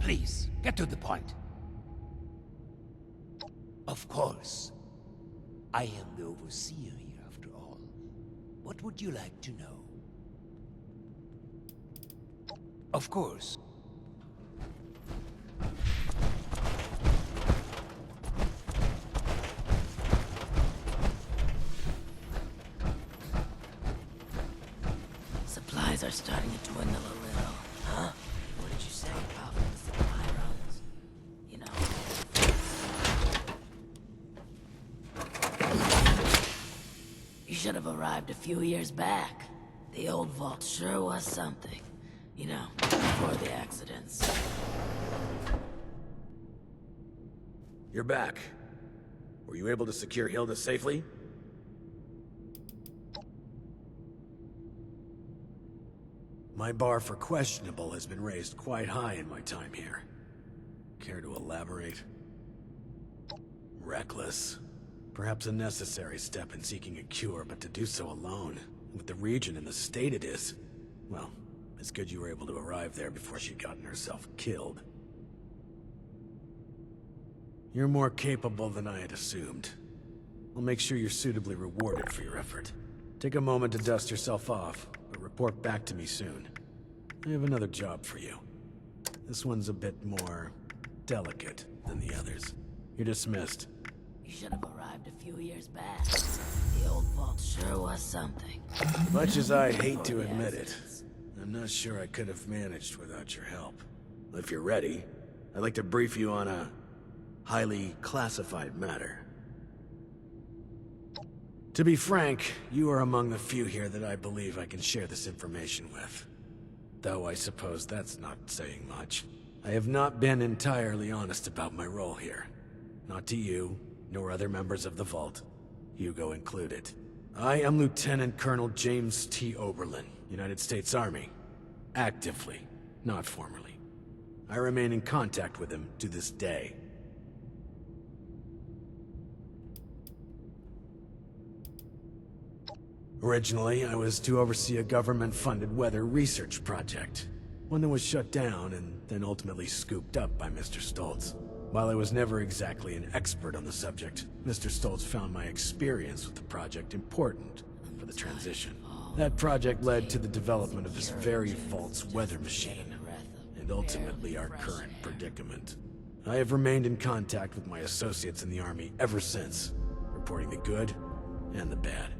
Please, get to the point. Of course. I am the overseer here, after all. What would you like to know? Of course. Supplies are starting to dwindle a little. Huh? What did you say about the supply runs? You know. You should have arrived a few years back. The old vault sure was something. You know, before the accidents. You're back. Were you able to secure Hilda safely? My bar for questionable has been raised quite high in my time here. Care to elaborate? Reckless. Perhaps a necessary step in seeking a cure, but to do so alone, with the region in the state it is, well, it's good you were able to arrive there before she'd gotten herself killed. You're more capable than I had assumed. I'll make sure you're suitably rewarded for your effort. Take a moment to dust yourself off, but report back to me soon. I have another job for you. This one's a bit more delicate than the others. You're dismissed. You should have arrived a few years back. The old vault sure was something. Much as I hate to admit it, I'm not sure I could have managed without your help. If you're ready, I'd like to brief you on a highly classified matter. To be frank, you are among the few here that I believe I can share this information with. Though I suppose that's not saying much. I have not been entirely honest about my role here. Not to you, nor other members of the Vault, Hugo included. I am Lieutenant Colonel James T. Oberlin, United States Army. Actively, not formally. I remain in contact with him to this day. Originally, I was to oversee a government-funded weather research project. One that was shut down and then ultimately scooped up by Mr. Stolz. While I was never exactly an expert on the subject, Mr. Stolz found my experience with the project important for the transition. That project led to the development of this very Vault's weather machine, and ultimately our current predicament. I have remained in contact with my associates in the Army ever since, reporting the good and the bad.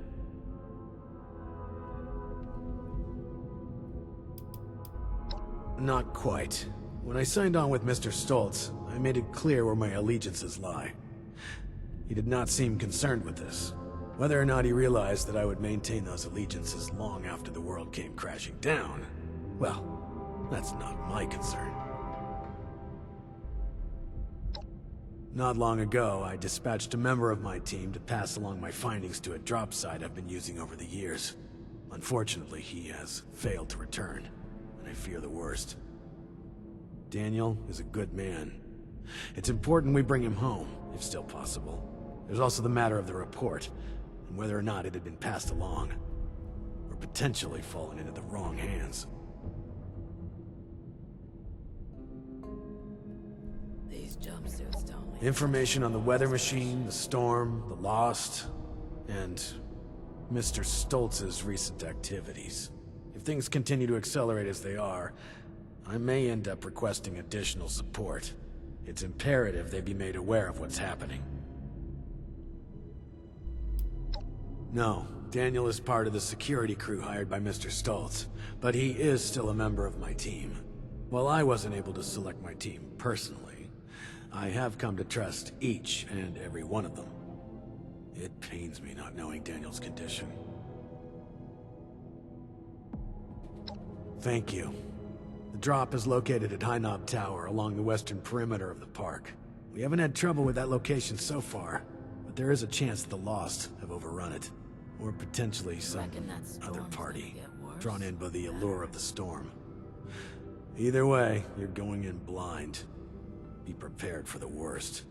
Not quite. When I signed on with Mr. Stolz, I made it clear where my allegiances lie. He did not seem concerned with this. Whether or not he realized that I would maintain those allegiances long after the world came crashing down, well, that's not my concern. Not long ago, I dispatched a member of my team to pass along my findings to a drop site I've been using over the years. Unfortunately, he has failed to return, and I fear the worst. Daniel is a good man. It's important we bring him home, if still possible. There's also the matter of the report, and whether or not it had been passed along, or potentially fallen into the wrong hands. These jumpsuits don't make Information on the weather machine, the storm, the Lost, and Mr. Stoltz's recent activities. If things continue to accelerate as they are, I may end up requesting additional support. It's imperative they be made aware of what's happening. No, Daniel is part of the security crew hired by Mr. Stolz, but he is still a member of my team. While I wasn't able to select my team personally, I have come to trust each and every one of them. It pains me not knowing Daniel's condition. Thank you. The drop is located at High Knob Tower along the western perimeter of the park. We haven't had trouble with that location so far, but there is a chance the Lost have overrun it. Or potentially some other party, drawn in by the allure of the storm. Either way, you're going in blind. Be prepared for the worst.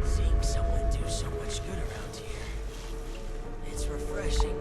Seeing someone do so much good around here. It's refreshing.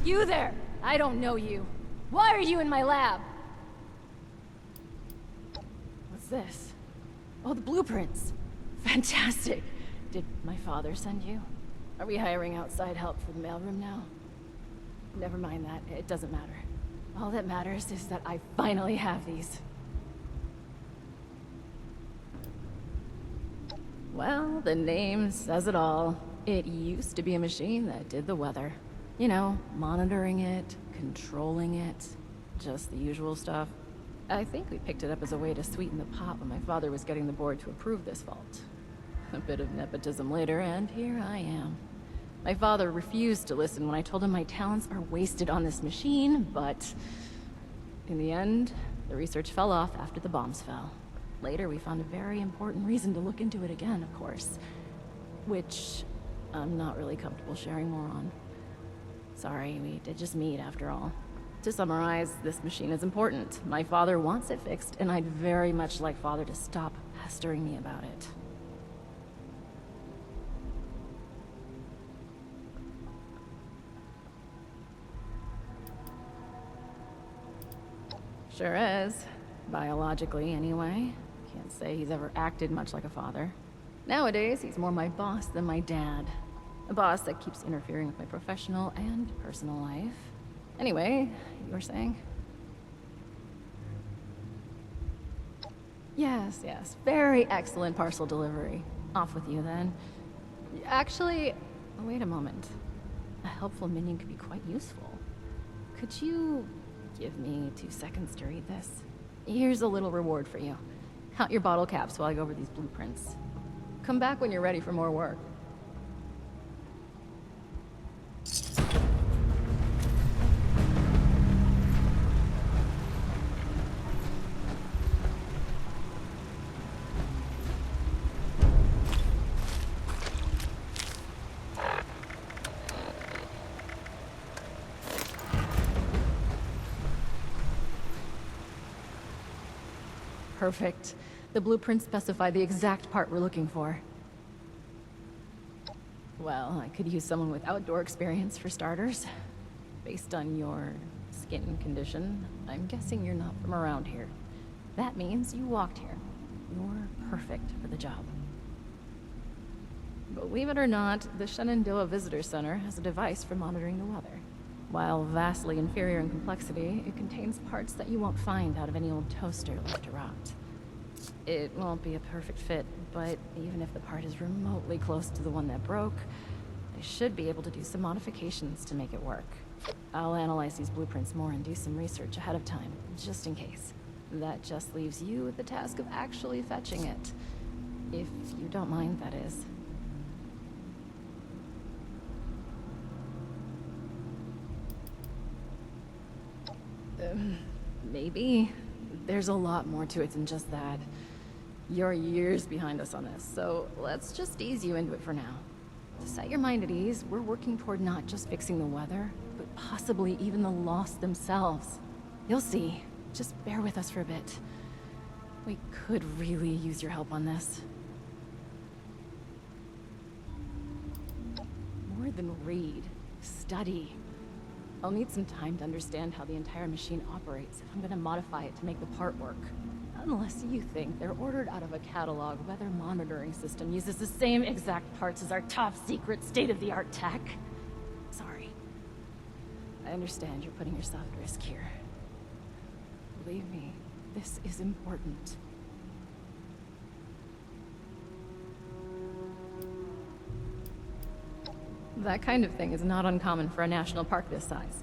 You there! I don't know you. Why are you in my lab? What's this? Oh, the blueprints. Fantastic. Did my father send you? Are we hiring outside help for the mailroom now? Never mind that. It doesn't matter. All that matters is that I finally have these. Well, the name says it all. It used to be a machine that did the weather. You know, monitoring it, controlling it, just the usual stuff. I think we picked it up as a way to sweeten the pot when my father was getting the board to approve this vault. A bit of nepotism later, and here I am. My father refused to listen when I told him my talents are wasted on this machine, but in the end, the research fell off after the bombs fell. Later, we found a very important reason to look into it again, of course. Which I'm not really comfortable sharing more on. Sorry, we did just meet after all. To summarize, this machine is important. My father wants it fixed, and I'd very much like Father to stop pestering me about it. Sure is. Biologically, anyway. Can't say he's ever acted much like a father. Nowadays, he's more my boss than my dad. A boss that keeps interfering with my professional and personal life. Anyway, you were saying? Yes, yes. Very excellent parcel delivery. Off with you, then. Actually, wait a moment. A helpful minion could be quite useful. Could you give me 2 seconds to read this? Here's a little reward for you. Count your bottle caps while I go over these blueprints. Come back when you're ready for more work. Perfect. The blueprints specify the exact part we're looking for. Well, I could use someone with outdoor experience for starters. Based on your skin condition, I'm guessing you're not from around here. That means you walked here. You're perfect for the job. Believe it or not, the Shenandoah Visitor Center has a device for monitoring the weather. While vastly inferior in complexity, it contains parts that you won't find out of any old toaster left to rot. It won't be a perfect fit, but even if the part is remotely close to the one that broke, I should be able to do some modifications to make it work. I'll analyze these blueprints more and do some research ahead of time, just in case. That just leaves you with the task of actually fetching it. If you don't mind, that is. Maybe. There's a lot more to it than just that. You're years behind us on this, so let's just ease you into it for now. To set your mind at ease, we're working toward not just fixing the weather, but possibly even the lost themselves. You'll see. Just bear with us for a bit. We could really use your help on this. More than read. Study. I'll need some time to understand how the entire machine operates if I'm gonna modify it to make the part work. Unless you think they're ordered out of a catalog weather monitoring system uses the same exact parts as our top secret state-of-the-art tech. Sorry. I understand you're putting yourself at risk here. Believe me, this is important. That kind of thing is not uncommon for a national park this size.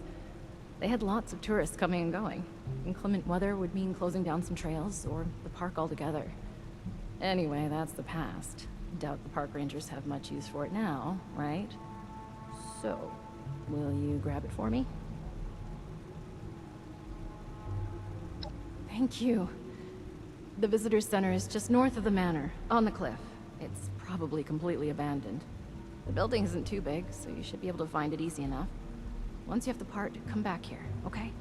They had lots of tourists coming and going. Inclement weather would mean closing down some trails, or the park altogether. Anyway, that's the past. Doubt the park rangers have much use for it now, right? So, will you grab it for me? Thank you. The visitor center is just north of the manor, on the cliff. It's probably completely abandoned. The building isn't too big, so you should be able to find it easy enough. Once you have the part, come back here, okay?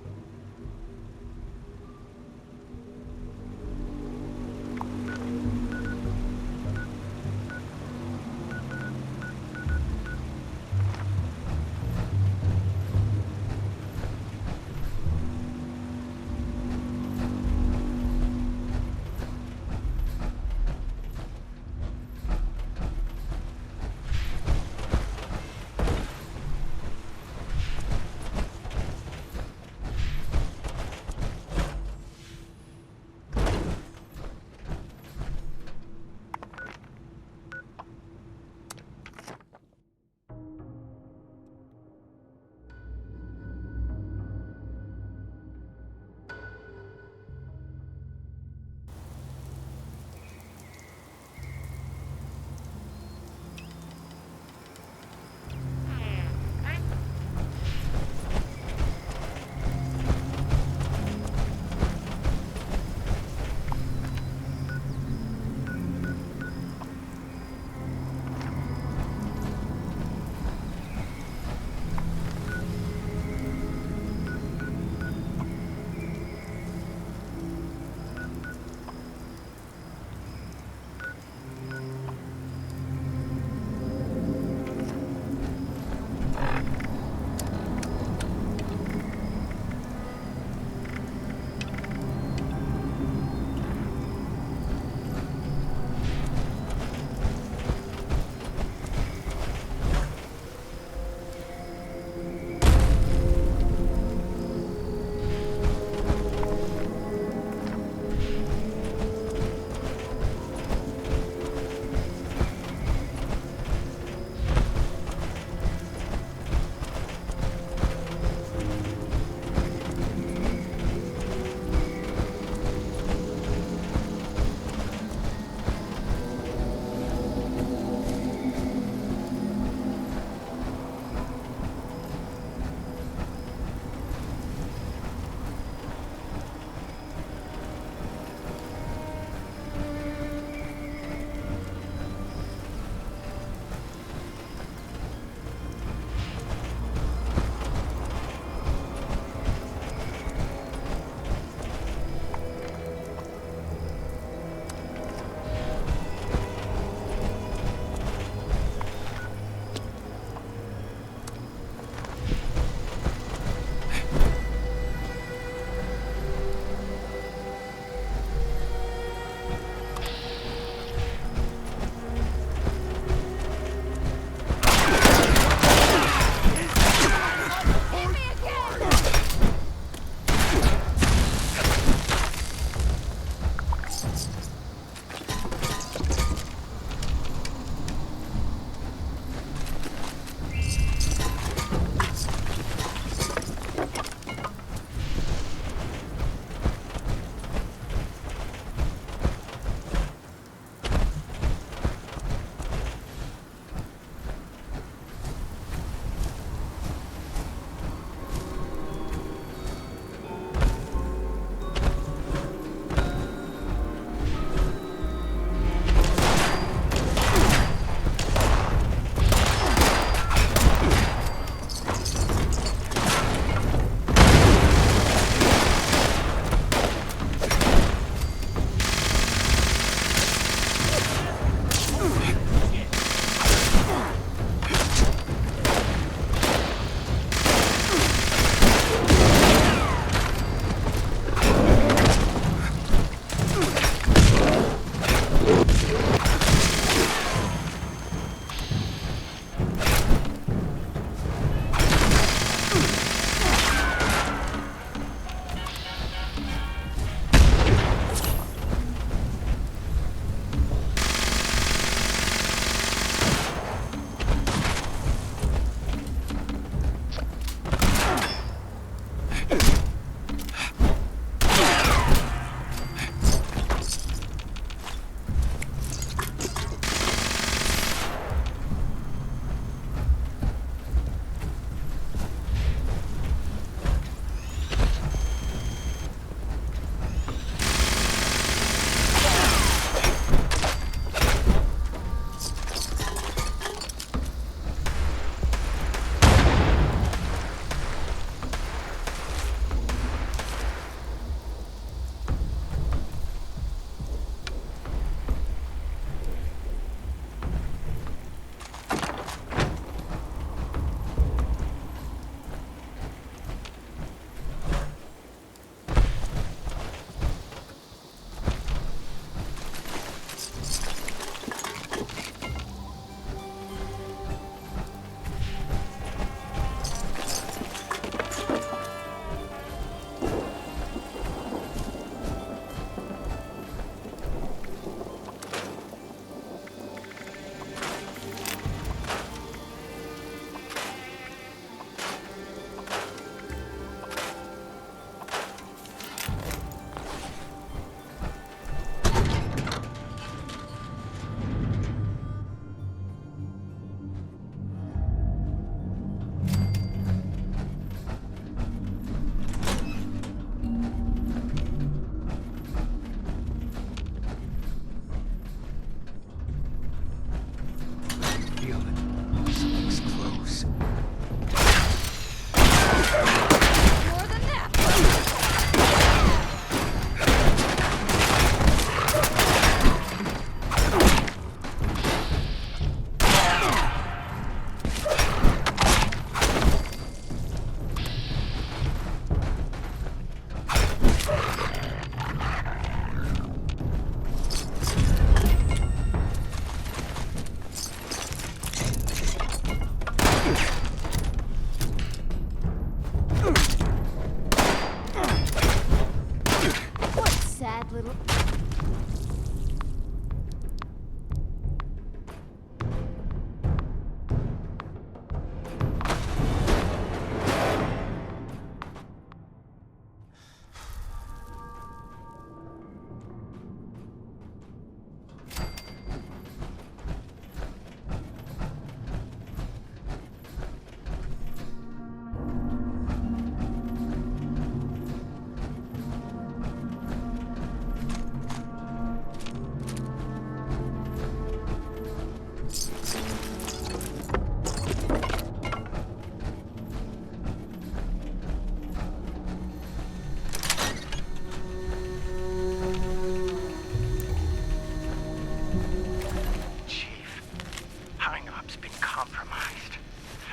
up, little...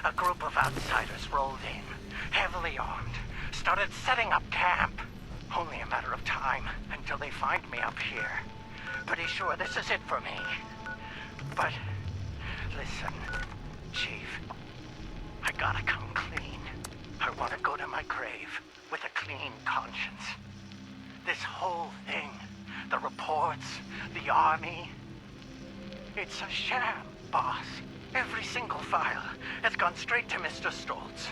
A group of outsiders rolled in, heavily armed, started setting up camp. Only a matter of time until they find me up here. Pretty sure this is it for me. But, listen, Chief, I gotta come clean. I want to go to my grave with a clean conscience. This whole thing, the reports, the army, it's a sham, boss. Every single file has gone straight to Mr. Stolz.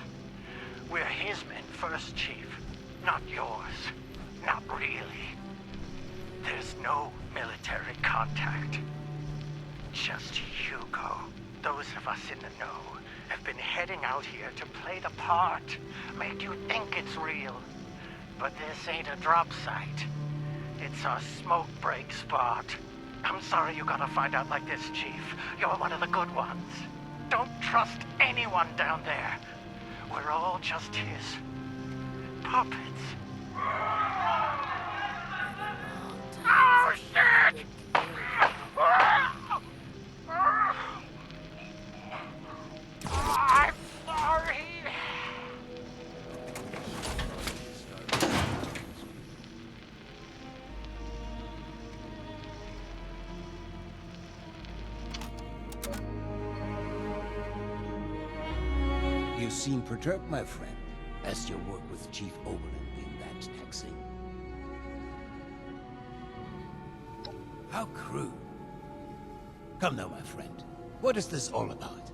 We're his men first, Chief, not yours. Not really. There's no military contact. Just Hugo. Those of us in the know have been heading out here to play the part, make you think it's real. But this ain't a drop site. It's a smoke break spot. I'm sorry you gotta find out like this, Chief. You're one of the good ones. Don't trust anyone down there. We're all just his puppets. Oh, shit! I'm sorry. You seem perturbed, my friend, as your work with Chief Oberlin been that taxing. How crude. Come now, my friend. What is this all about?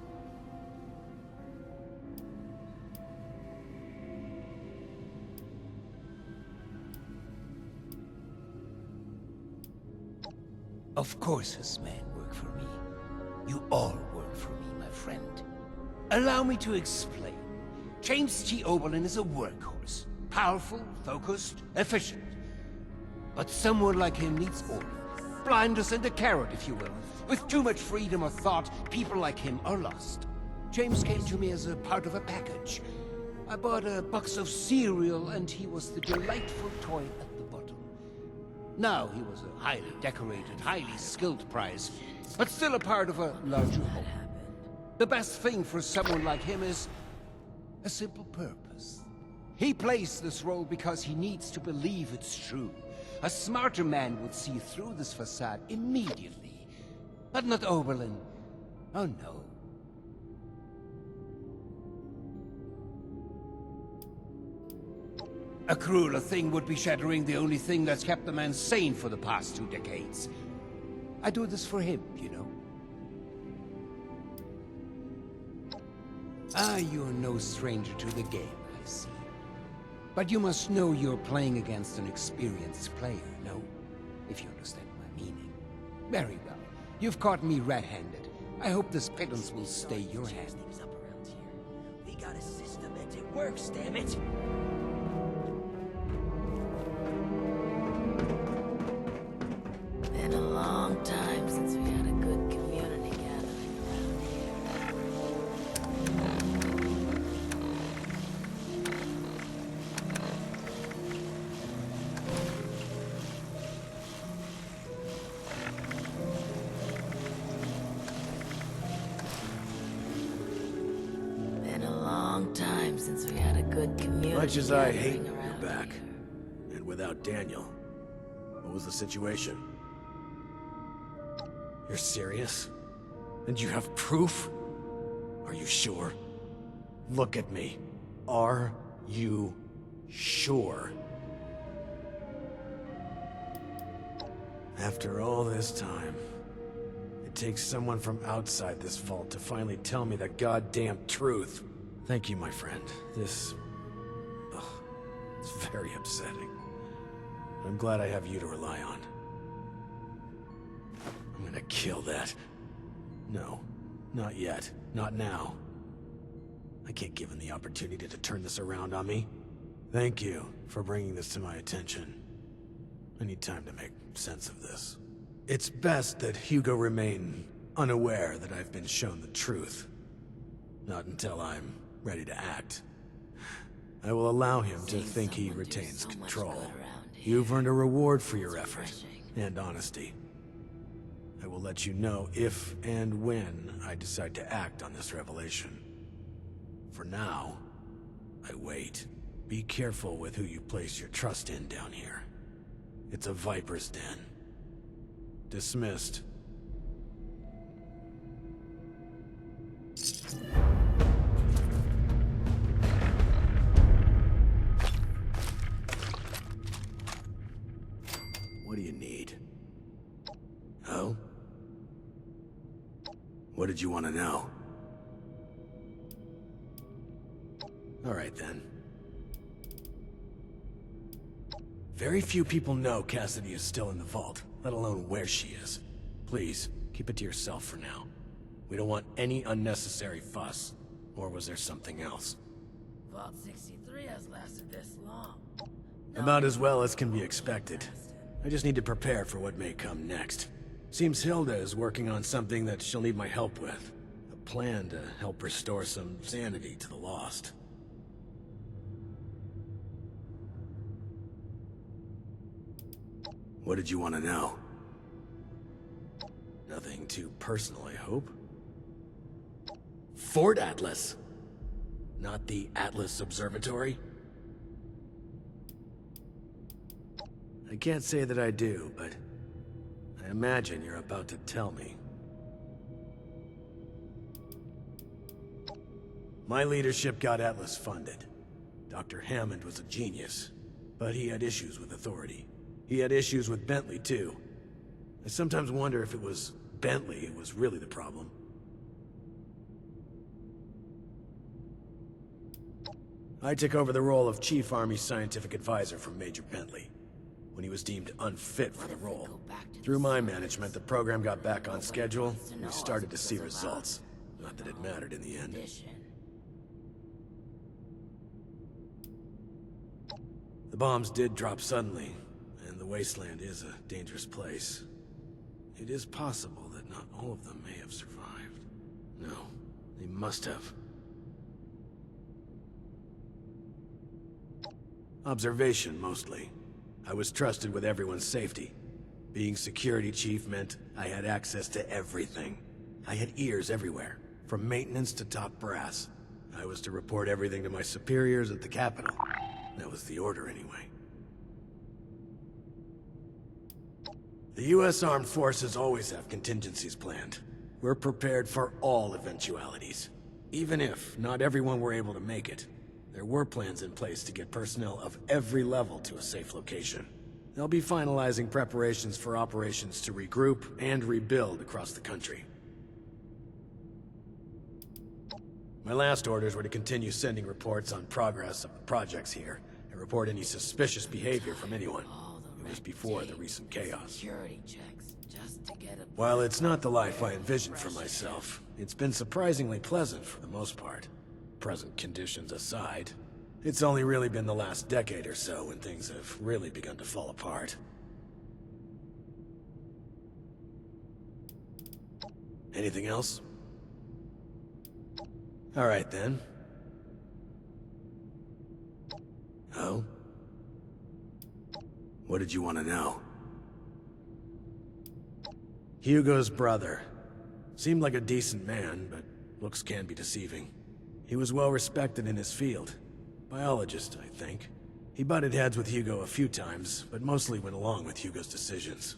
Of course his men work for me. You all work for me, my friend. Allow me to explain. James T. Oberlin is a workhorse. Powerful, focused, efficient. But someone like him needs order. Blinders and a carrot, if you will. With too much freedom of thought, people like him are lost. James came to me as a part of a package. I bought a box of cereal, and he was the delightful toy at the bottom. Now he was a highly decorated, highly skilled prize, but still a part of a larger whole. The best thing for someone like him is a simple purpose. He plays this role because he needs to believe it's true. A smarter man would see through this facade immediately. But not Oberlin. Oh no. A crueler thing would be shattering the only thing that's kept the man sane for the past 2 decades. I do this for him, you know. Ah, you're no stranger to the game, I see. But you must know you're playing against an experienced player, no? If you understand my meaning. Very well. You've caught me red-handed. I hope this pittance will stay your hand. We got a system and it works, damn it! Been a long time since we had a good community gathering around here. Been a long time since we had a good community Much as I hate gathering you're around back. here. And without Daniel. What was the situation? You're serious? And you have proof? Are you sure? Look at me. Are you sure? After all this time, it takes someone from outside this vault to finally tell me the goddamn truth. Thank you, my friend. This... ugh, it's very upsetting. I'm glad I have you to rely on. I'm gonna kill that. No, not yet. Not now. I can't give him the opportunity to turn this around on me. Thank you for bringing this to my attention. I need time to make sense of this. It's best that Hugo remain unaware that I've been shown the truth. Not until I'm ready to act. I will allow him to think he retains control. You've earned a reward for your effort and honesty. I will let you know if and when I decide to act on this revelation. For now, I wait. Be careful with who you place your trust in down here. It's a viper's den. Dismissed. What do you need? Oh? What did you want to know? All right, then. Very few people know Cassidy is still in the vault, let alone where she is. Please, keep it to yourself for now. We don't want any unnecessary fuss. Or was there something else? Vault 63 has lasted this long. About as well as can be expected. I just need to prepare for what may come next. Seems Hilda is working on something that she'll need my help with. A plan to help restore some sanity to the Lost. What did you want to know? Nothing too personal, I hope. Fort Atlas. Not the Atlas Observatory? I can't say that I do, but I imagine you're about to tell me. My leadership got Atlas funded. Dr. Hammond was a genius, but he had issues with authority. He had issues with Bentley, too. I sometimes wonder if it was Bentley who was really the problem. I took over the role of Chief Army Scientific Advisor from Major Bentley, when he was deemed unfit for the role. Through my management, the program got back on schedule, and we started to see results. Not that it mattered in the end. The bombs did drop suddenly, and the wasteland is a dangerous place. It is possible that not all of them may have survived. No, they must have. Observation, mostly. I was trusted with everyone's safety. Being security chief meant I had access to everything. I had ears everywhere, from maintenance to top brass. I was to report everything to my superiors at the Capitol. That was the order, anyway. The U.S. Armed Forces always have contingencies planned. We're prepared for all eventualities. Even if not everyone were able to make it, there were plans in place to get personnel of every level to a safe location. They'll be finalizing preparations for operations to regroup and rebuild across the country. My last orders were to continue sending reports on progress of the projects here, and report any suspicious behavior from anyone. It was before the recent chaos. While it's not the life I envisioned for myself, it's been surprisingly pleasant for the most part. Present conditions aside, it's only really been the last decade or so when things have really begun to fall apart. Anything else? All right, then. Oh? What did you want to know? Hugo's brother. Seemed like a decent man, but looks can be deceiving. He was well respected in his field. Biologist, I think. He butted heads with Hugo a few times, but mostly went along with Hugo's decisions.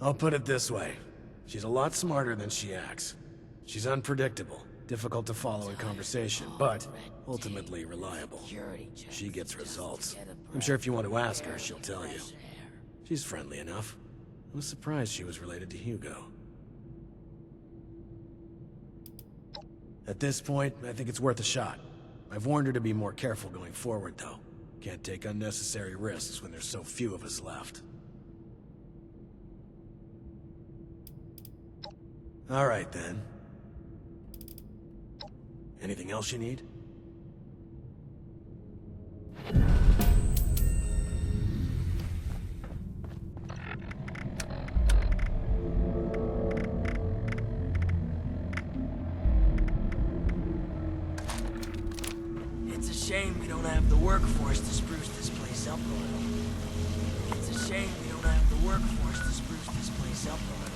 I'll put it this way. She's a lot smarter than she acts. She's unpredictable, Difficult to follow in conversation, but ultimately reliable. Security check She gets just to results. get a I'm sure if you want to breath of ask her, she'll tell you. fresh air. She's friendly enough. I was surprised she was related to Hugo. At this point, I think it's worth a shot. I've warned her to be more careful going forward, though. Can't take unnecessary risks when there's so few of us left. All right, then. Anything else you need? It's a shame we don't have the workforce to spruce this place up a little. It's a shame we don't have the workforce to spruce this place up a little.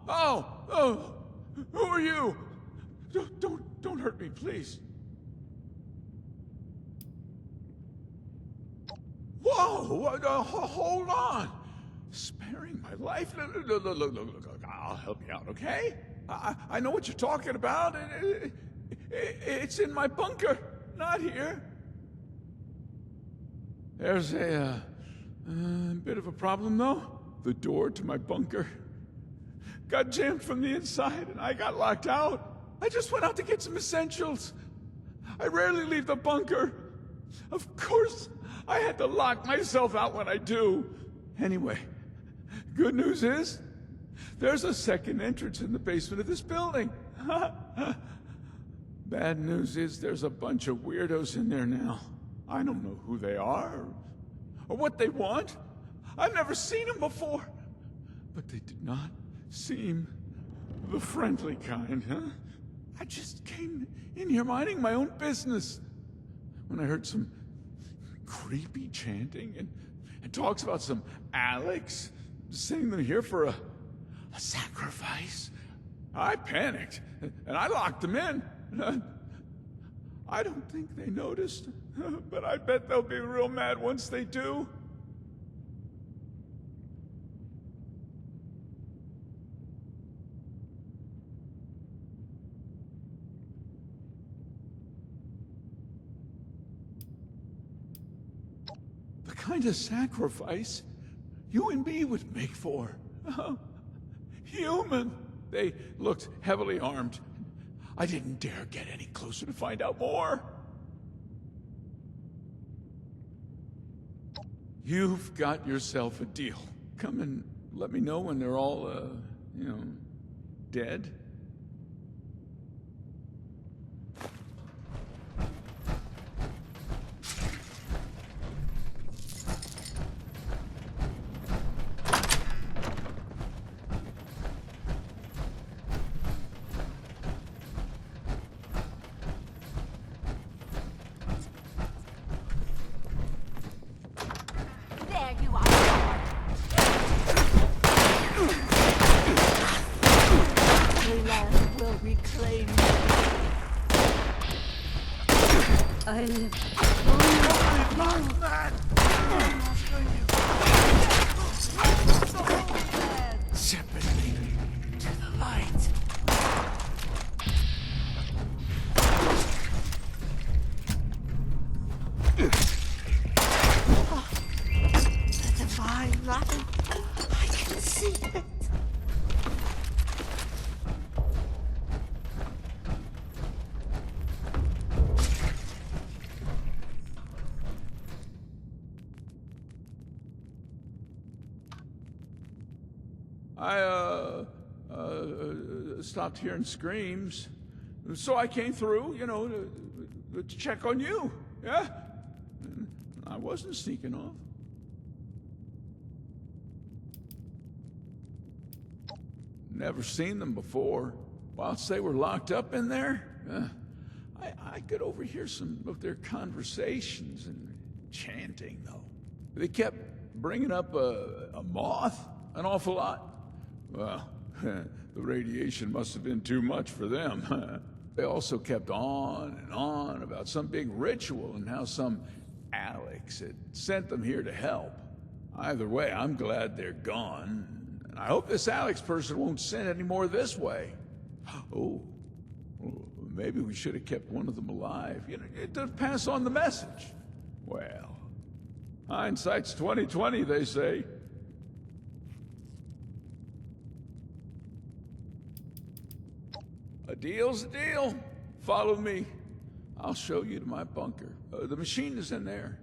Oh, who are you? Don't hurt me, please. Whoa, hold on. Sparing my life? Look, I'll help you out, okay? I know what you're talking about. It's in my bunker, not here. There's a bit of a problem, though. The door to my bunker got jammed from the inside, and I got locked out. I just went out to get some essentials. I rarely leave the bunker. Of course, I had to lock myself out when I do. Anyway, good news is, there's a second entrance in the basement of this building. Bad news is there's a bunch of weirdos in there now. I don't know who they are, or what they want. I've never seen them before. But they did not seem the friendly kind, huh? I just came in here minding my own business when I heard some creepy chanting and talks about some Alex sending them here for a sacrifice. I panicked, and I locked them in. I don't think they noticed, but I bet they'll be real mad once they do. The kind of sacrifice you and me would make for. Human. They looked heavily armed. I didn't dare get any closer to find out more. You've got yourself a deal. Come and let me know when they're all, dead. I live. Separately to the light. The divine light. I can see it. I stopped hearing screams, so I came through, to check on you, yeah? I wasn't sneaking off. Never seen them before. Whilst they were locked up in there, I could overhear some of their conversations and chanting, though. They kept bringing up a moth an awful lot. Well, the radiation must have been too much for them. They also kept on and on about some big ritual and how some Alex had sent them here to help. Either way, I'm glad they're gone. And I hope this Alex person won't send any more this way. Oh, maybe we should have kept one of them alive, to pass on the message. Well, hindsight's 20/20, they say. A deal's a deal. Follow me. I'll show you to my bunker. The machine is in there.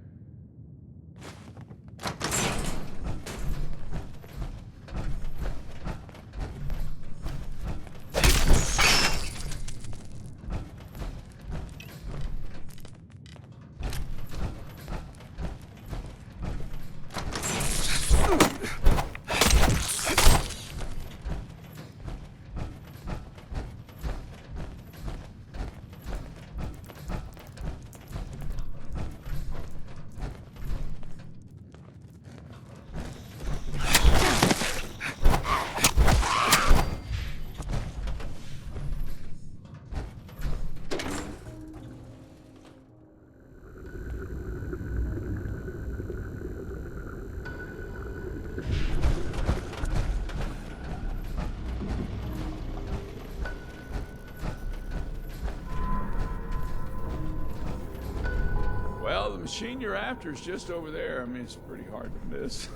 machine you're after is just over there. I mean, it's pretty hard to miss.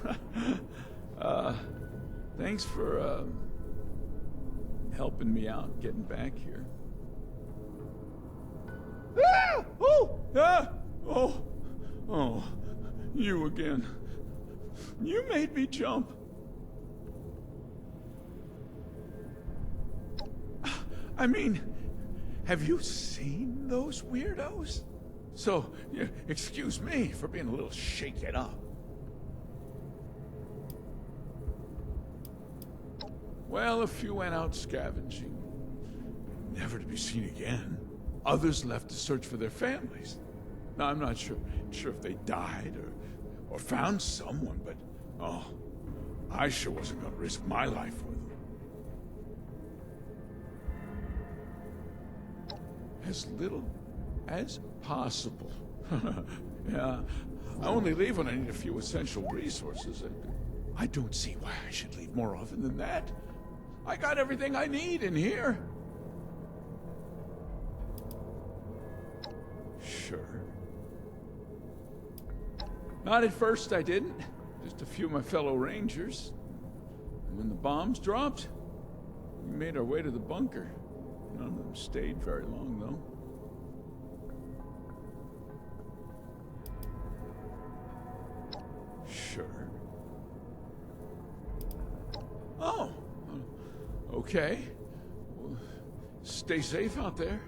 Thanks for, helping me out getting back here. Ah! Oh! Ah! Oh! Oh, you again. You made me jump. I mean, have you seen those weirdos? So, excuse me for being a little shaken up. Well, a few went out scavenging, never to be seen again. Others left to search for their families. Now, I'm not sure if they died or found someone, but oh, I sure wasn't gonna risk my life for them. As little as possible. Yeah, I only leave when I need a few essential resources, and I don't see why I should leave more often than that. I got everything I need in here. Sure. Not at first, I didn't. Just a few of my fellow rangers. And when the bombs dropped, we made our way to the bunker. None of them stayed very long, though. Sure. Oh, okay. Well, stay safe out there.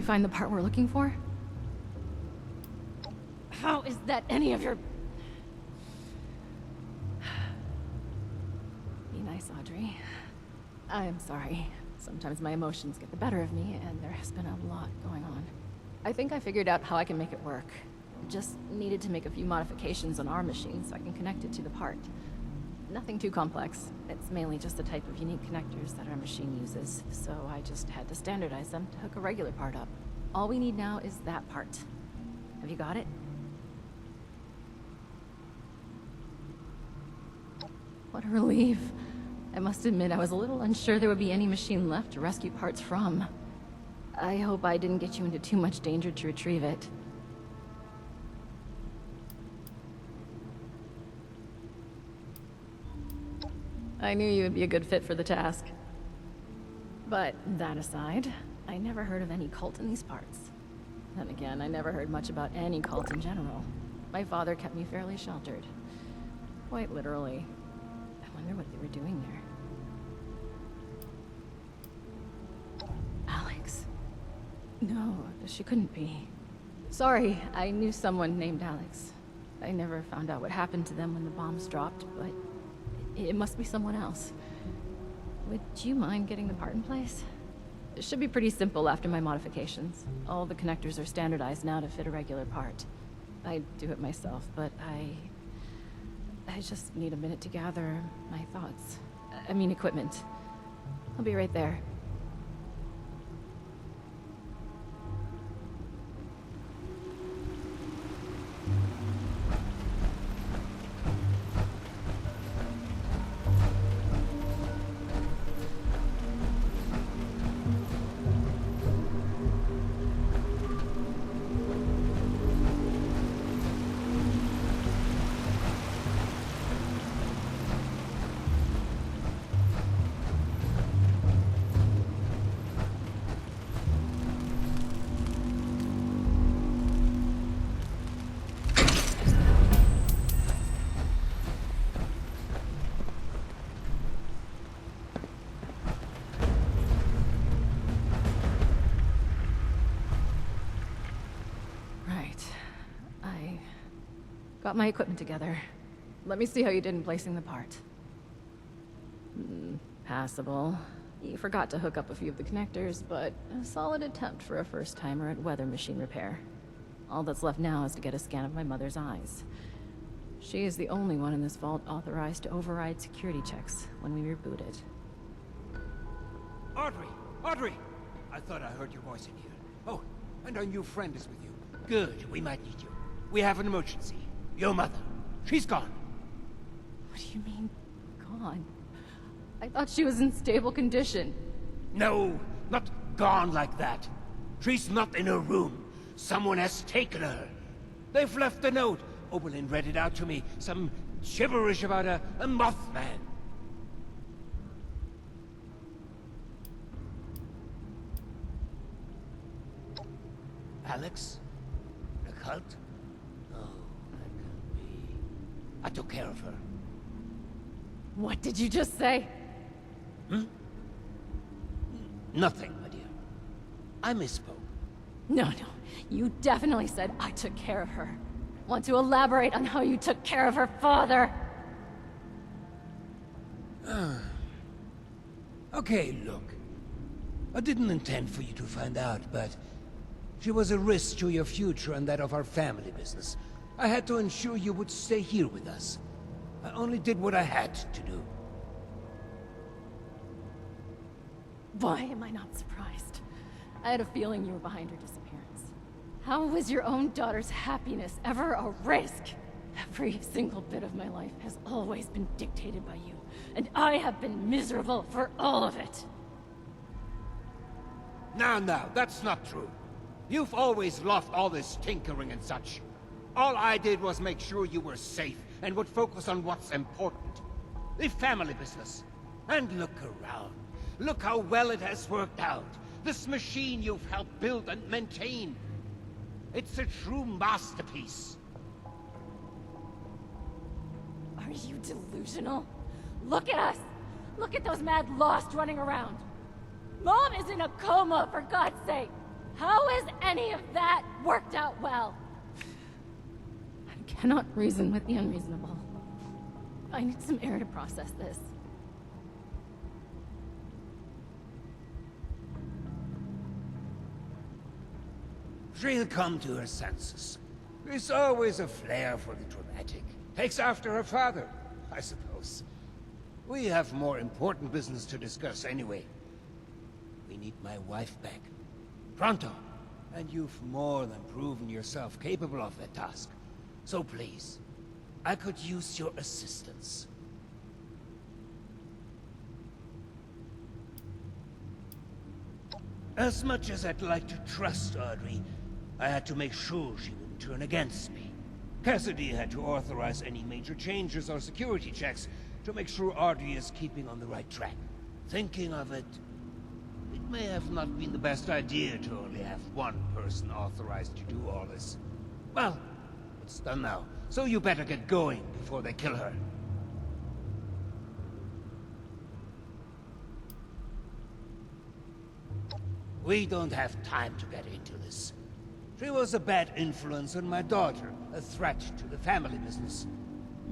Find the part we're looking for? How is that any of your... Be nice, Audrey. I'm sorry. Sometimes my emotions get the better of me, and there has been a lot going on. I think I figured out how I can make it work. Just needed to make a few modifications on our machine so I can connect it to the part. Nothing too complex. It's mainly just the type of unique connectors that our machine uses, so I just had to standardize them to hook a regular part up. All we need now is that part. Have you got it? What a relief. I must admit I was a little unsure there would be any machine left to rescue parts from. I hope I didn't get you into too much danger to retrieve it. I knew you would be a good fit for the task. But that aside, I never heard of any cult in these parts. Then again, I never heard much about any cult in general. My father kept me fairly sheltered. Quite literally. I wonder what they were doing there. Alex. No, she couldn't be. Sorry, I knew someone named Alex. I never found out what happened to them when the bombs dropped, but it must be someone else. Would you mind getting the part in place? It should be pretty simple after my modifications. All the connectors are standardized now to fit a regular part. I do it myself, but I just need a minute to gather my thoughts. I mean equipment. I'll be right there. Got my equipment together. Let me see how you did in placing the part. Passable. You forgot to hook up a few of the connectors, but a solid attempt for a first-timer at weather machine repair. All that's left now is to get a scan of my mother's eyes. She is the only one in this vault authorized to override security checks when we reboot it. Audrey! Audrey! I thought I heard your voice in here. Oh, and our new friend is with you. Good, we might need you. We have an emergency. Your mother. She's gone. What do you mean, gone? I thought she was in stable condition. No, not gone like that. She's not in her room. Someone has taken her. They've left a note. Oberlin read it out to me. Some gibberish about a Mothman. Alex? The cult? I took care of her. What did you just say? Nothing, my dear. I misspoke. No, you definitely said I took care of her. Want to elaborate on how you took care of her father? Okay, look. I didn't intend for you to find out, but she was a risk to your future and that of our family business. I had to ensure you would stay here with us. I only did what I had to do. Why am I not surprised? I had a feeling you were behind her disappearance. How was your own daughter's happiness ever a risk? Every single bit of my life has always been dictated by you, and I have been miserable for all of it. Now, that's not true. You've always loved all this tinkering and such. All I did was make sure you were safe and would focus on what's important. The family business. And look around. Look how well it has worked out. This machine you've helped build and maintain. It's a true masterpiece. Are you delusional? Look at us! Look at those mad lost running around! Mom is in a coma, for God's sake! How has any of that worked out well? I cannot reason with the unreasonable. I need some air to process this. She'll come to her senses. There's always a flair for the dramatic. Takes after her father, I suppose. We have more important business to discuss anyway. We need my wife back. Pronto. And you've more than proven yourself capable of that task. So please, I could use your assistance. As much as I'd like to trust Audrey, I had to make sure she wouldn't turn against me. Cassidy had to authorize any major changes or security checks to make sure Audrey is keeping on the right track. Thinking of it, it may have not been the best idea to only have one person authorized to do all this. Well, It's done now, so you better get going before they kill her. We don't have time to get into this. She was a bad influence on my daughter, a threat to the family business.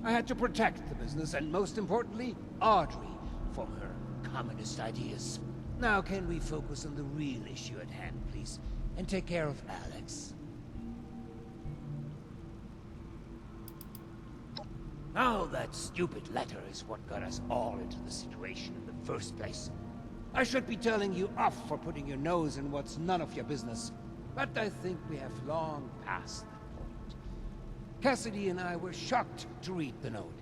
I had to protect the business, and most importantly, Audrey, from her communist ideas. Now can we focus on the real issue at hand, please, and take care of Alex? Now that stupid letter is what got us all into the situation in the first place. I should be telling you off for putting your nose in what's none of your business, but I think we have long passed that point. Cassidy and I were shocked to read the note.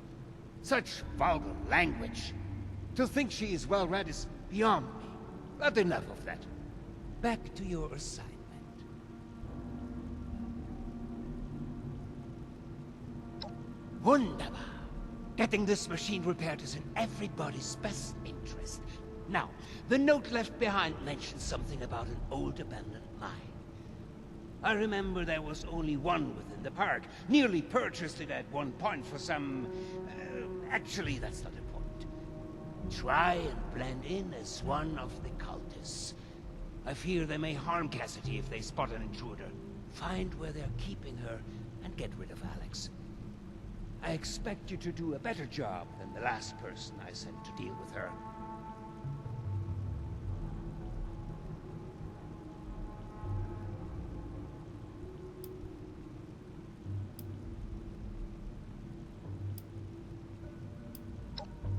Such vulgar language. To think she is well read is beyond me. But enough of that. Back to your assignment. Wunderbar. Getting this machine repaired is in everybody's best interest. Now, the note left behind mentions something about an old abandoned mine. I remember there was only one within the park. Nearly purchased it at one point for some... actually, that's not important. Try and blend in as one of the cultists. I fear they may harm Cassidy if they spot an intruder. Find where they're keeping her and get rid of Alex. I expect you to do a better job than the last person I sent to deal with her.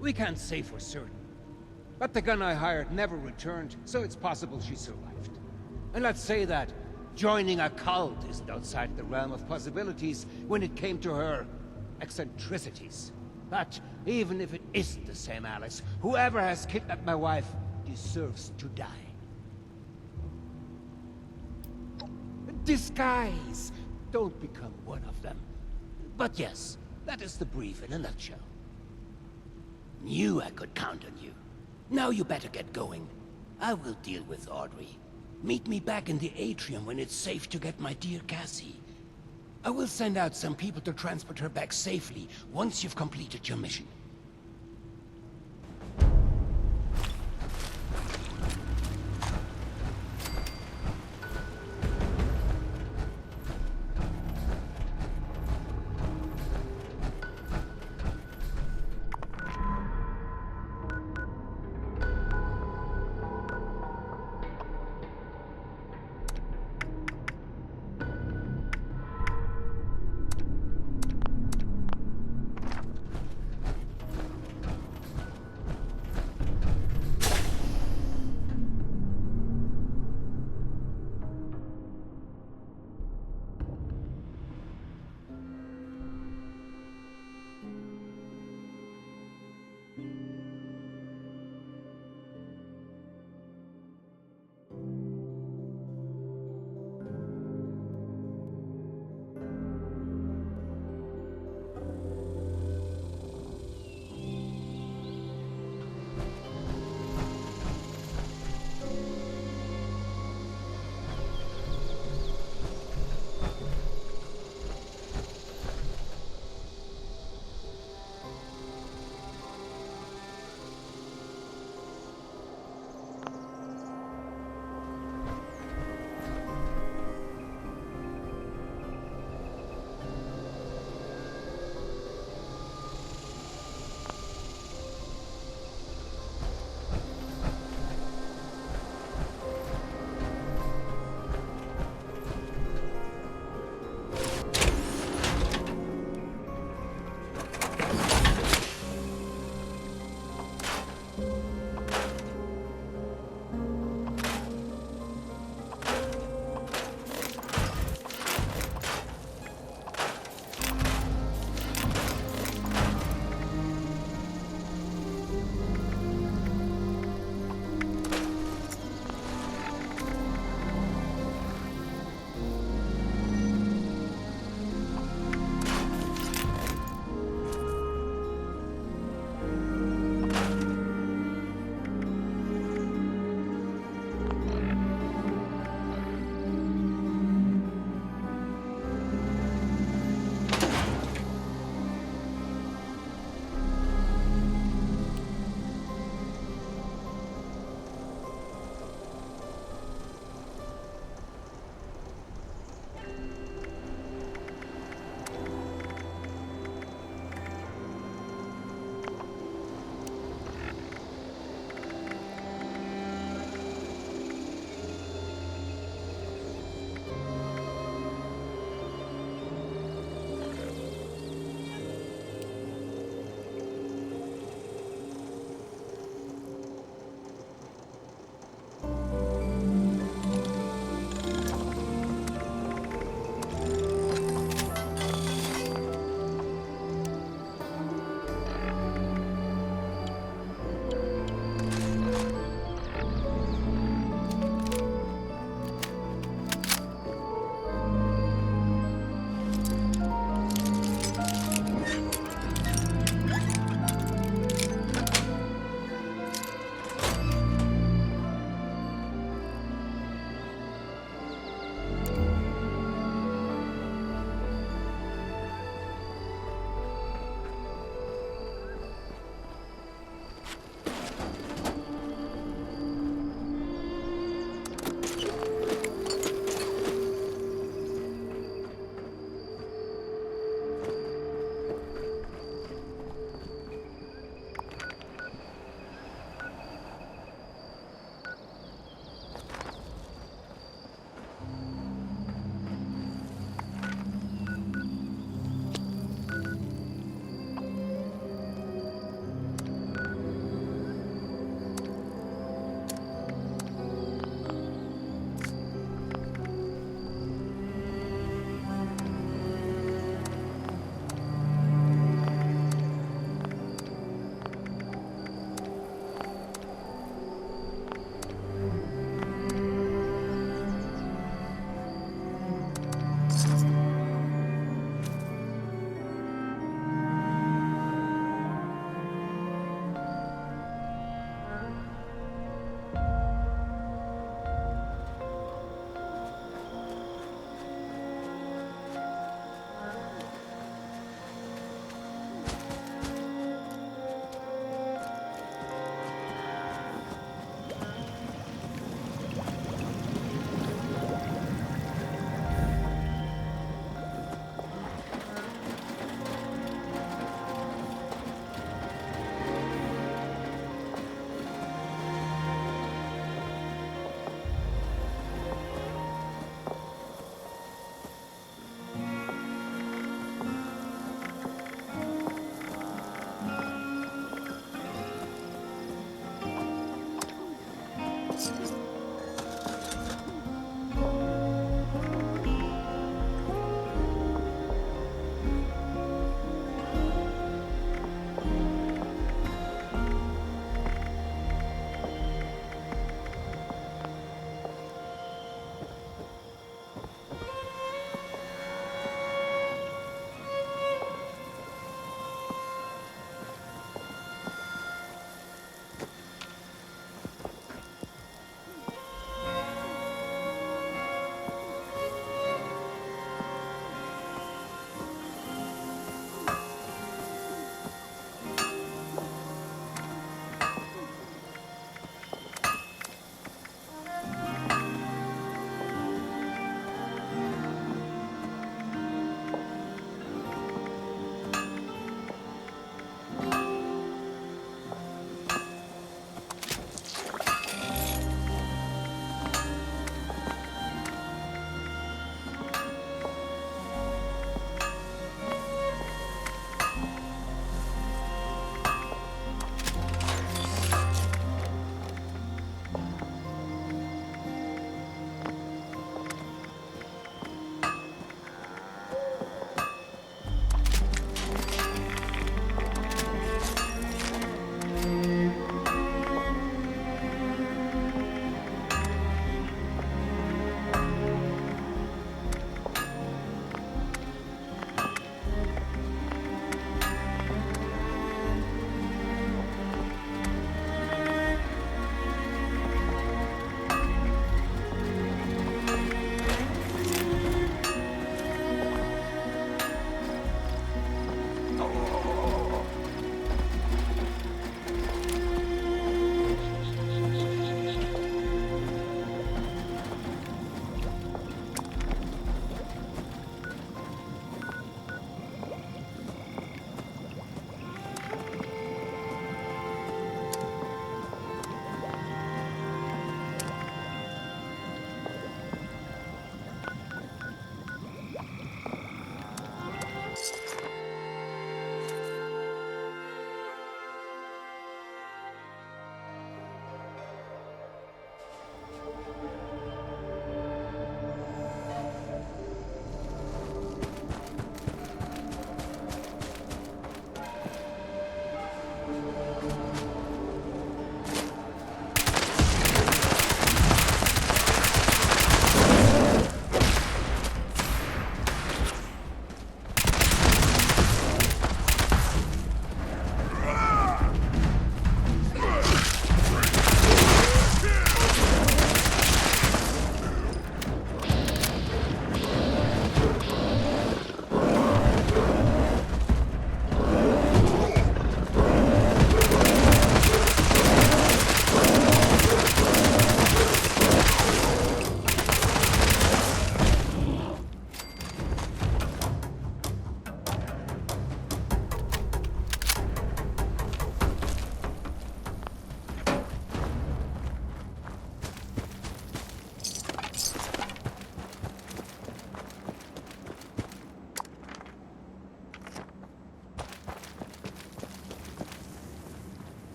We can't say for certain, but the gun I hired never returned, so it's possible she survived. And let's say that joining a cult isn't outside the realm of possibilities when it came to her eccentricities. But even if it isn't the same Alex, whoever has kidnapped my wife deserves to die. Disguise! Don't become one of them. But yes, that is the brief in a nutshell. Knew I could count on you. Now you better get going. I will deal with Audrey. Meet me back in the atrium when it's safe to get my dear Cassie. I will send out some people to transport her back safely once you've completed your mission.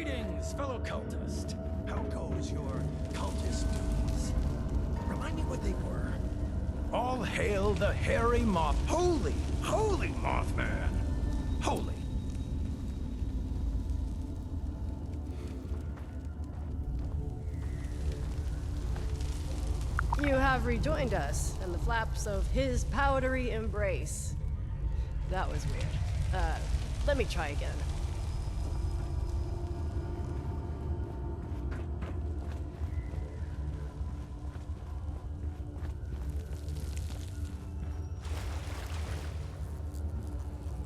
Greetings, fellow cultist. How goes your cultist duties? Remind me what they were. All hail the hairy moth. Holy Mothman. Holy. You have rejoined us in the flaps of his powdery embrace. That was weird. Let me try again.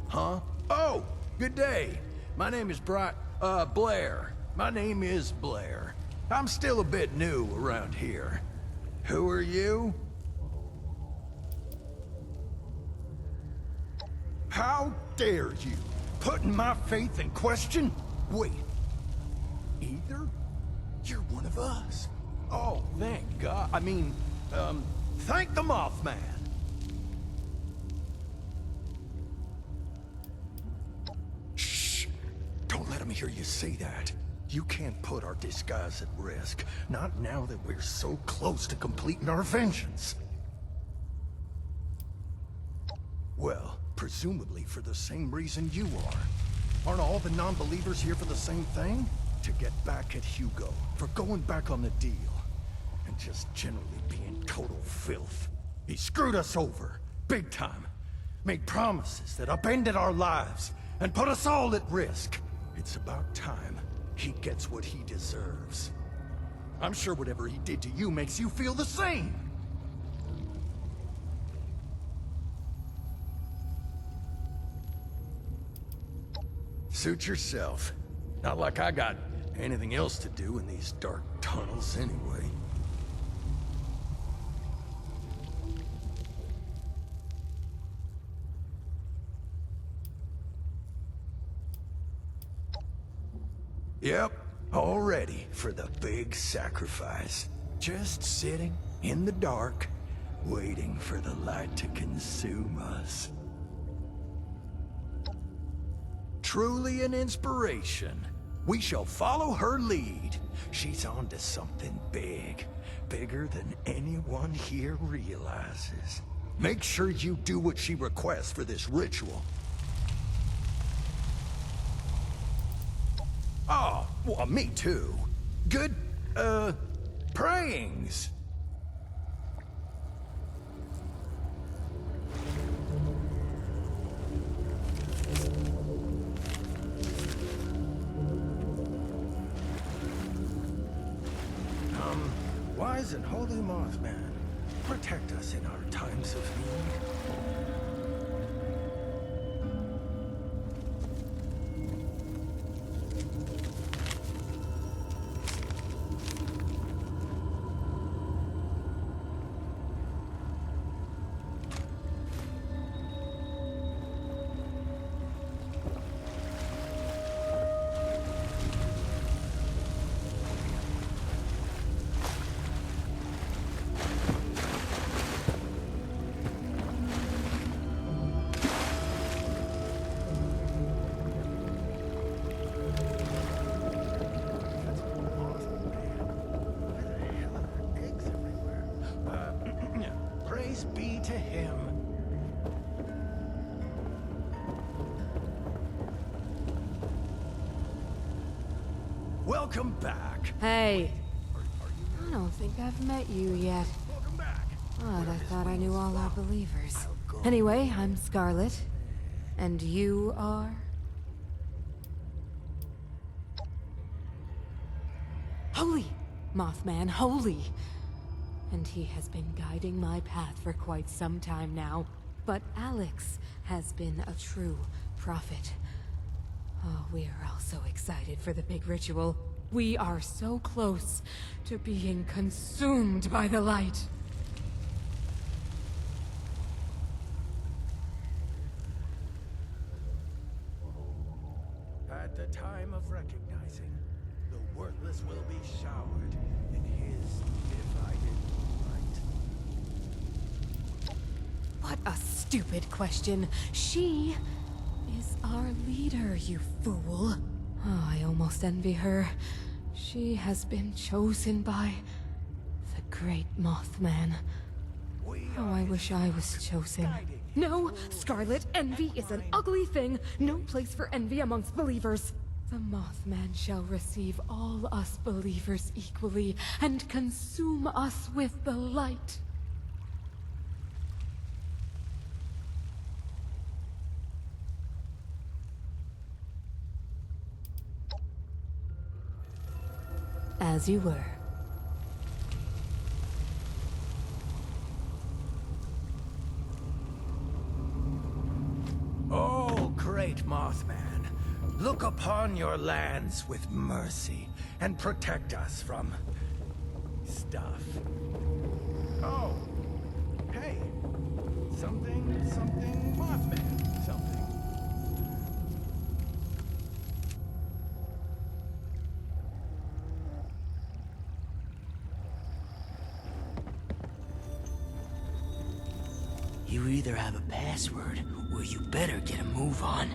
Huh? Oh, good day. My name is Blair. My name is Blair. I'm still a bit new around here. Who are you? How dare you? Putting my faith in question? Wait. Either? You're one of us. Oh, thank God. I mean, thank the Mothman. Shh! Don't let him hear you say that. You can't put our disguise at risk. Not now that we're so close to completing our vengeance. Well, presumably for the same reason you are. Aren't all the non-believers here for the same thing? To get back at Hugo for going back on the deal. And just generally being total filth. He screwed us over, big time. Made promises that upended our lives and put us all at risk. It's about time he gets what he deserves. I'm sure whatever he did to you makes you feel the same. Suit yourself. Not like I got anything else to do in these dark tunnels anyway. Yep, all ready for the big sacrifice. Just sitting in the dark, waiting for the light to consume us. Truly an inspiration. We shall follow her lead. She's onto something big. Bigger than anyone here realizes. Make sure you do what she requests for this ritual. Oh, well, me too. Good, prayings. Wise and holy Mothman, protect us in our times of need. Praise be to him. Welcome back. Hey. I don't think I've met you yet. Welcome back. Odd, I thought I knew all our believers. Anyway, I'm Scarlet. And you are? Holy! Mothman, holy! And he has been guiding my path for quite some time now. But Alex has been a true prophet. Oh, we are all so excited for the big ritual. We are so close to being consumed by the light. At the time of recognizing, the worthless will be showered in his divided light. What a stupid question. She is our leader, you fool. Oh, I almost envy her. She has been chosen by the great Mothman. Oh, I wish I was chosen. No, Scarlet, envy is an ugly thing. No place for envy amongst believers. The Mothman shall receive all us believers equally and consume us with the light. As you were. Oh, great Mothman, look upon your lands with mercy and protect us from stuff. Oh, hey, something Mothman, something. You either have a password, or you better get a move on.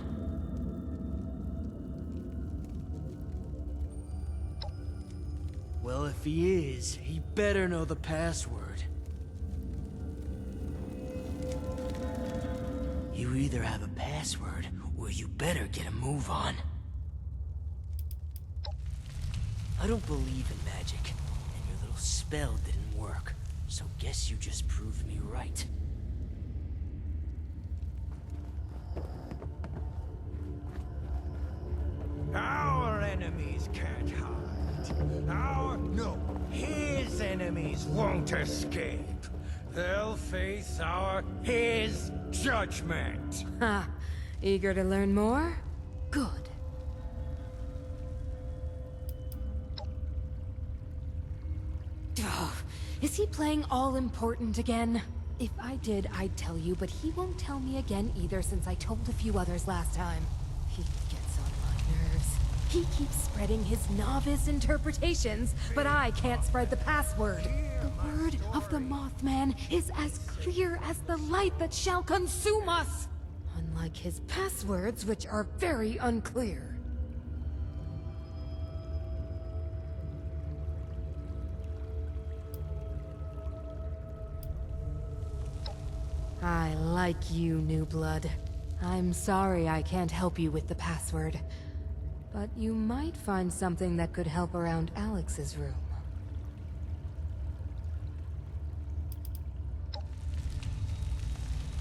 Well, if he is, he better know the password. You either have a password, or you better get a move on. I don't believe in magic, and your little spell didn't work, so guess you just proved me right. Our enemies can't hide. His enemies won't escape. They'll face his judgment. Ha! Eager to learn more? Good. Oh, is he playing all important again? If I did, I'd tell you, but he won't tell me again either since I told a few others last time. He gets on my nerves. He keeps spreading his novice interpretations, but I can't spread the password. The word of the Mothman is as clear as the light that shall consume us! Unlike his passwords, which are very unclear. I like you, new blood. I'm sorry I can't help you with the password. But you might find something that could help around Alex's room.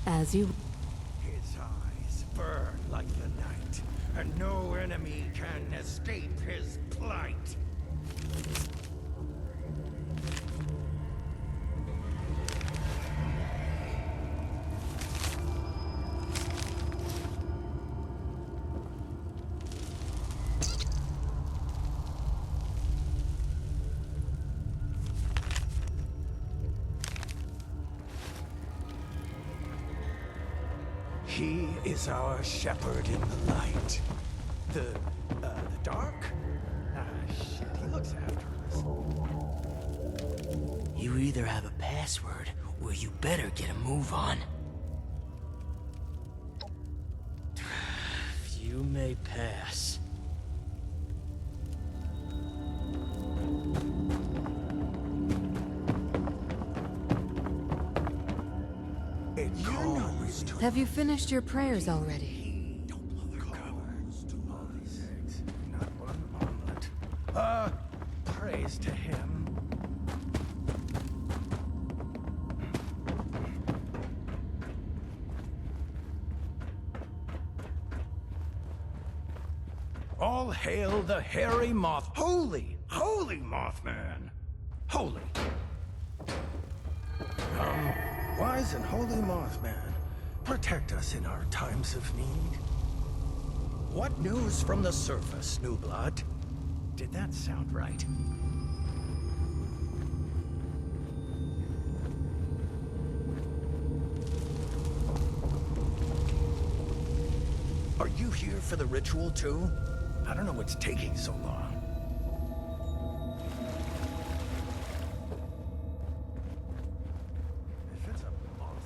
As you... His eyes burn like the night, and no enemy can escape his plight. He is our shepherd in the light. The dark? Ah, shit, he looks after us. You either have a password, or you better get a move on. You may pass. It calls to Have you finished your prayers already? Don't blow the covers to eggs. Not one omelet. Praise to him. All hail the hairy moth. Holy Mothman. Holy. Wise and holy Mothman, protect us in our times of need. What news from the surface, new blood? Did that sound right? Are you here for the ritual too? I don't know what's taking so long. If it's a moth...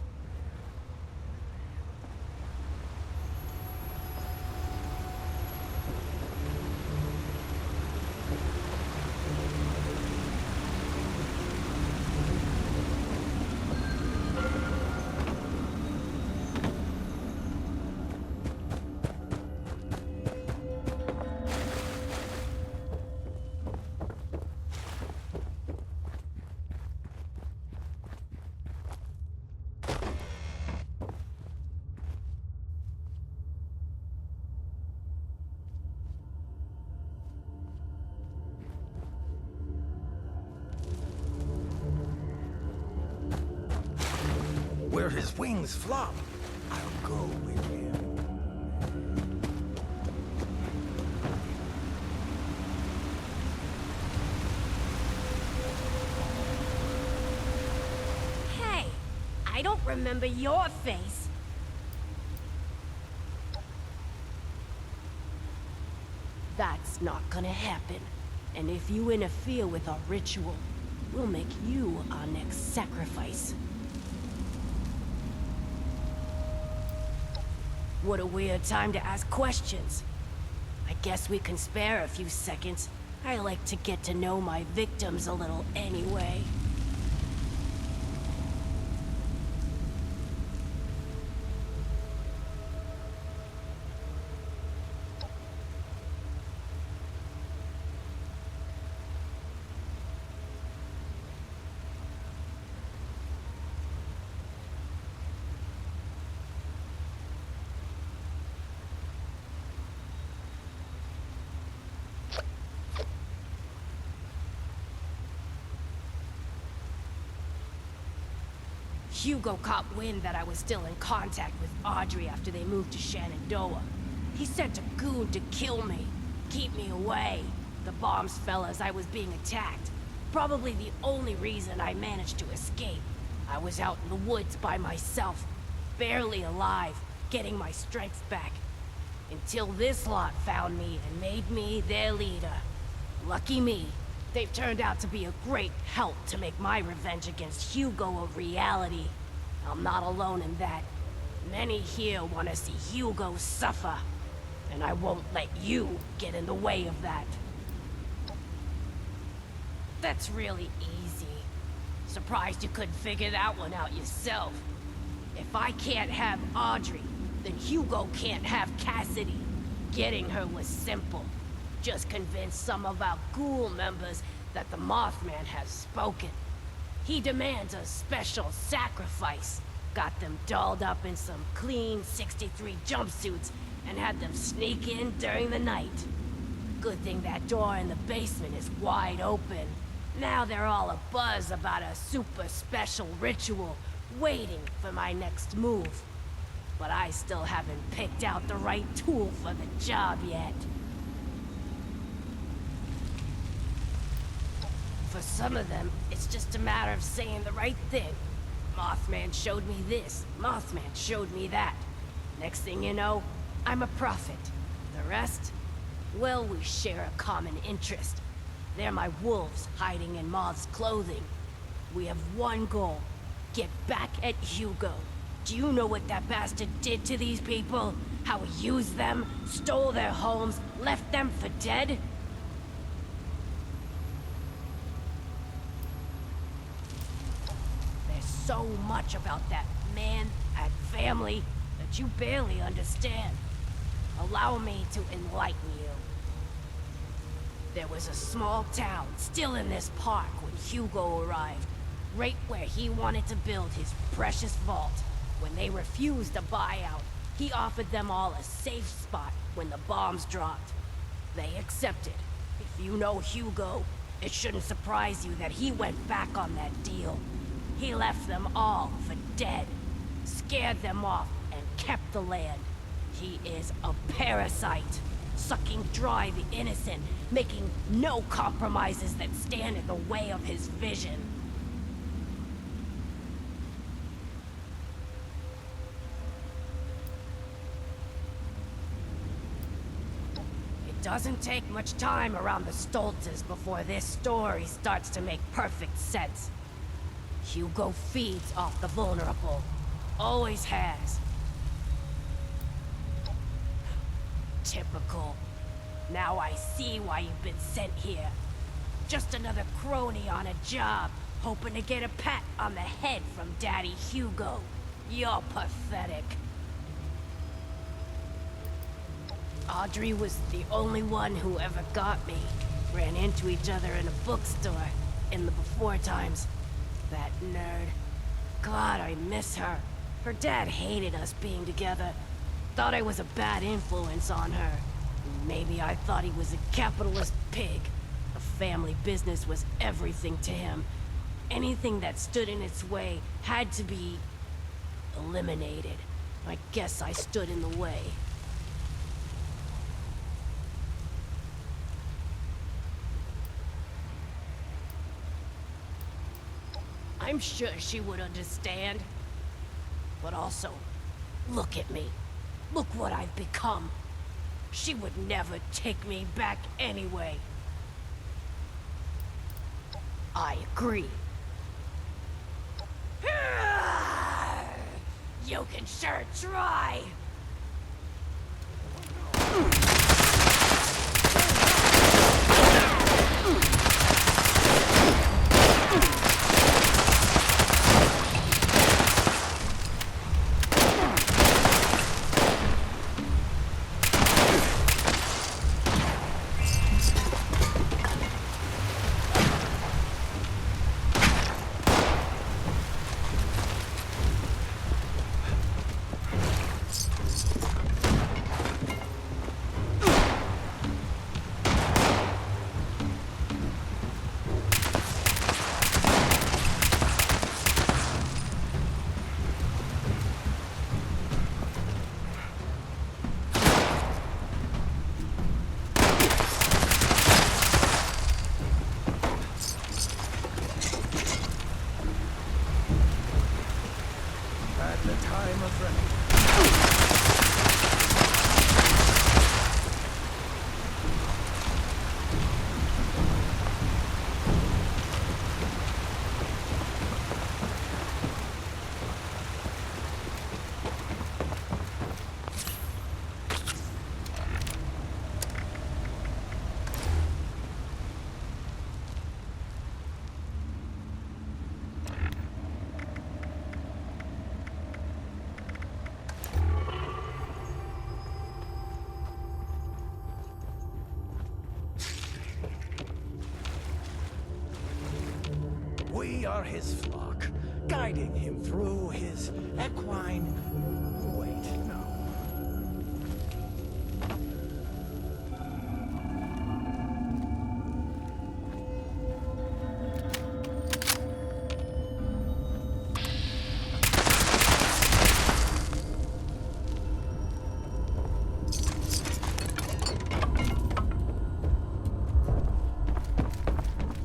Where his wings flop, I'll go with him. Hey, I don't remember your face. That's not gonna happen. And if you interfere with our ritual, we'll make you our next sacrifice. What a weird time to ask questions. I guess we can spare a few seconds. I like to get to know my victims a little anyway. Hugo caught wind that I was still in contact with Audrey after they moved to Shenandoah. He sent a goon to kill me, keep me away. The bombs fell as I was being attacked. Probably the only reason I managed to escape. I was out in the woods by myself, barely alive, getting my strength back. Until this lot found me and made me their leader. Lucky me. They've turned out to be a great help to make my revenge against Hugo a reality. I'm not alone in that. Many here want to see Hugo suffer, and I won't let you get in the way of that. That's really easy. Surprised you couldn't figure that one out yourself. If I can't have Audrey, then Hugo can't have Cassidy. Getting her was simple. Just convince some of our ghoul members that the Mothman has spoken. He demands a special sacrifice. Got them dolled up in some clean 63 jumpsuits and had them sneak in during the night. Good thing that door in the basement is wide open. Now they're all abuzz about a super special ritual, waiting for my next move. But I still haven't picked out the right tool for the job yet. For some of them, it's just a matter of saying the right thing. Mothman showed me this, Mothman showed me that. Next thing you know, I'm a prophet. The rest? Well, we share a common interest. They're my wolves hiding in Moth's clothing. We have one goal, get back at Hugo. Do you know what that bastard did to these people? How he used them, stole their homes, left them for dead? So much about that man and family that you barely understand. Allow me to enlighten you. There was a small town still in this park when Hugo arrived, right where he wanted to build his precious vault. When they refused a buyout, he offered them all a safe spot when the bombs dropped. They accepted. If you know Hugo, it shouldn't surprise you that he went back on that deal. He left them all for dead, scared them off, and kept the land. He is a parasite, sucking dry the innocent, making no compromises that stand in the way of his vision. It doesn't take much time around the Stolzes before this story starts to make perfect sense. Hugo feeds off the vulnerable. Always has. Typical. Now I see why you've been sent here. Just another crony on a job, hoping to get a pat on the head from Daddy Hugo. You're pathetic. Audrey was the only one who ever got me. Ran into each other in a bookstore in the before times. That nerd. God, I miss her. Her dad hated us being together. Thought I was a bad influence on her. Maybe I thought he was a capitalist pig. The family business was everything to him. Anything that stood in its way had to be eliminated. I guess I stood in the way. I'm sure she would understand. But also, look at me. Look what I've become. She would never take me back anyway. I agree. You can sure try. We are his flock, guiding him through his equine... Wait, no.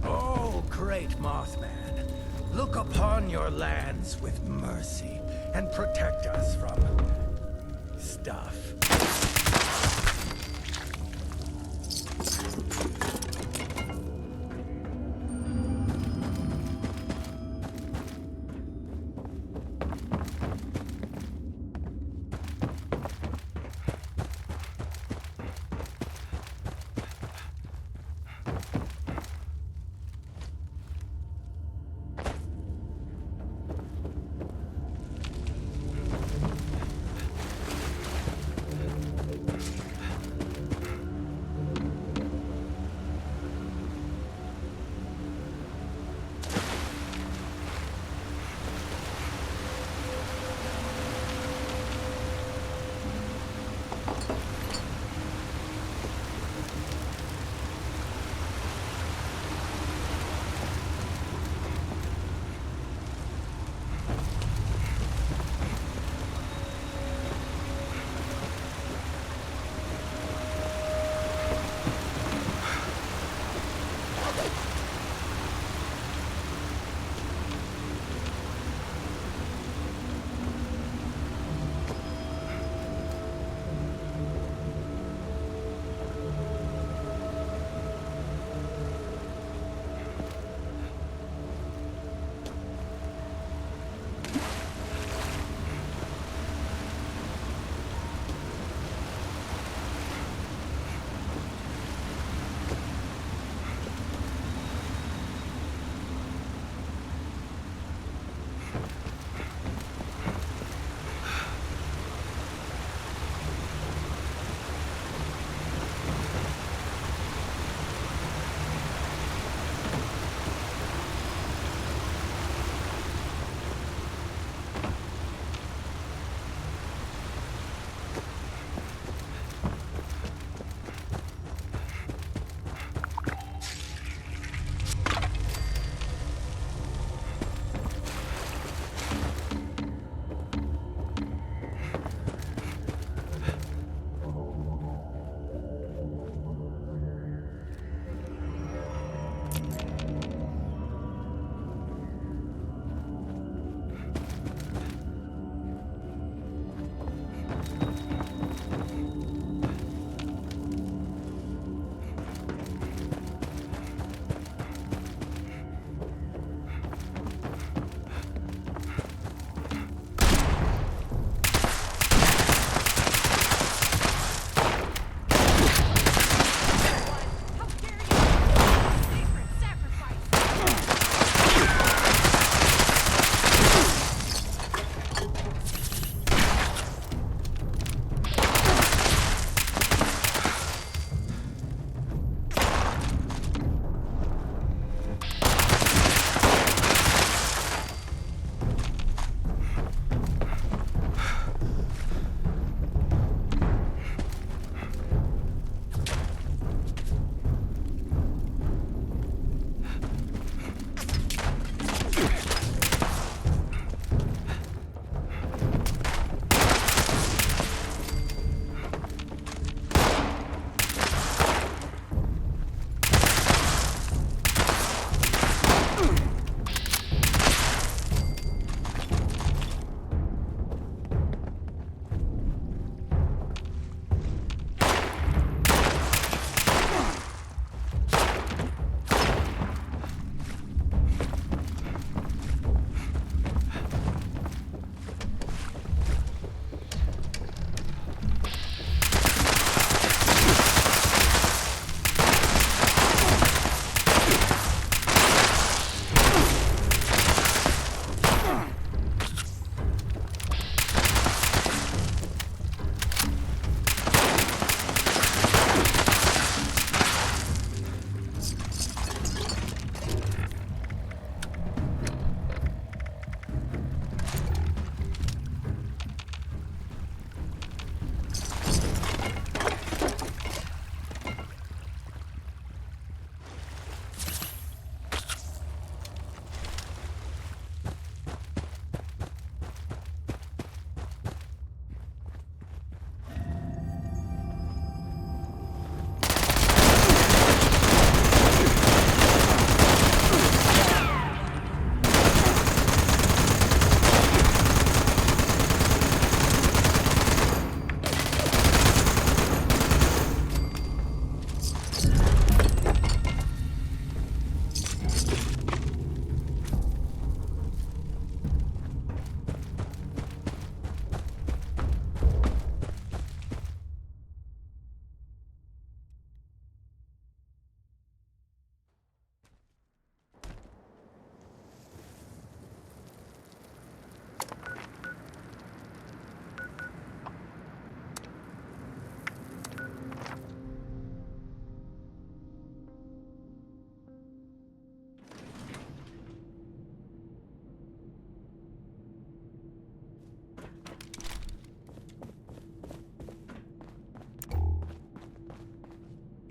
Oh, great Mothman. Look upon your lands with mercy and protect us from... stuff.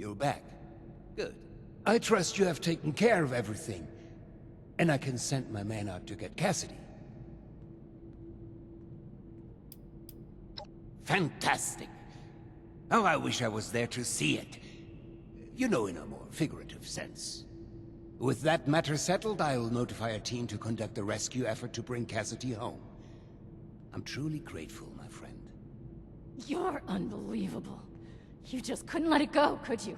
You're back. Good. I trust you have taken care of everything. And I can send my man out to get Cassidy. Fantastic. Oh, I wish I was there to see it. You know, in a more figurative sense. With that matter settled, I'll notify a team to conduct a rescue effort to bring Cassidy home. I'm truly grateful, my friend. You're unbelievable. You just couldn't let it go, could you?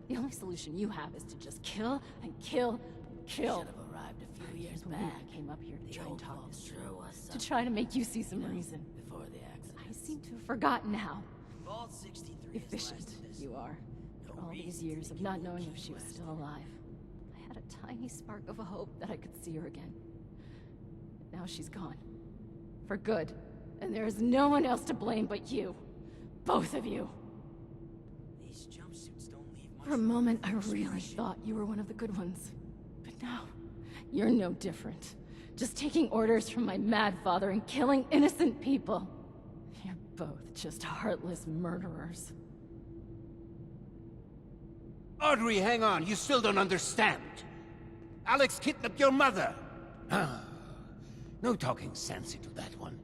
The only solution you have is to just kill and kill and kill. Should have arrived a few years back. I came up here to try and talk this sure through. was To something. try to make you see some reason. Before the accident. I seem to have forgotten how Vault 63 efficient you are. For all these years of not knowing if she was still alive. I had a tiny spark of a hope that I could see her again. But now she's gone. For good. And there is no one else to blame but you. Both of you. These jumpsuits don't leave much For a moment, I room for really expression. thought you were one of the good ones. But now, you're no different. Just taking orders from my mad father and killing innocent people. You're both just heartless murderers. Audrey, hang on. You still don't understand. Alex kidnapped your mother. Ah, no talking sense into that one.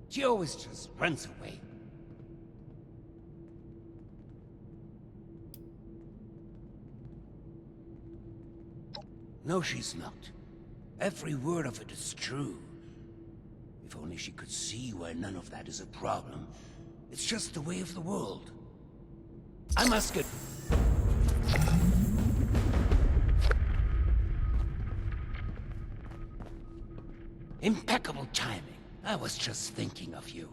She always just runs away. No, she's not. Every word of it is true. If only she could see why none of that is a problem. It's just the way of the world. I must get... Impeccable timing. I was just thinking of you.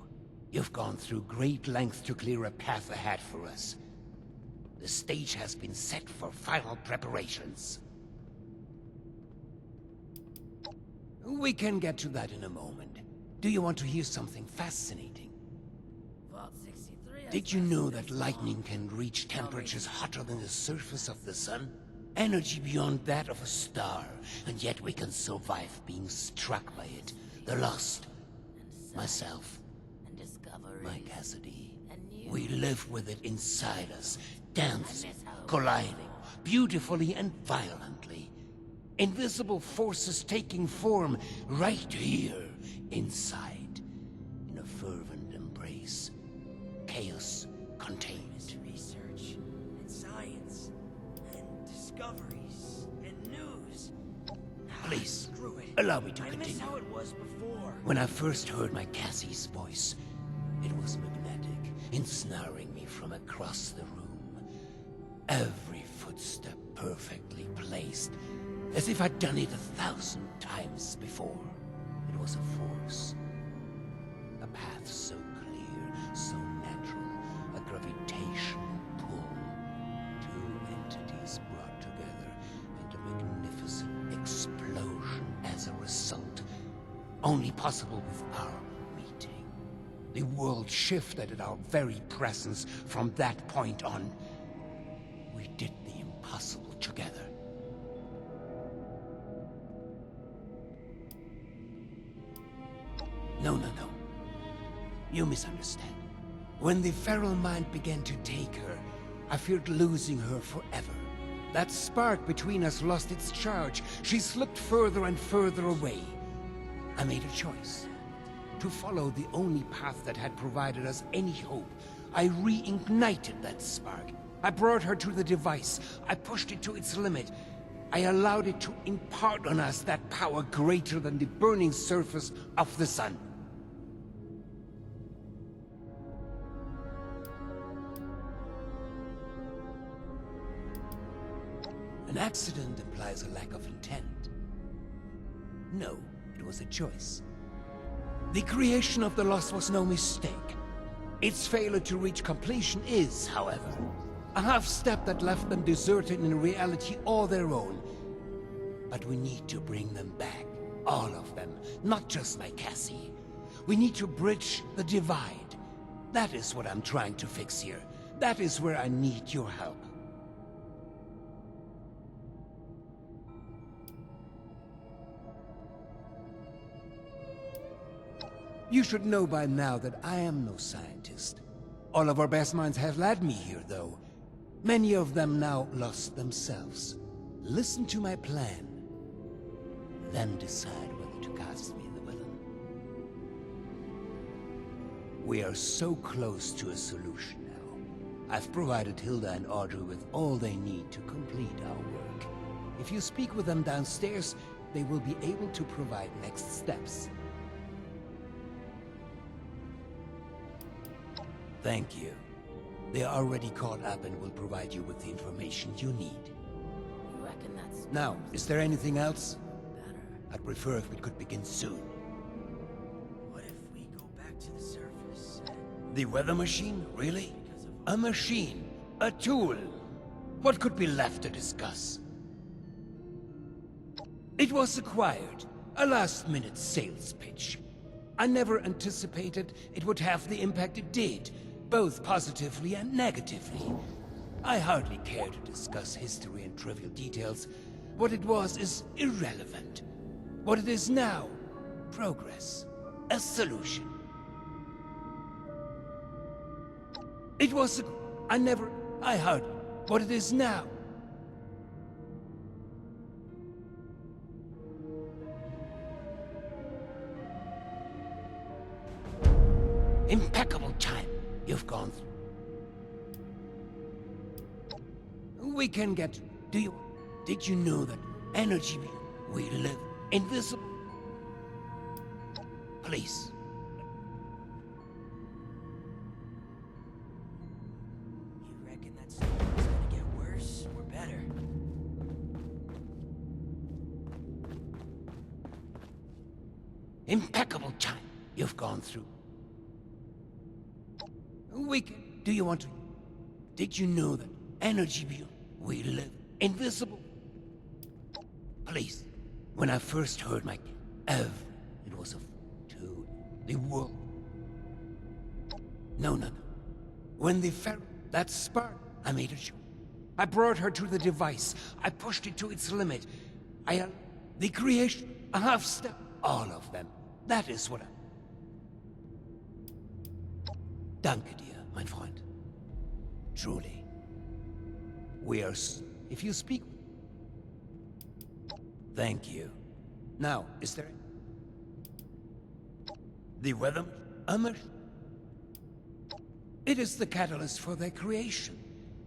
You've gone through great lengths to clear a path ahead for us. The stage has been set for final preparations. We can get to that in a moment. Do you want to hear something fascinating? Vault 63. Did you know that lightning can reach temperatures hotter than the surface of the sun? Energy beyond that of a star, and yet we can survive being struck by it. The Lost, myself, And discoveries. my Cassidy. And you. We live with it inside us, dancing, colliding, beautifully and violently. Invisible forces taking form right here, inside, in a fervent embrace. Chaos contained. Research and science and discoveries and news. Please, Screw it. allow me to I miss continue. how it was before. When I first heard my Cassie's voice, it was magnetic, ensnaring me from across the room. Every footstep perfectly placed, as if I'd done it 1,000 times before. It was a force. A path so clear, so natural, a gravitational pull. Two entities brought together, and a magnificent explosion as a result. Only possible with our meeting. The world shifted at our very presence from that point on. We did the impossible together. No. You misunderstand. When the feral mind began to take her, I feared losing her forever. That spark between us lost its charge. She slipped further and further away. I made a choice. To follow the only path that had provided us any hope. I reignited that spark. I brought her to the device. I pushed it to its limit. I allowed it to impart on us that power greater than the burning surface of the sun. An accident implies a lack of intent. No, it was a choice. The creation of the Lost was no mistake. Its failure to reach completion is, however, a half-step that left them deserted in a reality all their own. But we need to bring them back. All of them, not just my Cassie. We need to bridge the divide. That is what I'm trying to fix here. That is where I need your help. You should know by now that I am no scientist. All of our best minds have led me here, though. Many of them now lost themselves. Listen to my plan. Then decide whether to cast me the villain. We are so close to a solution now. I've provided Hilda and Audrey with all they need to complete our work. If you speak with them downstairs, they will be able to provide next steps. Thank you. They are already caught up and will provide you with the information you need. You reckon that's... Now, is there anything else? I'd prefer if we could begin soon. What if we go back to the surface? The weather machine? Really? A machine? A tool? What could be left to discuss? It was acquired. A last-minute sales pitch. I never anticipated it would have the impact it did, both positively and negatively. I hardly care to discuss history and trivial details. What it was is irrelevant. What it is now, progress, a solution. It was what it is now. Impeccable time you've gone through. We can get, did you know that energy we live invisible? Please. You reckon that storm's gonna get worse or better? Impeccable time you've gone through. Did you know that energy we live invisible? Please. When I first heard my it was to the world. No. When that spark, I made it sure. I brought her to the device. I pushed it to its limit. The creation, a half step, all of them. That is what Danke dir, mein Freund. Truly. If you speak... Thank you. Now, is there... The weather... It is the catalyst for their creation,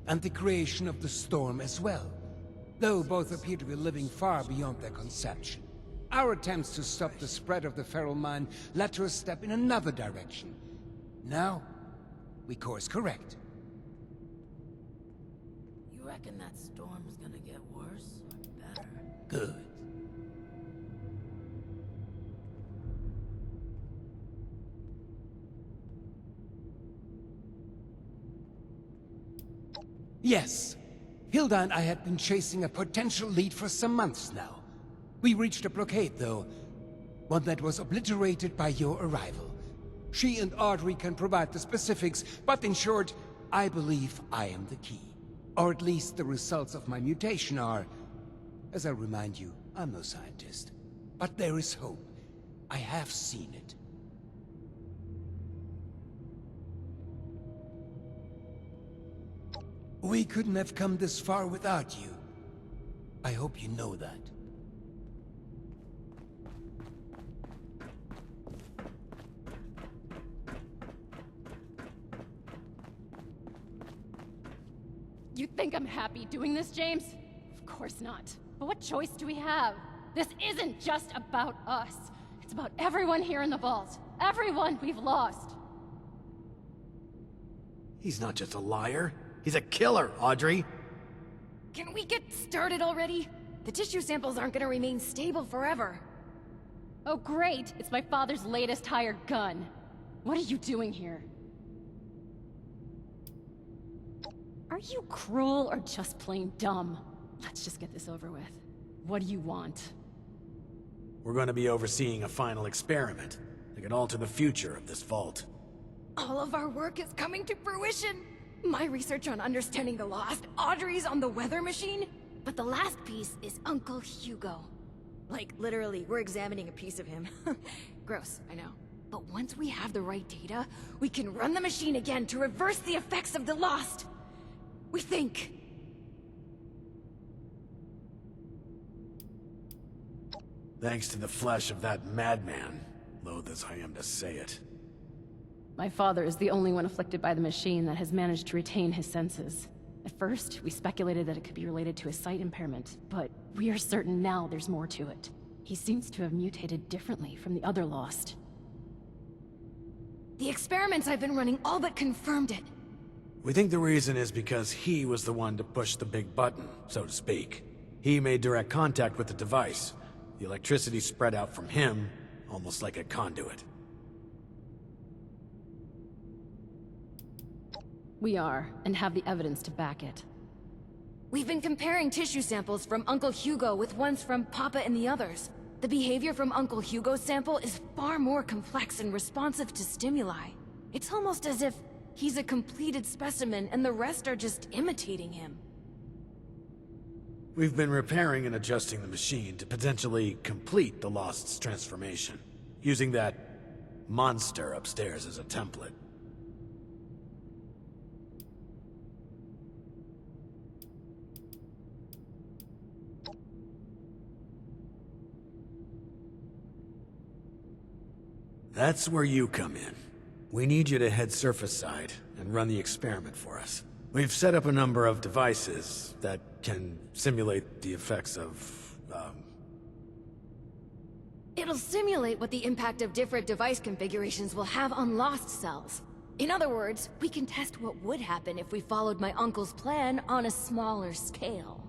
and the creation of the storm as well, though both appear to be living far beyond their conception. Our attempts to stop the spread of the feral mind led to a step in another direction. Now, we course correct. You reckon that storm's gonna get worse or better? Good. Yes. Hilda and I had been chasing a potential lead for some months now. We reached a blockade, though. One that was obliterated by your arrival. She and Audrey can provide the specifics, but in short, I believe I am the key. Or at least the results of my mutation are... As I remind you, I'm no scientist. But there is hope. I have seen it. We couldn't have come this far without you. I hope you know that. You think I'm happy doing this, James? Of course not. But what choice do we have? This isn't just about us. It's about everyone here in the vault. Everyone we've lost. He's not just a liar. He's a killer, Audrey. Can we get started already? The tissue samples aren't gonna remain stable forever. Oh great, it's my father's latest hired gun. What are you doing here? Are you cruel or just plain dumb? Let's just get this over with. What do you want? We're going to be overseeing a final experiment that could alter the future of this vault. All of our work is coming to fruition. My research on understanding the lost, Audrey's on the weather machine, but the last piece is Uncle Hugo. Like, literally, we're examining a piece of him. Gross, I know. But once we have the right data, we can run the machine again to reverse the effects of the lost. We think. Thanks to the flesh of that madman, loath as I am to say it. My father is the only one afflicted by the machine that has managed to retain his senses. At first, we speculated that it could be related to his sight impairment, but we are certain now there's more to it. He seems to have mutated differently from the other Lost. The experiments I've been running all but confirmed it. We think the reason is because he was the one to push the big button, so to speak. He made direct contact with the device. The electricity spread out from him, almost like a conduit. We are, and have the evidence to back it. We've been comparing tissue samples from Uncle Hugo with ones from Papa and the others. The behavior from Uncle Hugo's sample is far more complex and responsive to stimuli. It's almost as if he's a completed specimen and the rest are just imitating him. We've been repairing and adjusting the machine to potentially complete the Lost's transformation, using that monster upstairs as a template. That's where you come in. We need you to head surface side and run the experiment for us. We've set up a number of devices that can simulate the effects of, It'll simulate what the impact of different device configurations will have on Lost cells. In other words, we can test what would happen if we followed my uncle's plan on a smaller scale.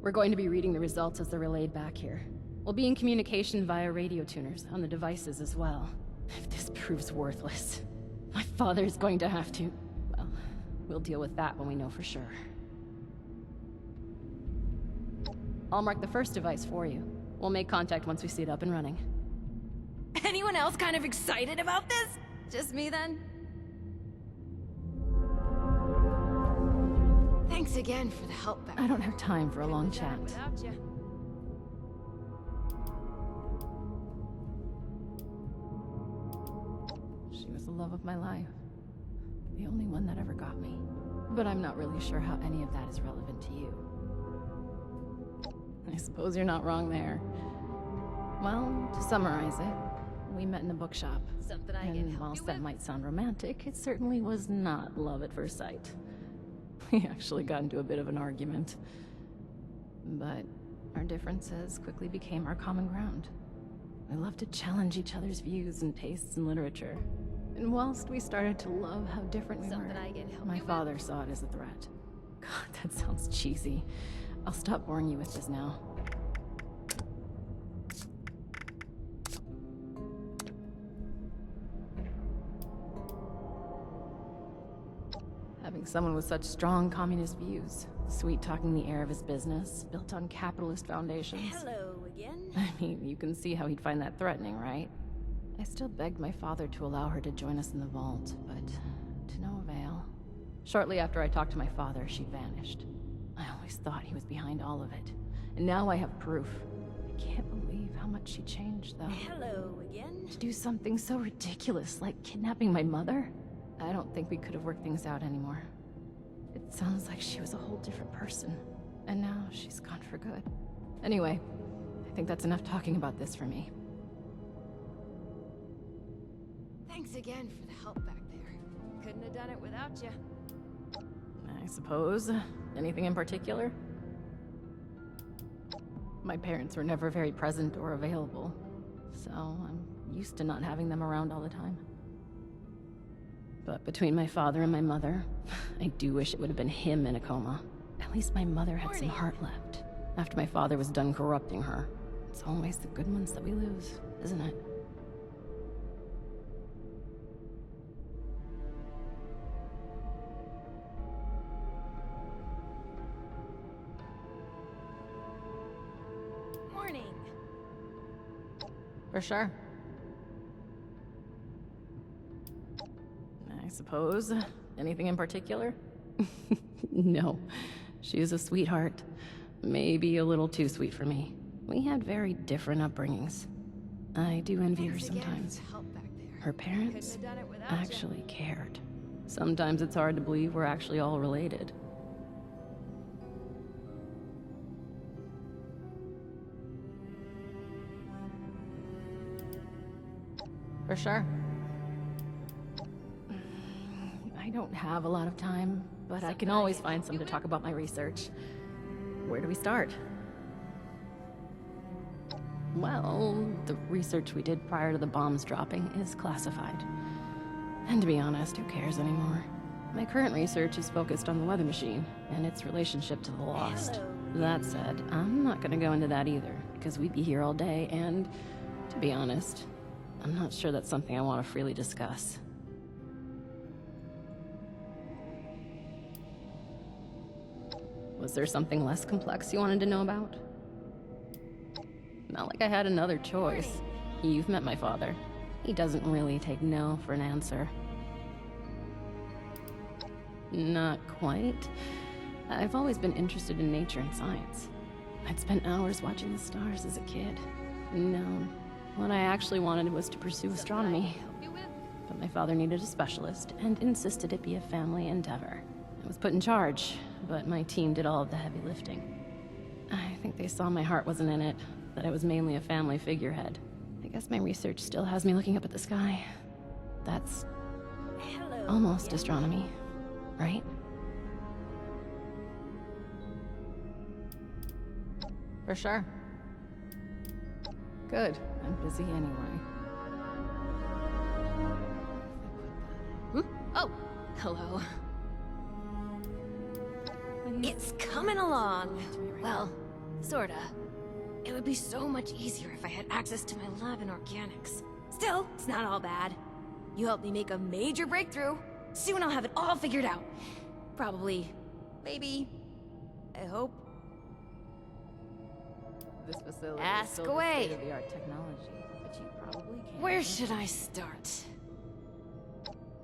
We're going to be reading the results as they're relayed back here. We'll be in communication via radio tuners on the devices as well. If this proves worthless, my father's going to have to... Well, we'll deal with that when we know for sure. I'll mark the first device for you. We'll make contact once we see it up and running. Anyone else kind of excited about this? Just me then? Thanks again for the help back. I don't have time for a long chat. Without you. She was the love of my life. The only one that ever got me. But I'm not really sure how any of that is relevant to you. I suppose you're not wrong there. Well, to summarize it, we met in a bookshop. Something I can And help whilst you that with? might sound romantic, it certainly was not love at first sight. We actually got into a bit of an argument. But our differences quickly became our common ground. We loved to challenge each other's views and tastes in literature. And whilst we started to love how different we Something were, I can help my you with? father saw it as a threat. God, that sounds cheesy. I'll stop boring you with this now. Having someone with such strong communist views, sweet-talking the heir of his business, built on capitalist foundations. Hello again. I mean, you can see how he'd find that threatening, right? I still begged my father to allow her to join us in the vault, but to no avail. Shortly after I talked to my father, she vanished. I always thought he was behind all of it, and now I have proof. I can't believe how much she changed, though. Hello again. To do something so ridiculous, like kidnapping my mother? I don't think we could have worked things out anymore. It sounds like she was a whole different person, and now she's gone for good. Anyway, I think that's enough talking about this for me. Thanks again for the help back there. Couldn't have done it without you. I suppose. Anything in particular? My parents were never very present or available, so I'm used to not having them around all the time. But between my father and my mother, I do wish it would have been him in a coma. At least my mother had some heart left. After my father was done corrupting her. It's always the good ones that we lose, isn't it? Morning. For sure. I suppose. Anything in particular? No. She's a sweetheart. Maybe a little too sweet for me. We had very different upbringings. I do envy her Thanks again sometimes. for the help back there. Her parents actually cared. Sometimes it's hard to believe we're actually all related. For sure. I don't have a lot of time, but I can always find some to talk about my research. Where do we start? Well, the research we did prior to the bombs dropping is classified. And to be honest, who cares anymore? My current research is focused on the weather machine and its relationship to the Lost. That said, I'm not gonna go into that either, because we'd be here all day, and to be honest, I'm not sure that's something I want to freely discuss. Was there something less complex you wanted to know about? Not like I had another choice. You've met my father. He doesn't really take no for an answer. Not quite. I've always been interested in nature and science. I'd spent hours watching the stars as a kid. No, what I actually wanted was to pursue astronomy. But my father needed a specialist and insisted it be a family endeavor. I was put in charge, but my team did all of the heavy lifting. I think they saw my heart wasn't in it, that I was mainly a family figurehead. I guess my research still has me looking up at the sky. That's almost astronomy, right? For sure. Good. I'm busy anyway. Oh, hello. It's coming along. Well, sorta. It would be so much easier if I had access to my lab in organics. Still, it's not all bad. You helped me make a major breakthrough. Soon I'll have it all figured out. Probably. Maybe. I hope. This facility Ask is still away. state-of-the-art technology, but you probably can't. Where should I start?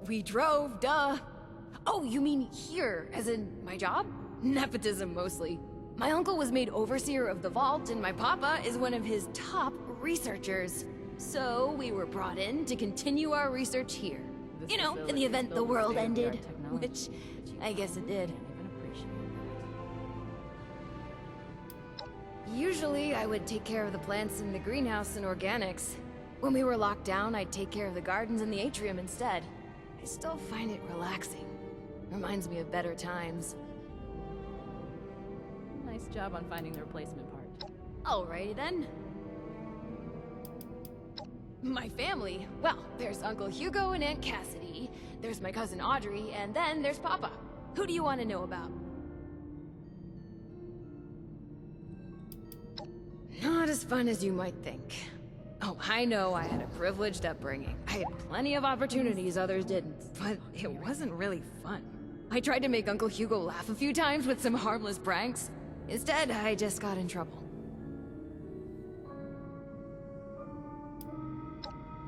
We drove, duh. Oh, you mean here, as in my job? Nepotism, mostly. My uncle was made overseer of the vault, and my papa is one of his top researchers. So we were brought in to continue our research here. You know, in the event the world ended, which I guess it did. Usually, I would take care of the plants in the greenhouse and organics. When we were locked down, I'd take care of the gardens in the atrium instead. I still find it relaxing. Reminds me of better times. Nice job on finding the replacement part. Alrighty then. My family? Well, there's Uncle Hugo and Aunt Cassidy, there's my cousin Audrey, and then there's Papa. Who do you want to know about? Not as fun as you might think. Oh, I know I had a privileged upbringing. I had plenty of opportunities others didn't, but it wasn't really fun. I tried to make Uncle Hugo laugh a few times with some harmless pranks. Instead, I just got in trouble.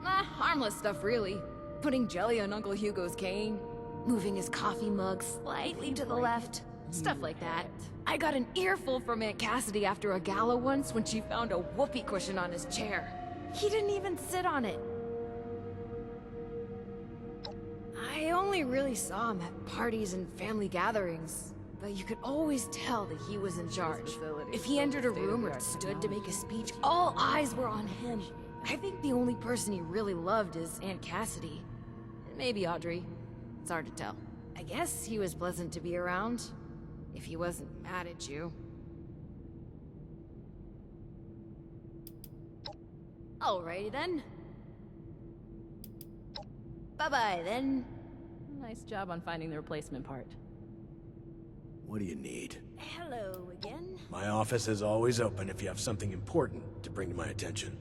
Harmless stuff, really. Putting jelly on Uncle Hugo's cane, moving his coffee mug slightly to the left, stuff like that. I got an earful from Aunt Cassidy after a gala once when she found a whoopee cushion on his chair. He didn't even sit on it. I only really saw him at parties and family gatherings, but you could always tell that he was in charge. If he entered a room or stood to make a speech, all eyes were on him. I think the only person he really loved is Aunt Cassidy. Maybe Audrey. It's hard to tell. I guess he was pleasant to be around, if he wasn't mad at you. Alrighty then. Bye-bye then. Nice job on finding the replacement part. What do you need? Hello again. My office is always open if you have something important to bring to my attention.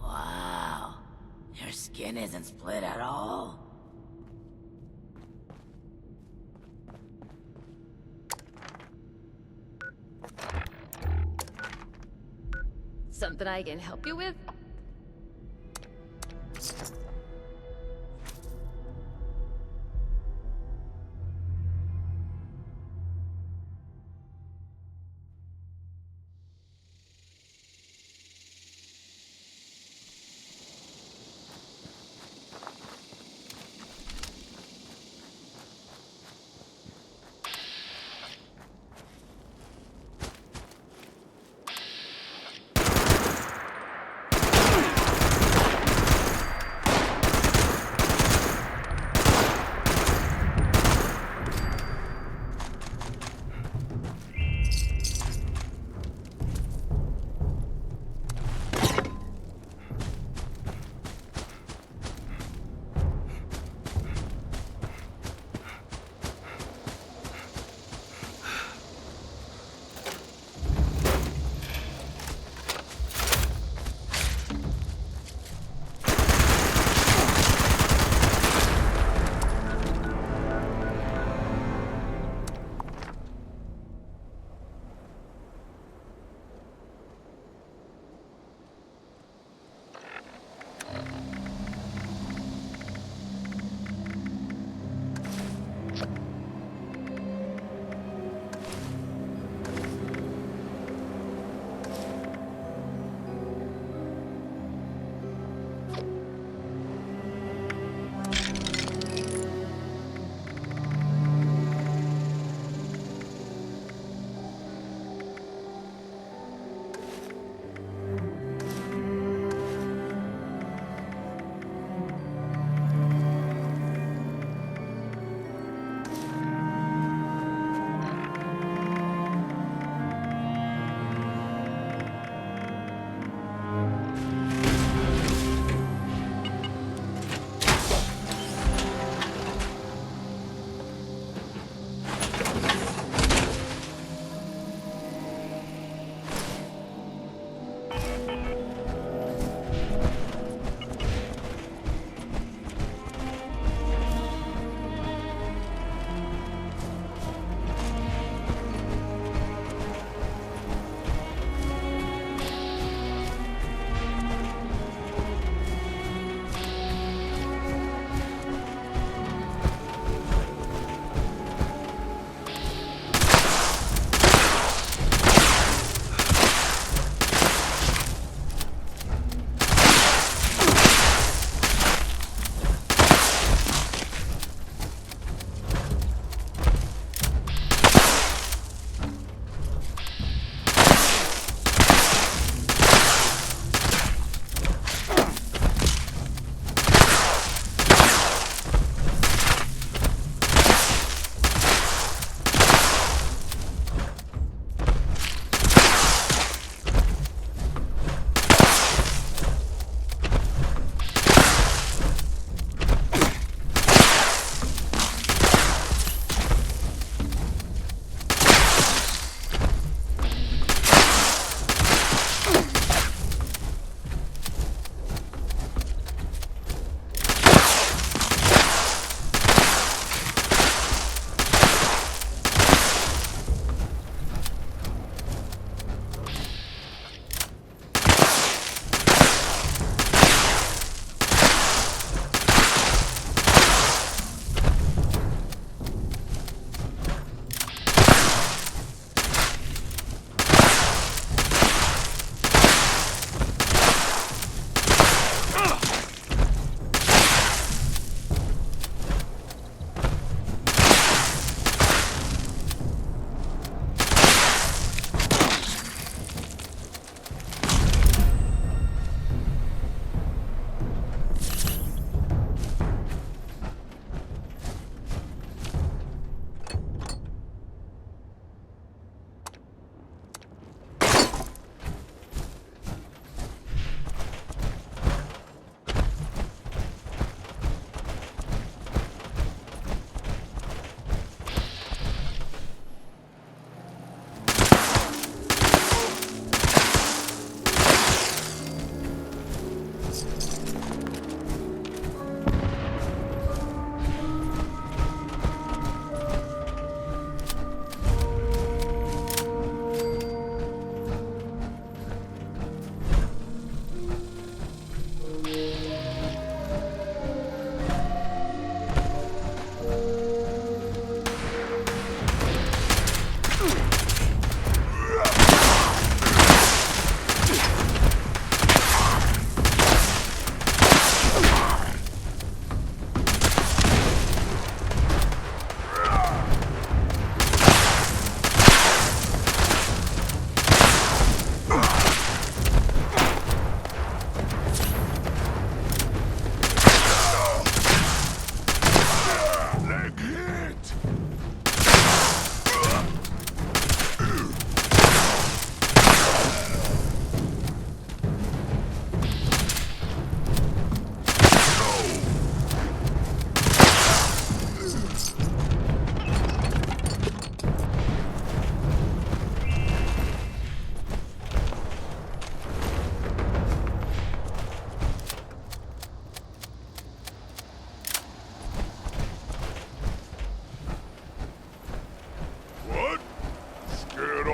Wow. Your skin isn't split at all. Something I can help you with?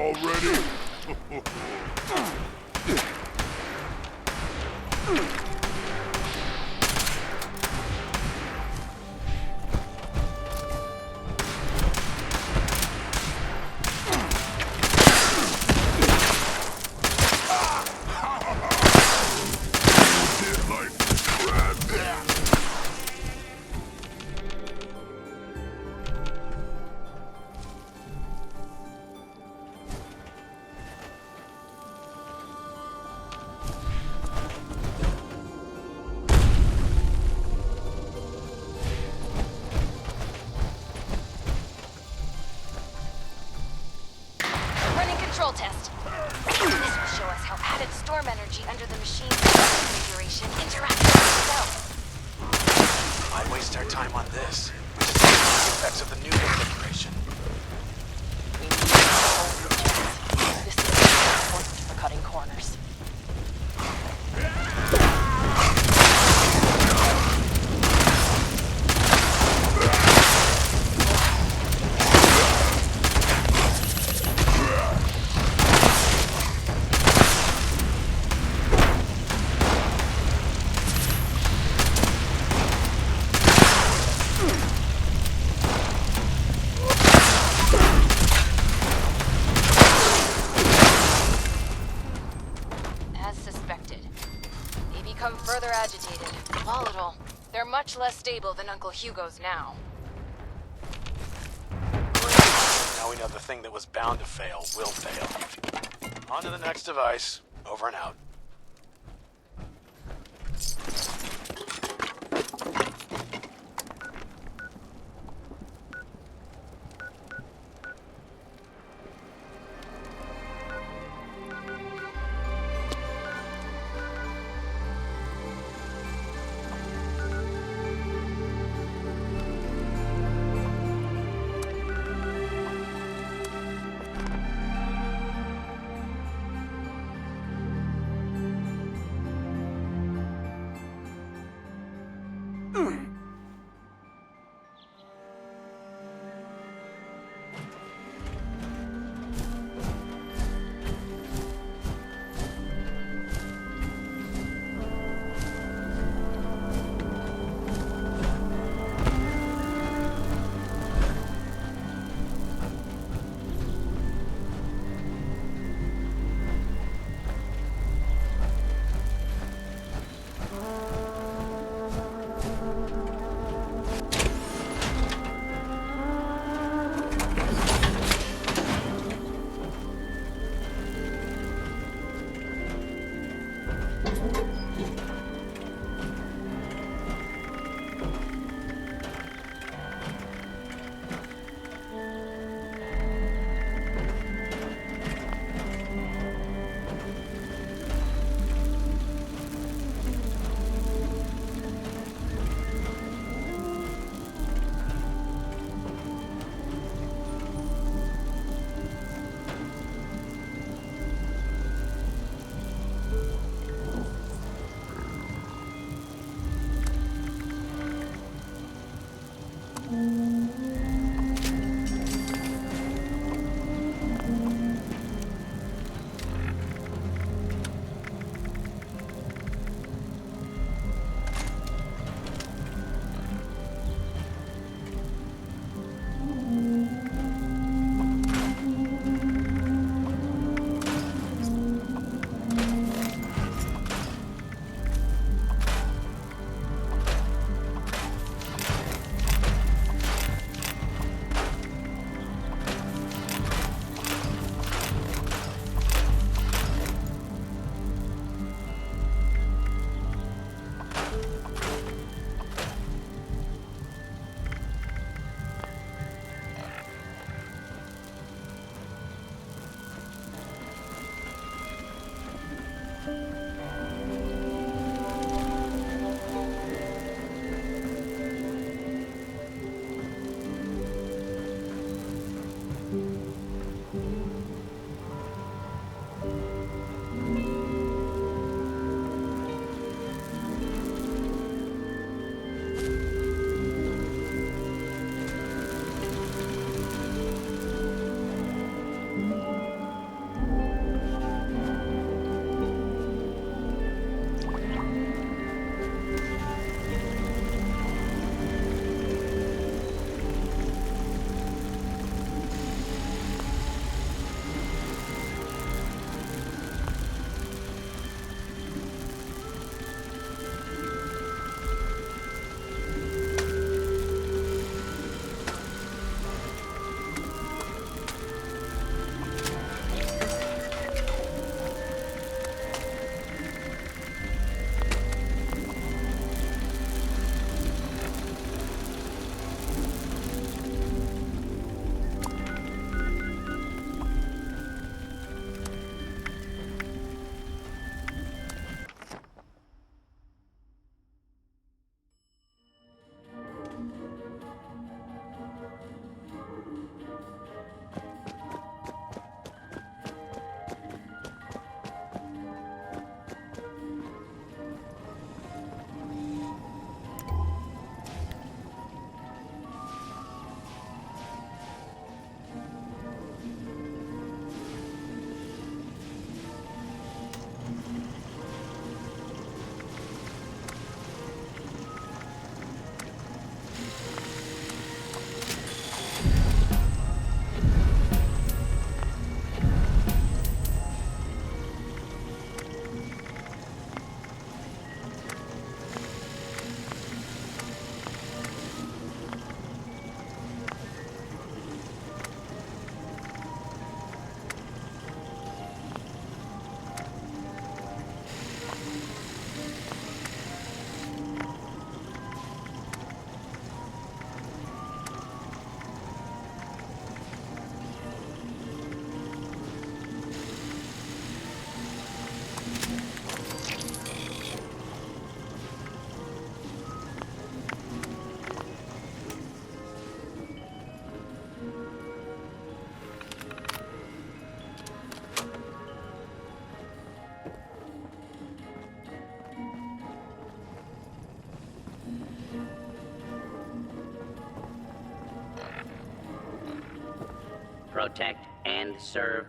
already? Running control test. This will show us how added storm energy under the machine's configuration interacts with itself. Why waste our time on this? We just need the effects of the new configuration. We need the whole region. This is important for cutting corners. As suspected. They become further agitated, volatile. They're much less stable than Uncle Hugo's now. Now we know the thing that was bound to fail will fail. On to the next device. Over and out. protect, and serve.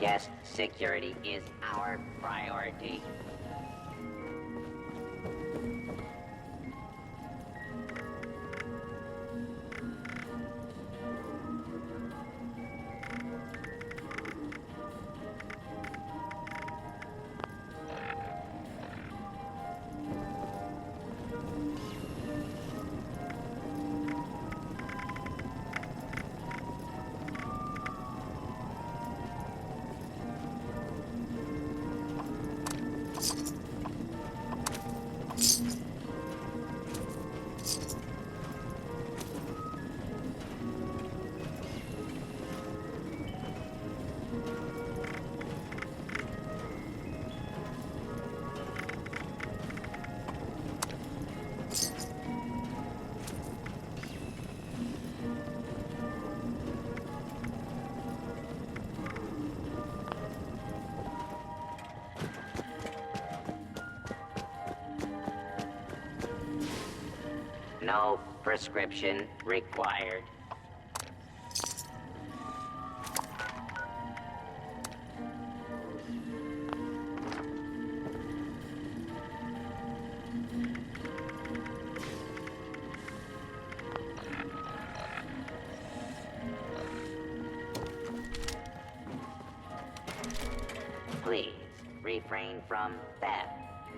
Guest security is our priority. No prescription required. Please refrain from theft,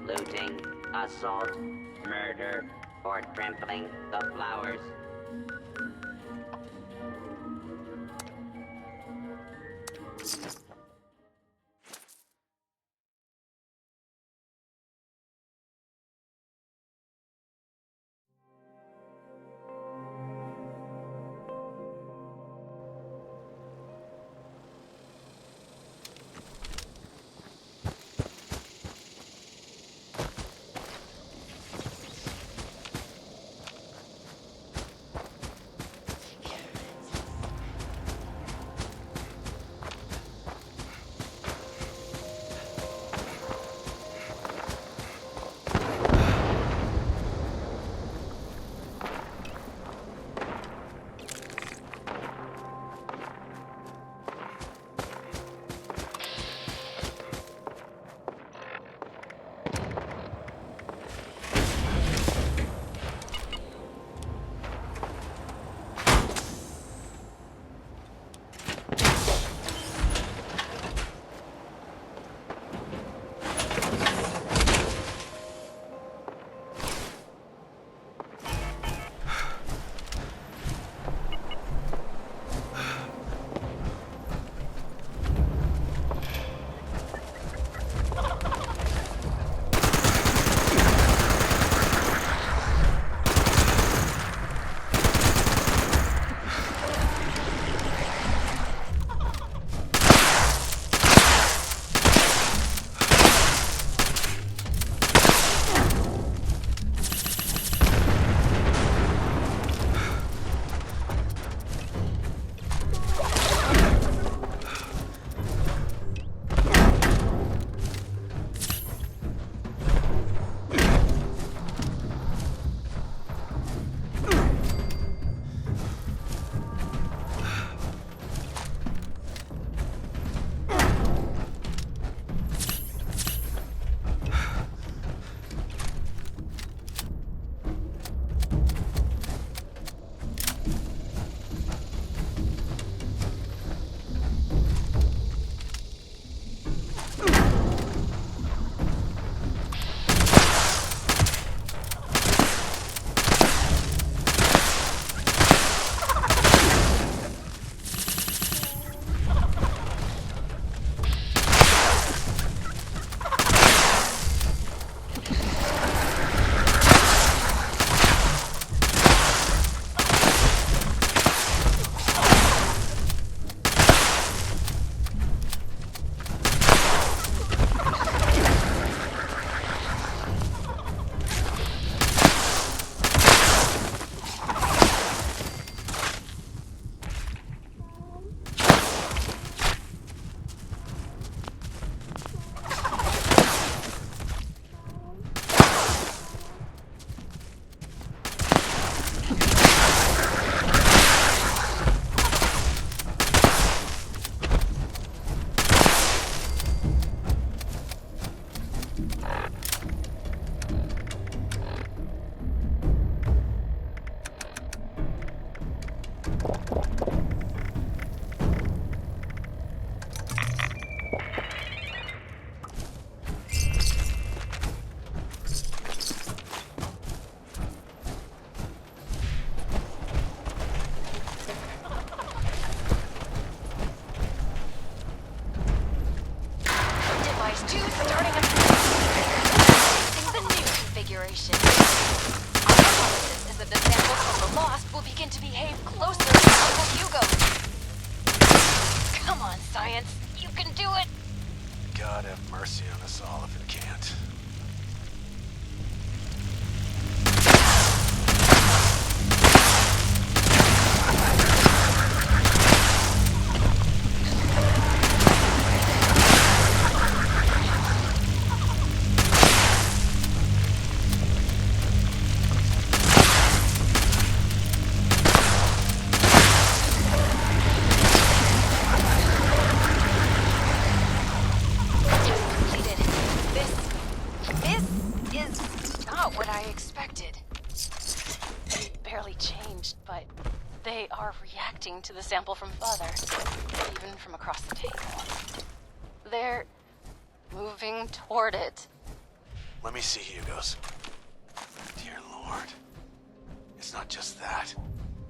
looting, assault, murder, or trampling the flowers. Dragon to behave closer to Uncle Hugo. Come on, science. You can do it. God have mercy on us all if it can't. To the sample from Father, even from across the table. They're moving toward it. Let me see Hugo's. Dear Lord. It's not just that.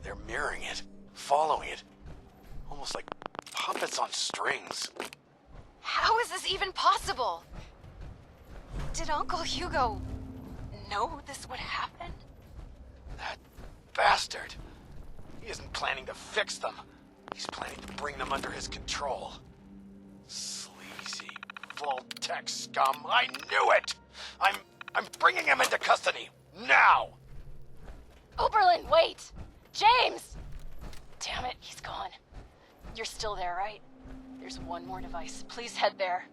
They're mirroring it, following it. Almost like puppets on strings. How is this even possible? Did Uncle Hugo know this would happen? That bastard. He isn't planning to fix them. He's planning to bring them under his control. Sleazy, Vault-Tec scum. I knew it! I'm bringing him into custody. Now! Oberlin, wait! James! Damn it, he's gone. You're still there, right? There's one more device. Please head there.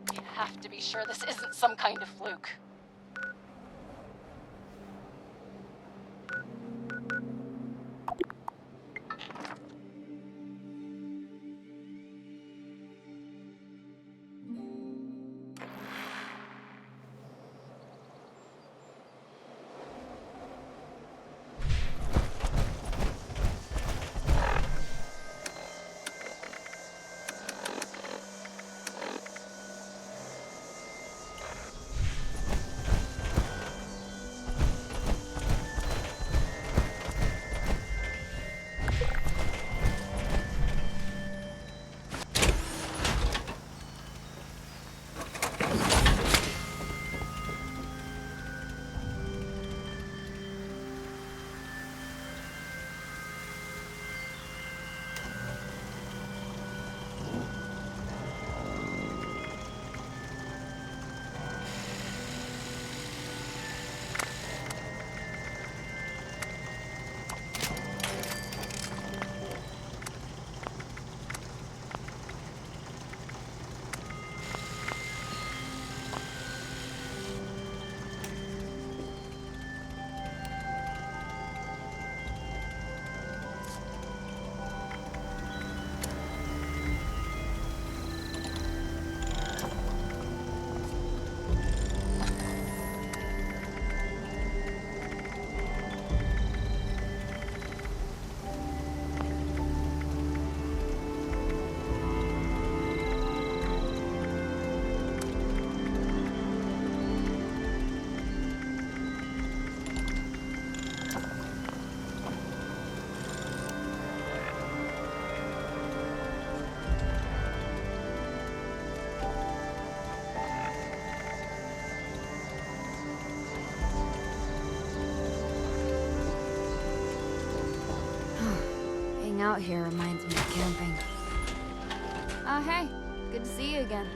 We have to be sure this isn't some kind of fluke. Out here reminds me of camping. Hey, good to see you again.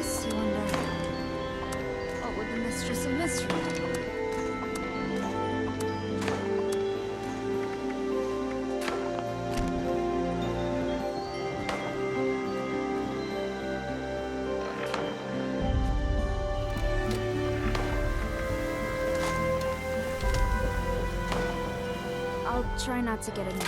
this, you wonder, what would the Mistress of Mystery do? I'll try not to get annoyed.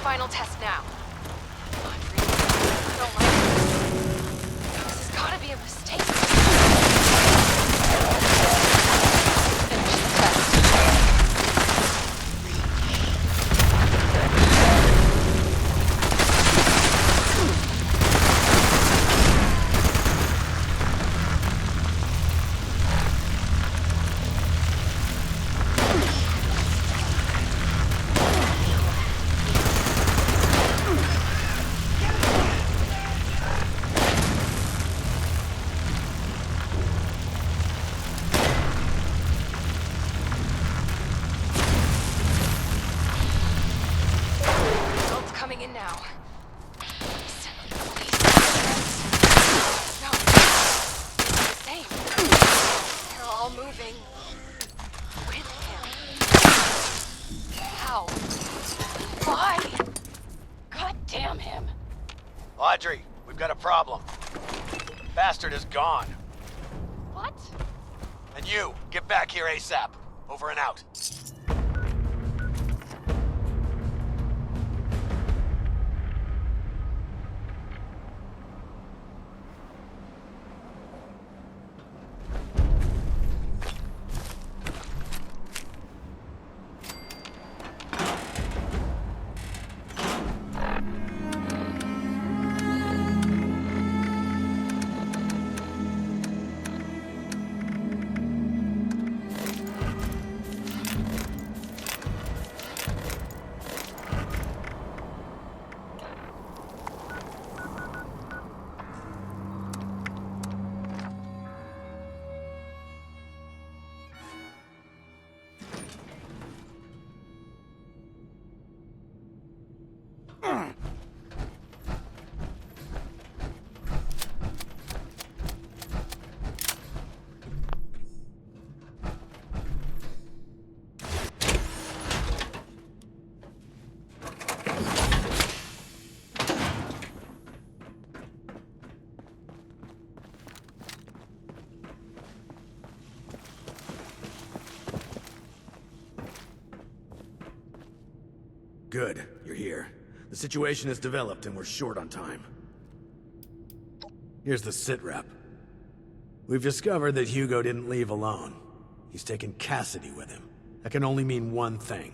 Final test now. I don't like this. This has gotta be a mistake. Finish the test. How? Why? God damn him. Audrey, we've got a problem. Bastard is gone. What? And you, get back here ASAP. Over and out. Good, you're here. The situation has developed and we're short on time. Here's the sitrep. We've discovered that Hugo didn't leave alone. He's taken Cassidy with him. That can only mean one thing.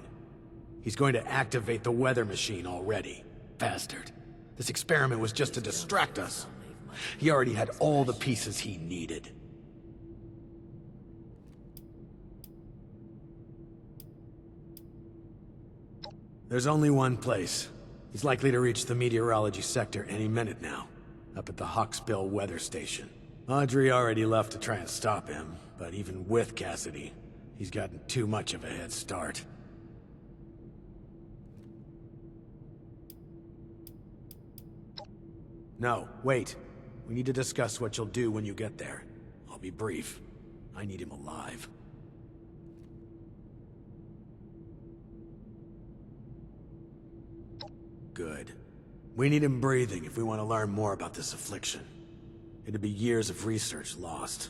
He's going to activate the weather machine already. Bastard. This experiment was just to distract us. He already had all the pieces he needed. There's only one place. He's likely to reach the meteorology sector any minute now, up at the Hawksbill weather station. Audrey already left to try and stop him, but even with Cassidy, he's gotten too much of a head start. No, wait. We need to discuss what you'll do when you get there. I'll be brief. I need him alive. Good. We need him breathing if we want to learn more about this affliction. It'd be years of research lost.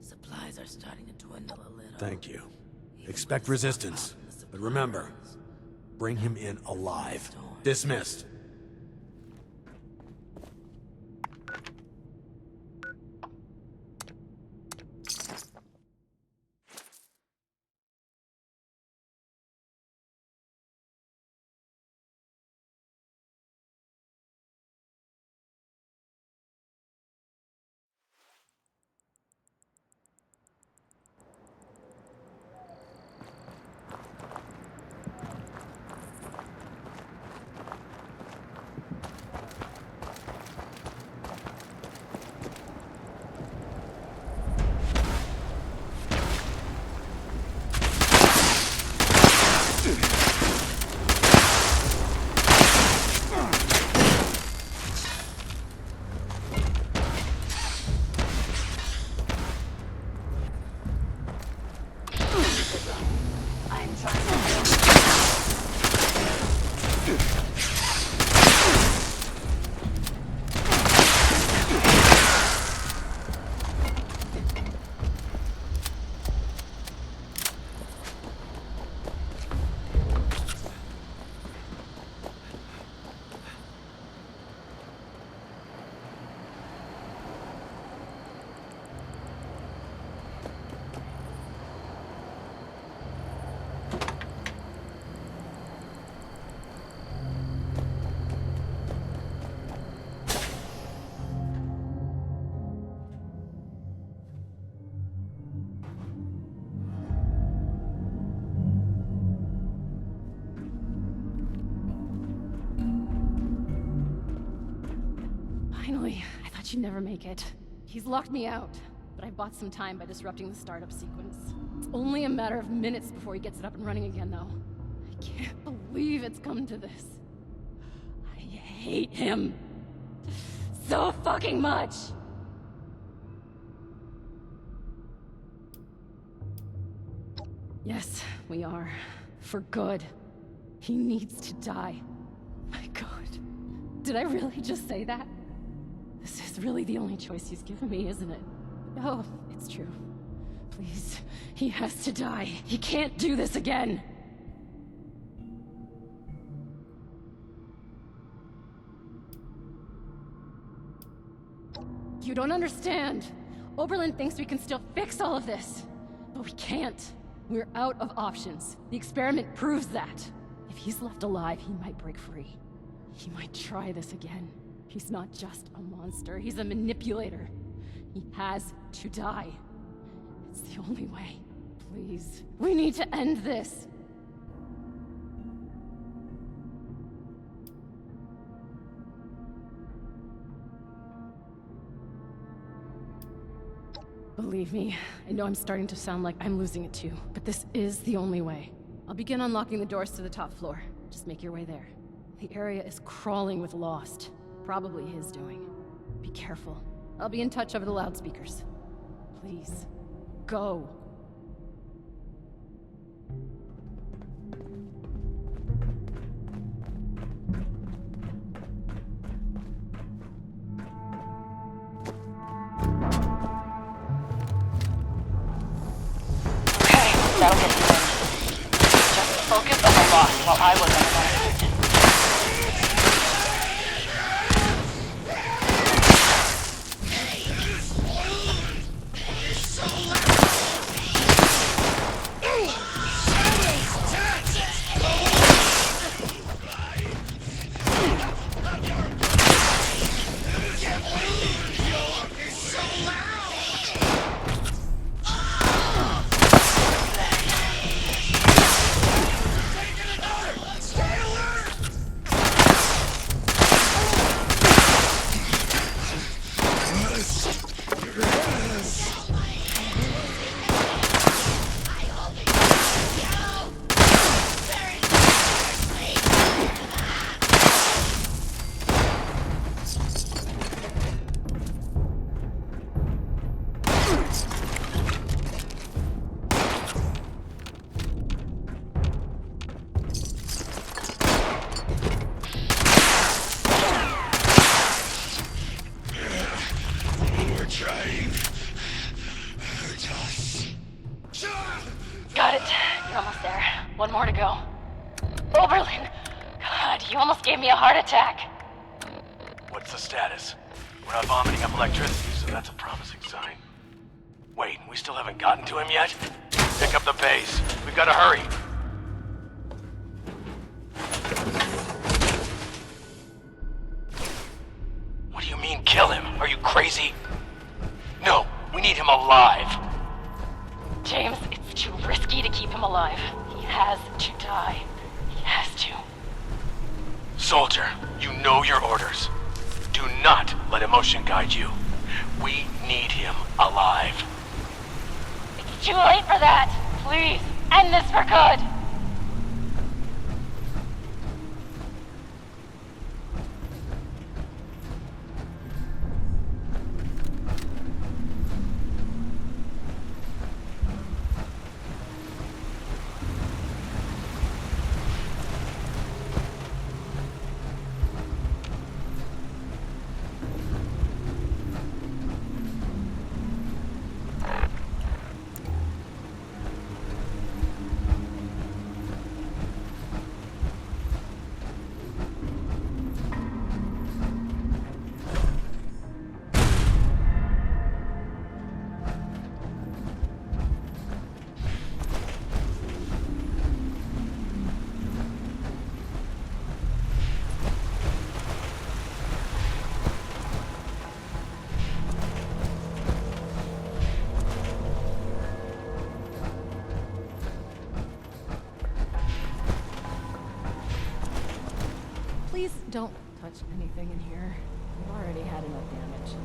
Supplies are starting to dwindle a little. Thank you. Expect resistance, but remember, bring him in alive. Dismissed. Finally, I thought you'd never make it. He's locked me out, but I bought some time by disrupting the startup sequence. It's only a matter of minutes before he gets it up and running again, though. I can't believe it's come to this. I hate him so fucking much! Yes, we are. For good. He needs to die. My God. Did I really just say that? This is really the only choice he's given me, isn't it? Oh, it's true. Please, he has to die. He can't do this again. You don't understand. Oberlin thinks we can still fix all of this. But we can't. We're out of options. The experiment proves that. If he's left alive, he might break free. He might try this again. He's not just a monster, he's a manipulator. He has to die. It's the only way. Please, we need to end this. Believe me, I know I'm starting to sound like I'm losing it too, but this is the only way. I'll begin unlocking the doors to the top floor. Just make your way there. The area is crawling with Lost. Probably his doing. Be careful. I'll be in touch over the loudspeakers. Please, go. That'll get you in. Just focus on the Lost while I work on the rest. Got it. You're almost there. One more to go. Oberlin! God, you almost gave me a heart attack. What's the status? We're not vomiting up electricity, so that's a promising sign. Wait, we still haven't gotten to him yet? Pick up the pace. We've got to hurry. What do you mean, kill him? Are you crazy? No, we need him alive. James, it's too risky to keep him alive. He has to die. He has to. Soldier, you know your orders. Do not let emotion guide you. We need him alive. It's too late for that. Please, end this for good. Please don't touch anything in here. We've already had enough damage.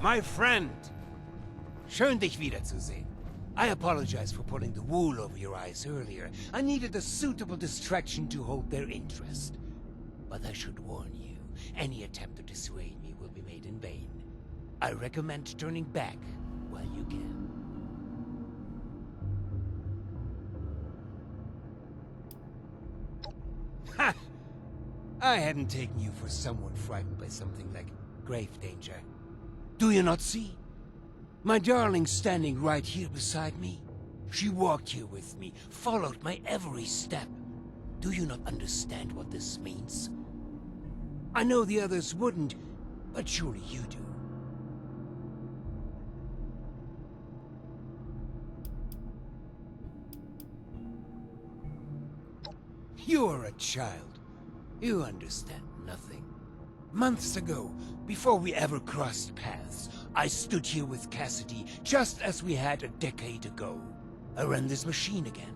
My friend! Schön, dich wiederzusehen. I apologize for pulling the wool over your eyes earlier. I needed a suitable distraction to hold their interest. But I should warn you, any attempt to dissuade me will be made in vain. I recommend turning back while you can. Ha! I hadn't taken you for someone frightened by something like grave danger. Do you not see? My darling standing right here beside me. She walked here with me, followed my every step. Do you not understand what this means? I know the others wouldn't, but surely you do. You're a child. You understand nothing. Months ago, before we ever crossed paths, I stood here with Cassidy just as we had a decade ago. I ran this machine again,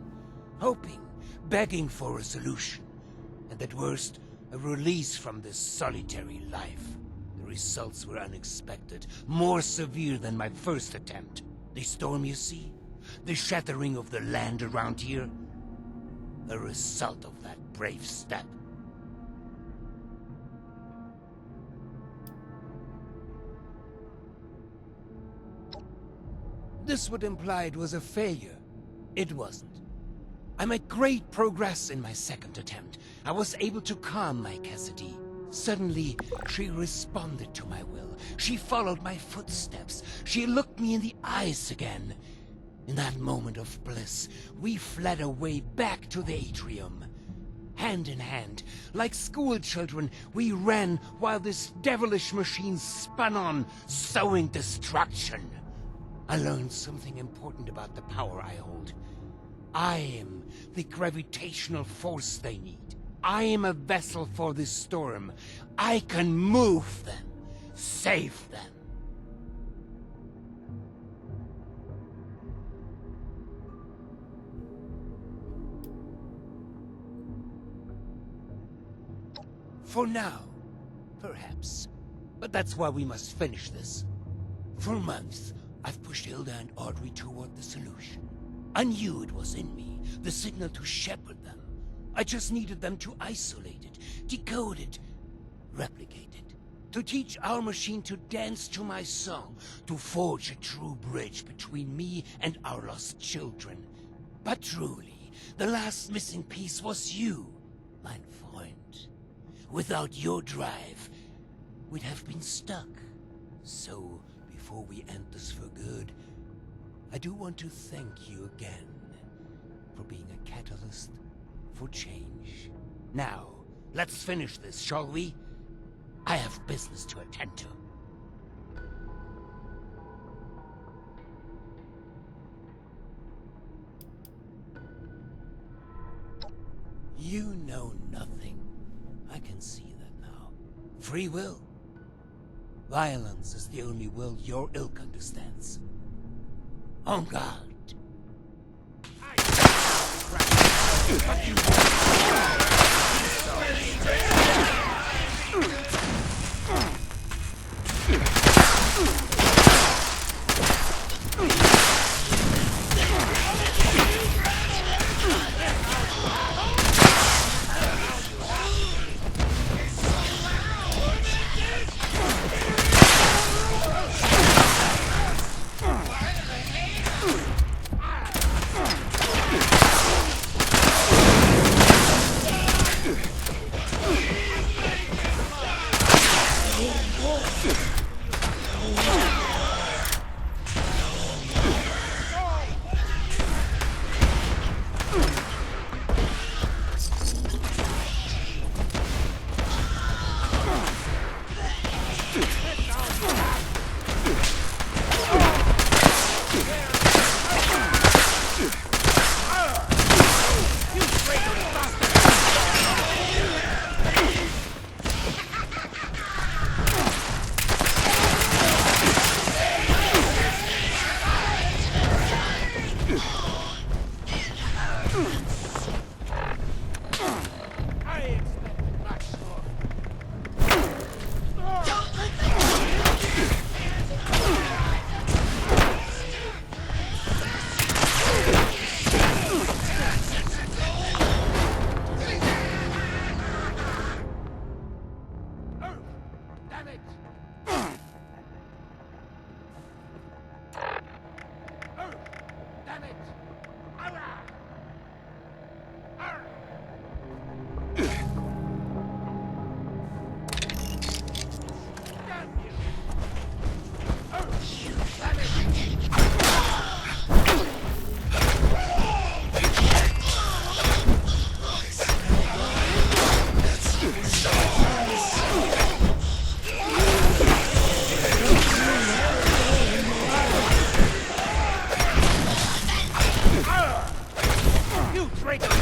hoping, begging for a solution, and at worst, a release from this solitary life. The results were unexpected, more severe than my first attempt. The storm, you see? The shattering of the land around here? A result of that brave step. This would imply it was a failure. It wasn't. I made great progress in my second attempt. I was able to calm my Cassidy. Suddenly, she responded to my will. She followed my footsteps. She looked me in the eyes again. In that moment of bliss, we fled away back to the atrium. Hand in hand, like school children, we ran while this devilish machine spun on, sowing destruction. I learned something important about the power I hold. I am the gravitational force they need. I am a vessel for this storm. I can move them, save them. For now, perhaps. But that's why we must finish this. For months, I've pushed Hilda and Audrey toward the solution. I knew it was in me, the signal to shepherd them. I just needed them to isolate it, decode it, replicate it. To teach our machine to dance to my song, to forge a true bridge between me and our lost children. But truly, the last missing piece was you, mein Freund. Without your drive, we'd have been stuck. So, before we end this for good, I do want to thank you again for being a catalyst for change. Now, let's finish this, shall we? I have business to attend to. You know nothing. I can see that now. Free will? Violence is the only will your ilk understands. En garde.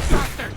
bastard!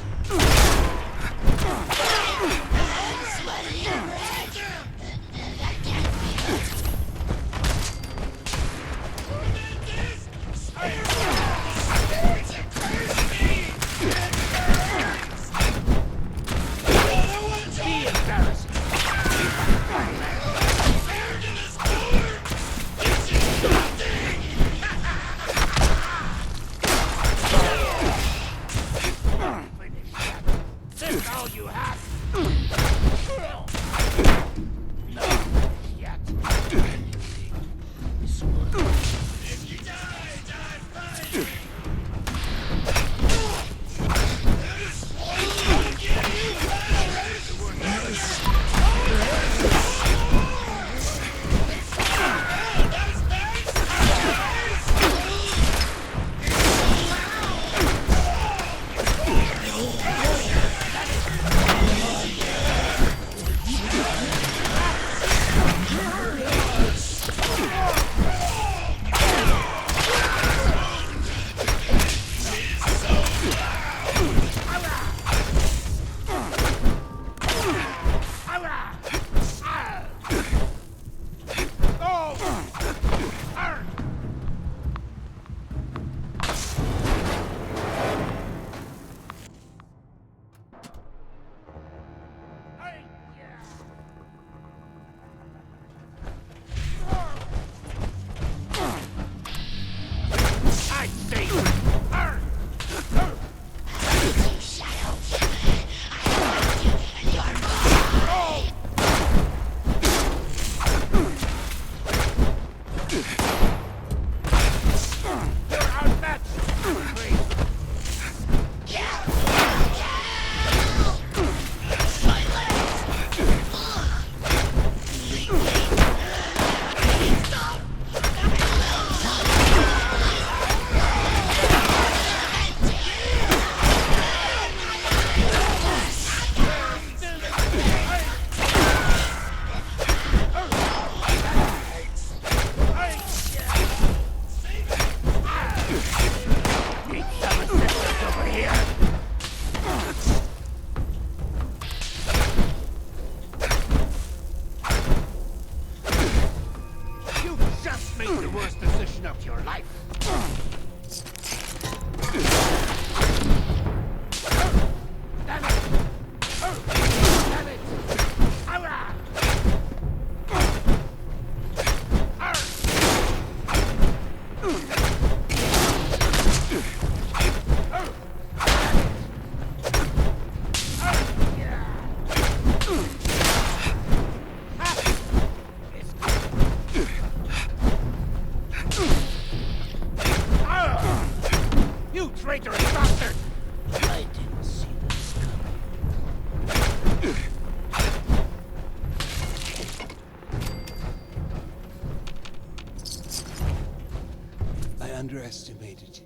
Underestimated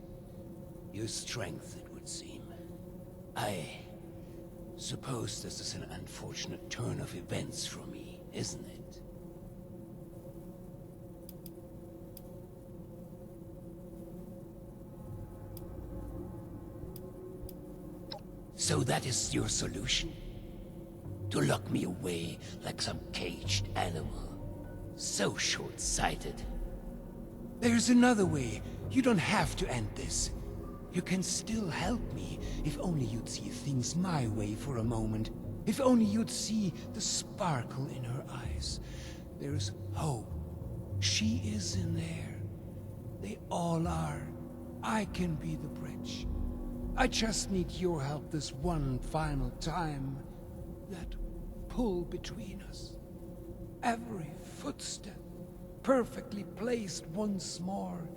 your strength, it would seem. I suppose this is an unfortunate turn of events for me, isn't it? So that is your solution? To lock me away like some caged animal? So short-sighted. There's another way. You don't have to end this. You can still help me, if only you'd see things my way for a moment. If only you'd see the sparkle in her eyes. There's hope. She is in there. They all are. I can be the bridge. I just need your help this one final time. That pull between us. Every footstep perfectly placed once more.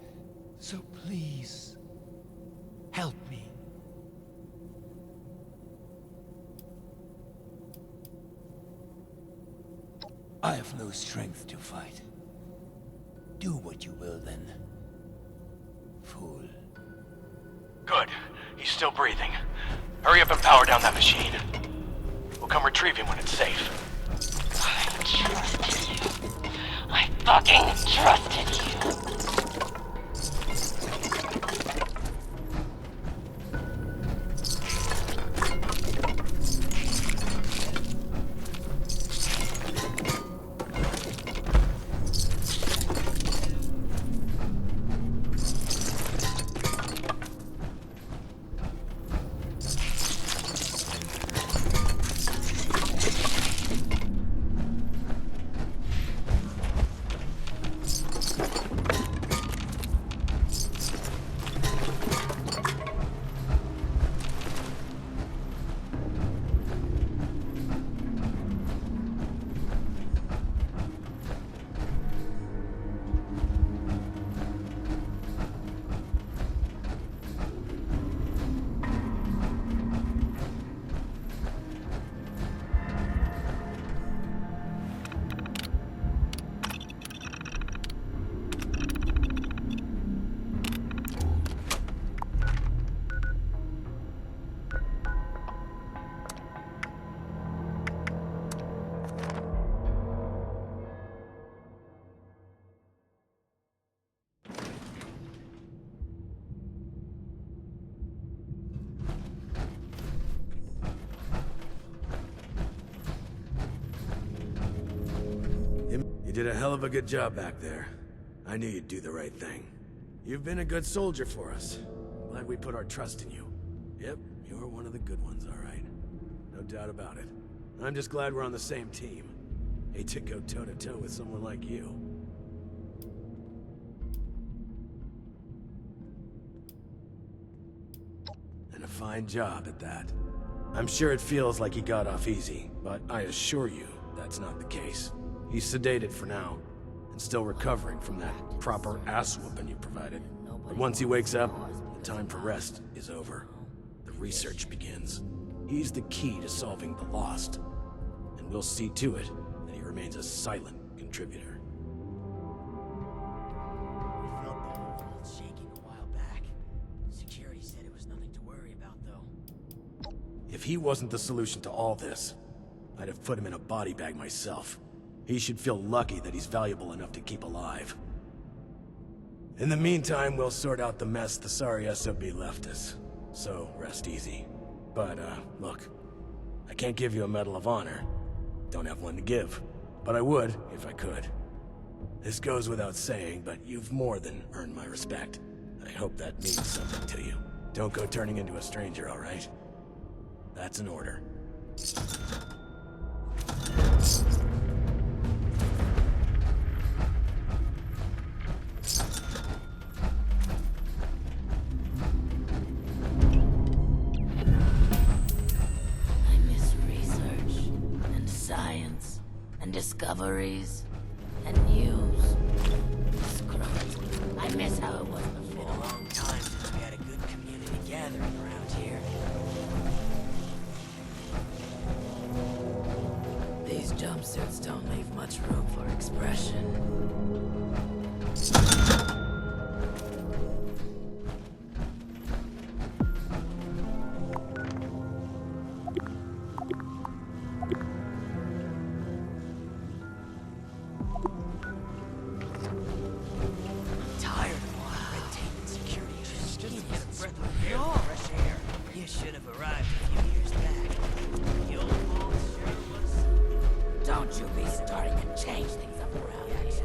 So please, help me. I have no strength to fight. Do what you will then, fool. Good. He's still breathing. Hurry up and power down that machine. We'll come retrieve him when it's safe. I trusted you. I fucking trusted you. You did a hell of a good job back there. I knew you'd do the right thing. You've been a good soldier for us. Glad we put our trust in you. Yep, you're one of the good ones, all right. No doubt about it. I'm just glad we're on the same team. Hate to go toe-to-toe with someone like you. And a fine job at that. I'm sure it feels like he got off easy, but I assure you that's not the case. He's sedated for now, and still recovering from that proper ass-whooping you provided. But once he wakes up, the time for rest is over. The research begins. He's the key to solving the Lost, and we'll see to it that he remains a silent contributor. We felt the whole vault shaking a while back. Security said it was nothing to worry about, though. If he wasn't the solution to all this, I'd have put him in a body bag myself. He should feel lucky that he's valuable enough to keep alive. In the meantime, we'll sort out the mess the sorry SOB left us. So, rest easy. But, look, I can't give you a Medal of Honor. Don't have one to give. But I would, if I could. This goes without saying, but you've more than earned my respect. I hope that means something to you. Don't go turning into a stranger, all right? That's an order. Discoveries and news. Screw it. I miss how it was before. Been a long time since we had a good community gathering around here. These jumpsuits don't leave much room for expression.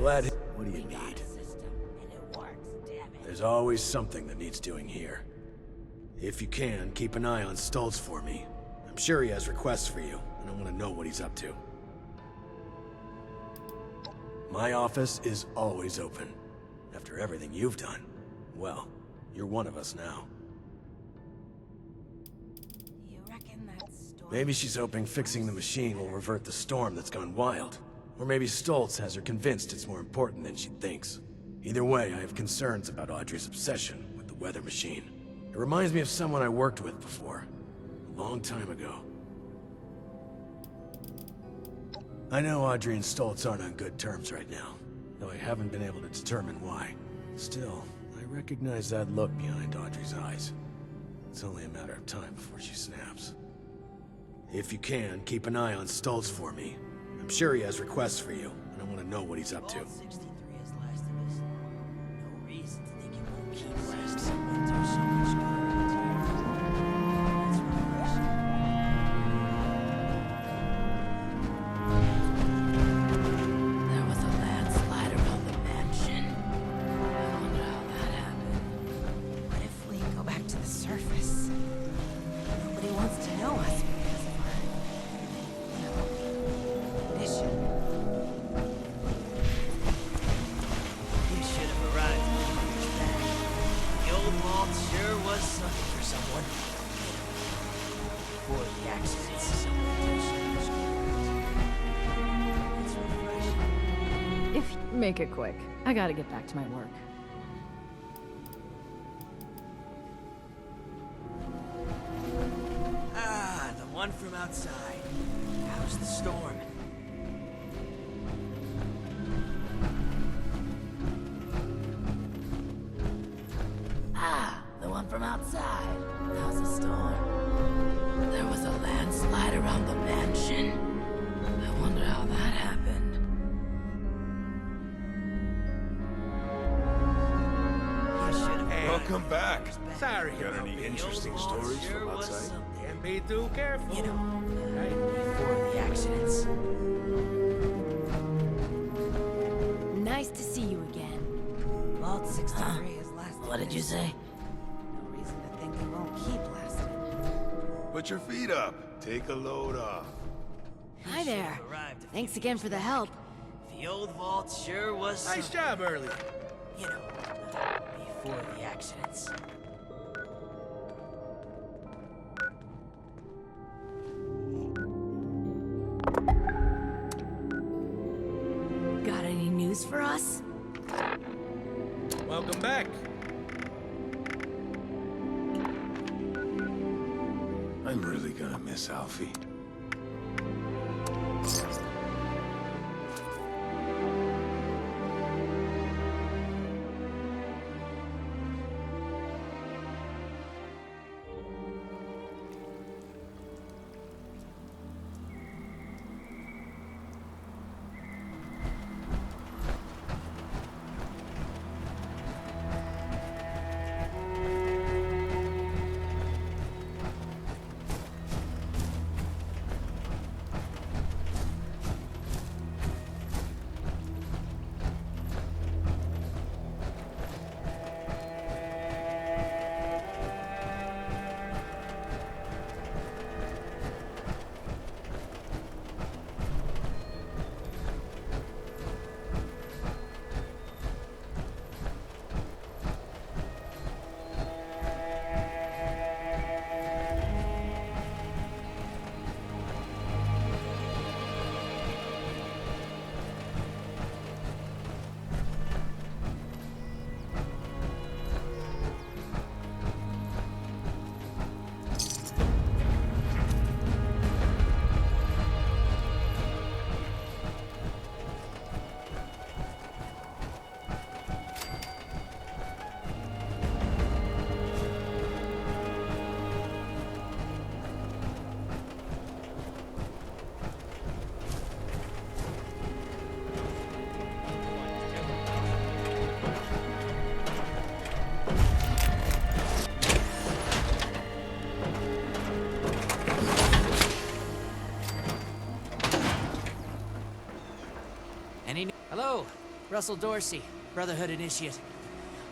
What do you need? There's always something that needs doing here. If you can, keep an eye on Stolz for me. I'm sure he has requests for you, and I want to know what he's up to. My office is always open. After everything you've done, well, you're one of us now. Maybe she's hoping fixing the machine will revert the storm that's gone wild. Or maybe Stolz has her convinced it's more important than she thinks. Either way, I have concerns about Audrey's obsession with the weather machine. It reminds me of someone I worked with before, a long time ago. I know Audrey and Stolz aren't on good terms right now, though I haven't been able to determine why. Still, I recognize that look behind Audrey's eyes. It's only a matter of time before she snaps. If you can, keep an eye on Stolz for me. I'm sure he has requests for you, and I want to know what he's up to. Vault 63 has lasted this long. No reason to think it won't keep lasting. Someone do so much good around here. That's refreshing. There was a landslide around the mansion. I wonder how that happened. What if we go back to the surface? Nobody wants to know us because of our, mission. You should have arrived a few years back. The old vault sure was something for someone. Before the accidents, someone did so much good. It's refreshing. If you make it quick, I gotta get back to my work. Ah, the one from outside. How's the storm? Ah, the one from outside. How's the storm? There was a landslide around the mansion. I wonder how that happened. Welcome back. Sorry. Got any interesting stories from outside? Can't be too careful. You know, right before the accidents. 63 has lasted. What did you say? No reason to think it won't keep lasting. Put your feet up. Take a load off. Hi there. Thanks again for the help. The old vault sure was Nice job earlier. You know, before the accidents. Got any news for us? Welcome back. I'm really gonna miss Alfie. Hello, Russell Dorsey, Brotherhood Initiate.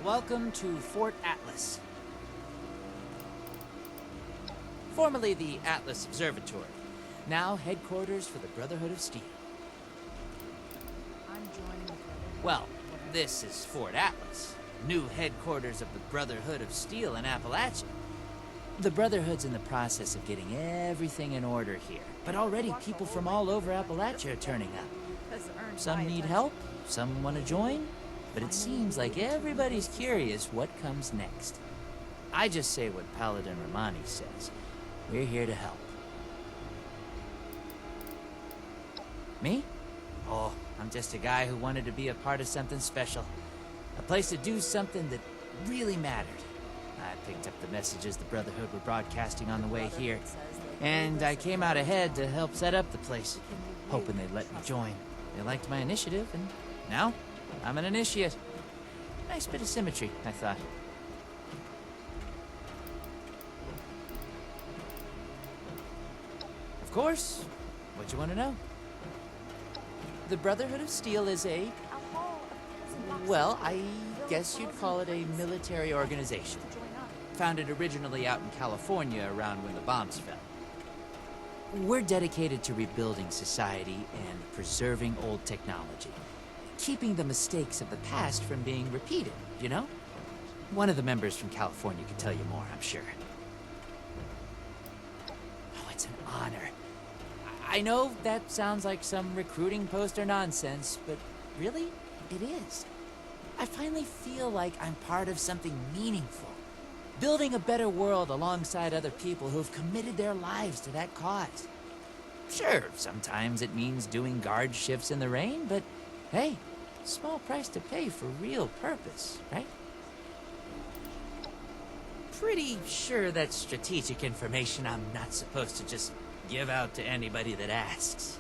Welcome to Fort Atlas. Formerly the Atlas Observatory, now headquarters for the Brotherhood of Steel. I'm joining the Brotherhood. Well, this is Fort Atlas, new headquarters of the Brotherhood of Steel in Appalachia. The Brotherhood's in the process of getting everything in order here, but already people from all over Appalachia are turning up. Some need help, some want to join, but it seems like everybody's curious what comes next. I just say what Paladin Romani says. We're here to help. Me? Oh, I'm just a guy who wanted to be a part of something special. A place to do something that really mattered. I picked up the messages the Brotherhood were broadcasting on the way here, and I came out ahead to help set up the place, hoping they'd let me join. They liked my initiative, and now I'm an initiate. Nice bit of symmetry, I thought. Of course. What you want to know? The Brotherhood of Steel is a... well, I guess you'd call it a military organization. Founded originally out in California around when the bombs fell. We're dedicated to rebuilding society and preserving old technology. Keeping the mistakes of the past from being repeated, you know? One of the members from California could tell you more, I'm sure. Oh, it's an honor. I know that sounds like some recruiting poster nonsense, but really, it is. I finally feel like I'm part of something meaningful. Building a better world alongside other people who've committed their lives to that cause. Sure, sometimes it means doing guard shifts in the rain, but hey, small price to pay for real purpose, right? Pretty sure that's strategic information I'm not supposed to just give out to anybody that asks.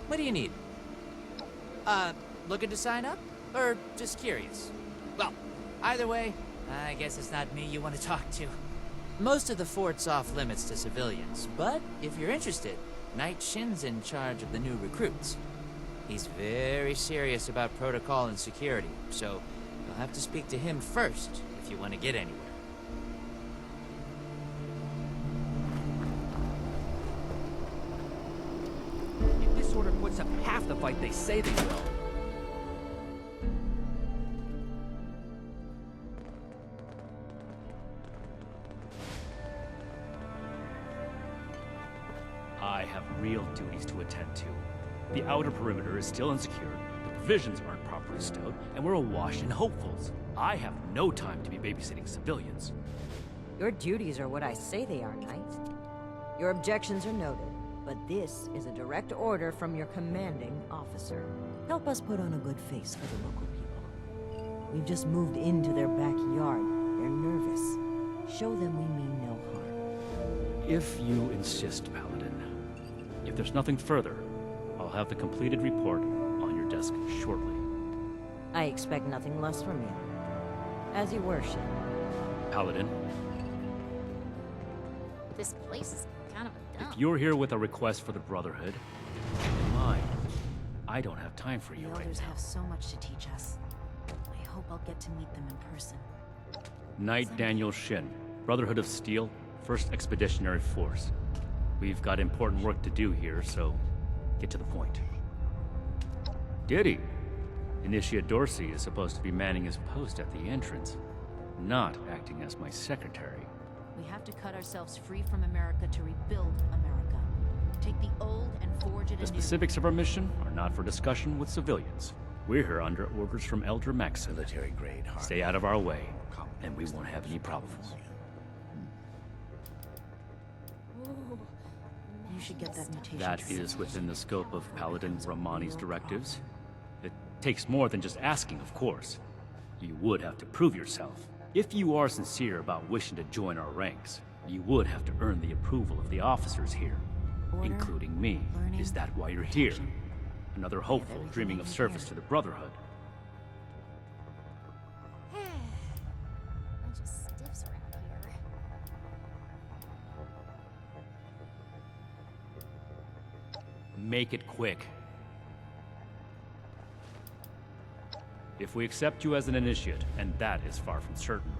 What do you need? Looking to sign up? Or just curious? Well, either way, I guess it's not me you want to talk to. Most of the fort's off limits to civilians, but if you're interested, Knight Shin's in charge of the new recruits. He's very serious about protocol and security, so you'll have to speak to him first if you want to get anywhere. If this order puts up half the fight they say they will. I have real duties to attend to. The outer perimeter is still insecure, the provisions aren't properly stowed, and we're awash in hopefuls. I have no time to be babysitting civilians. Your duties are what I say they are, Knight. Your objections are noted, but this is a direct order from your commanding officer. Help us put on a good face for the local people. We've just moved into their backyard. They're nervous. Show them we mean no harm. If you insist, Paladin. If there's nothing further, I'll have the completed report on your desk shortly. I expect nothing less from you. As you worship. Paladin, This place is kind of a dump. if you're here with a request for the Brotherhood, mine. I don't have time for you The right elders now. have so much to teach us. I hope I'll get to meet them in person. Knight Daniel Shin, Brotherhood of Steel, 1st Expeditionary Force. We've got important work to do here, so get to the point. Did he? Initiate Dorsey is supposed to be manning his post at the entrance, not acting as my secretary. We have to cut ourselves free from America to rebuild America. Take the old and forge it The anew. specifics of our mission are not for discussion with civilians. We're here under orders from Elder Maxon. Military grade hard. Stay out of our way, and we won't have any problems. You should get that mutation. That is within the scope of Paladin Romani's directives. It takes more than just asking, of course. You would have to prove yourself. If you are sincere about wishing to join our ranks, you would have to earn the approval of the officers here, including me. Is that why you're here? Another hopeful dreaming of service to the Brotherhood. Bunch of stiffs around here. Make it quick. If we accept you as an initiate, and that is far from certain,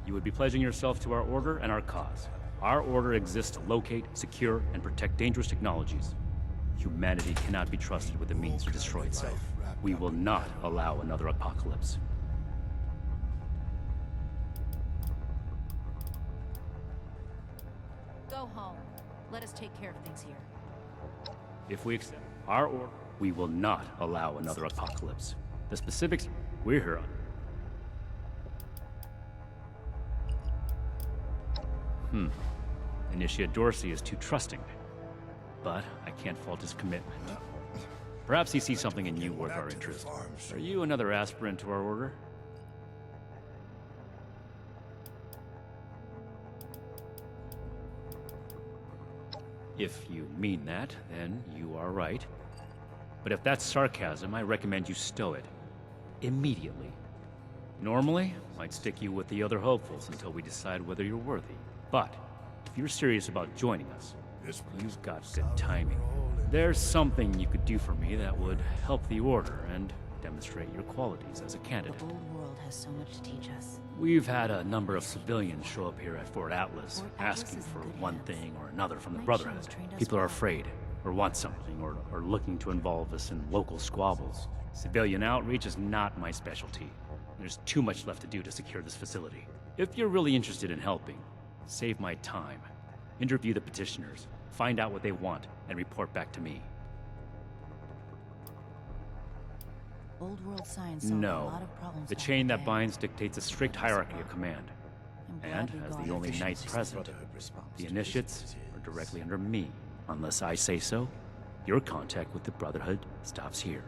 you would be pledging yourself to our order and our cause. Our order exists to locate, secure, and protect dangerous technologies. Humanity cannot be trusted with the means to destroy itself. We will not allow another apocalypse. Go home. Let us take care of things here. If we accept our order, we will not allow another apocalypse. The specifics we're here on. Initiate Dorsey is too trusting. But I can't fault his commitment. Perhaps he sees something in you worth our interest. Are you another aspirant to our order? If you mean that, then you are right. But if that's sarcasm, I recommend you stow it. Immediately. Normally, I'd stick you with the other hopefuls until we decide whether you're worthy. But, if you're serious about joining us, you've got good timing. There's something you could do for me that would help the Order and demonstrate your qualities as a candidate. The old world has so much to teach us. We've had a number of civilians show up here at Fort Atlas, asking for one thing or another from the Brotherhood. People are afraid, or want something, or are looking to involve us in local squabbles. Civilian outreach is not my specialty. There's too much left to do to secure this facility. If you're really interested in helping, save my time. Interview the petitioners, find out what they want, and report back to me. Old world science solved a No. lot of problems The back chain in the that day. binds dictates a strict hierarchy of command. And, we as got the only it. knight present, the initiates are directly under me. Unless I say so, your contact with the Brotherhood stops here.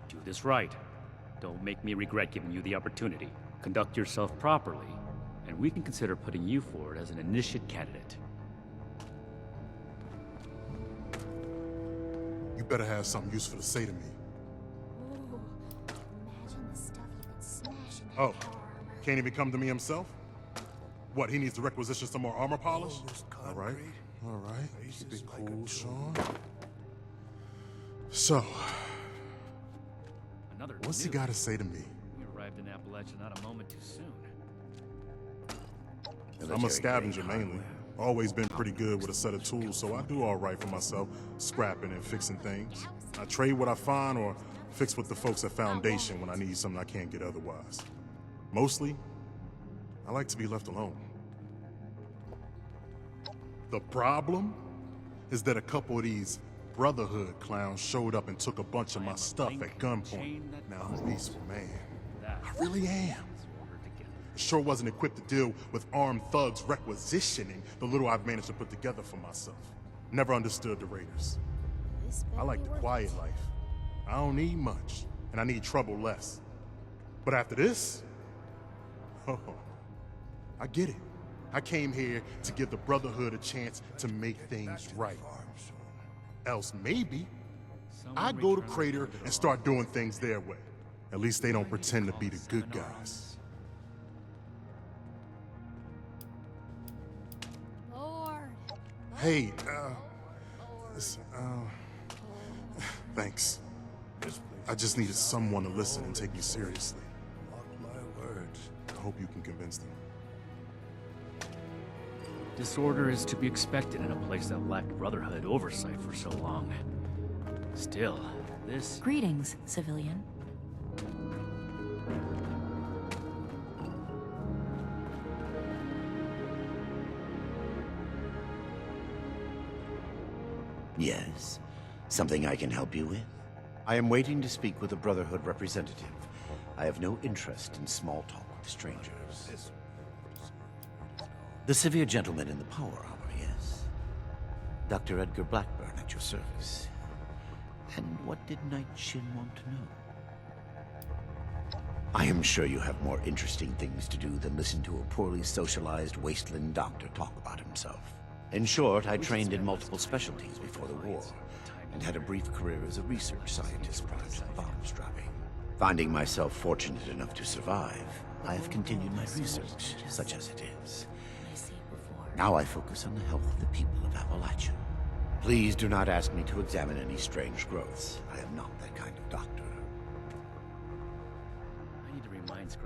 Do this right. Don't make me regret giving you the opportunity. Conduct yourself properly, and we can consider putting you forward as an initiate candidate. You better have something useful to say to me. Imagine the stuff you could smash in Oh, can't even come to me himself? What, he needs to requisition some more armor polish? All right. Keep it cool, Sean. So, Another what's he news. got to say to me? You arrived in Appalachia not a moment too soon. I'm a scavenger mainly. Always been pretty good with a set of tools, so I do all right for myself, scrapping and fixing things. I trade what I find or fix with the folks at Foundation when I need something I can't get otherwise. Mostly, I like to be left alone. The problem is that a couple of these Brotherhood clowns showed up and took a bunch of my stuff at gunpoint. Now I'm a peaceful man. I really am. Sure wasn't equipped to deal with armed thugs requisitioning the little I've managed to put together for myself. Never understood the Raiders. I like the quiet life. I don't need much, and I need trouble less. But after this, oh, I get it. I came here to give the Brotherhood a chance to make things right. Else maybe I'd go to Crater and start doing things their way. At least they don't pretend to be the good guys. Hey, thanks. I just needed someone to listen and take me seriously. I hope you can convince them. Disorder is to be expected in a place that lacked Brotherhood oversight for so long. Still, this... Greetings, civilian. Yes? Something I can help you with? I am waiting to speak with a Brotherhood representative. I have no interest in small talk with strangers. The severe gentleman in the power armor, yes? Dr. Edgar Blackburn at your service. And what did Knight Shin want to know? I am sure you have more interesting things to do than listen to a poorly socialized wasteland doctor talk about himself. In short, I trained in multiple specialties before the war, and had a brief career as a research scientist prior to the bombs dropping. Finding myself fortunate enough to survive, I have continued my research, such as it is. Now I focus on the health of the people of Appalachia. Please do not ask me to examine any strange growths. I am not that kind of doctor.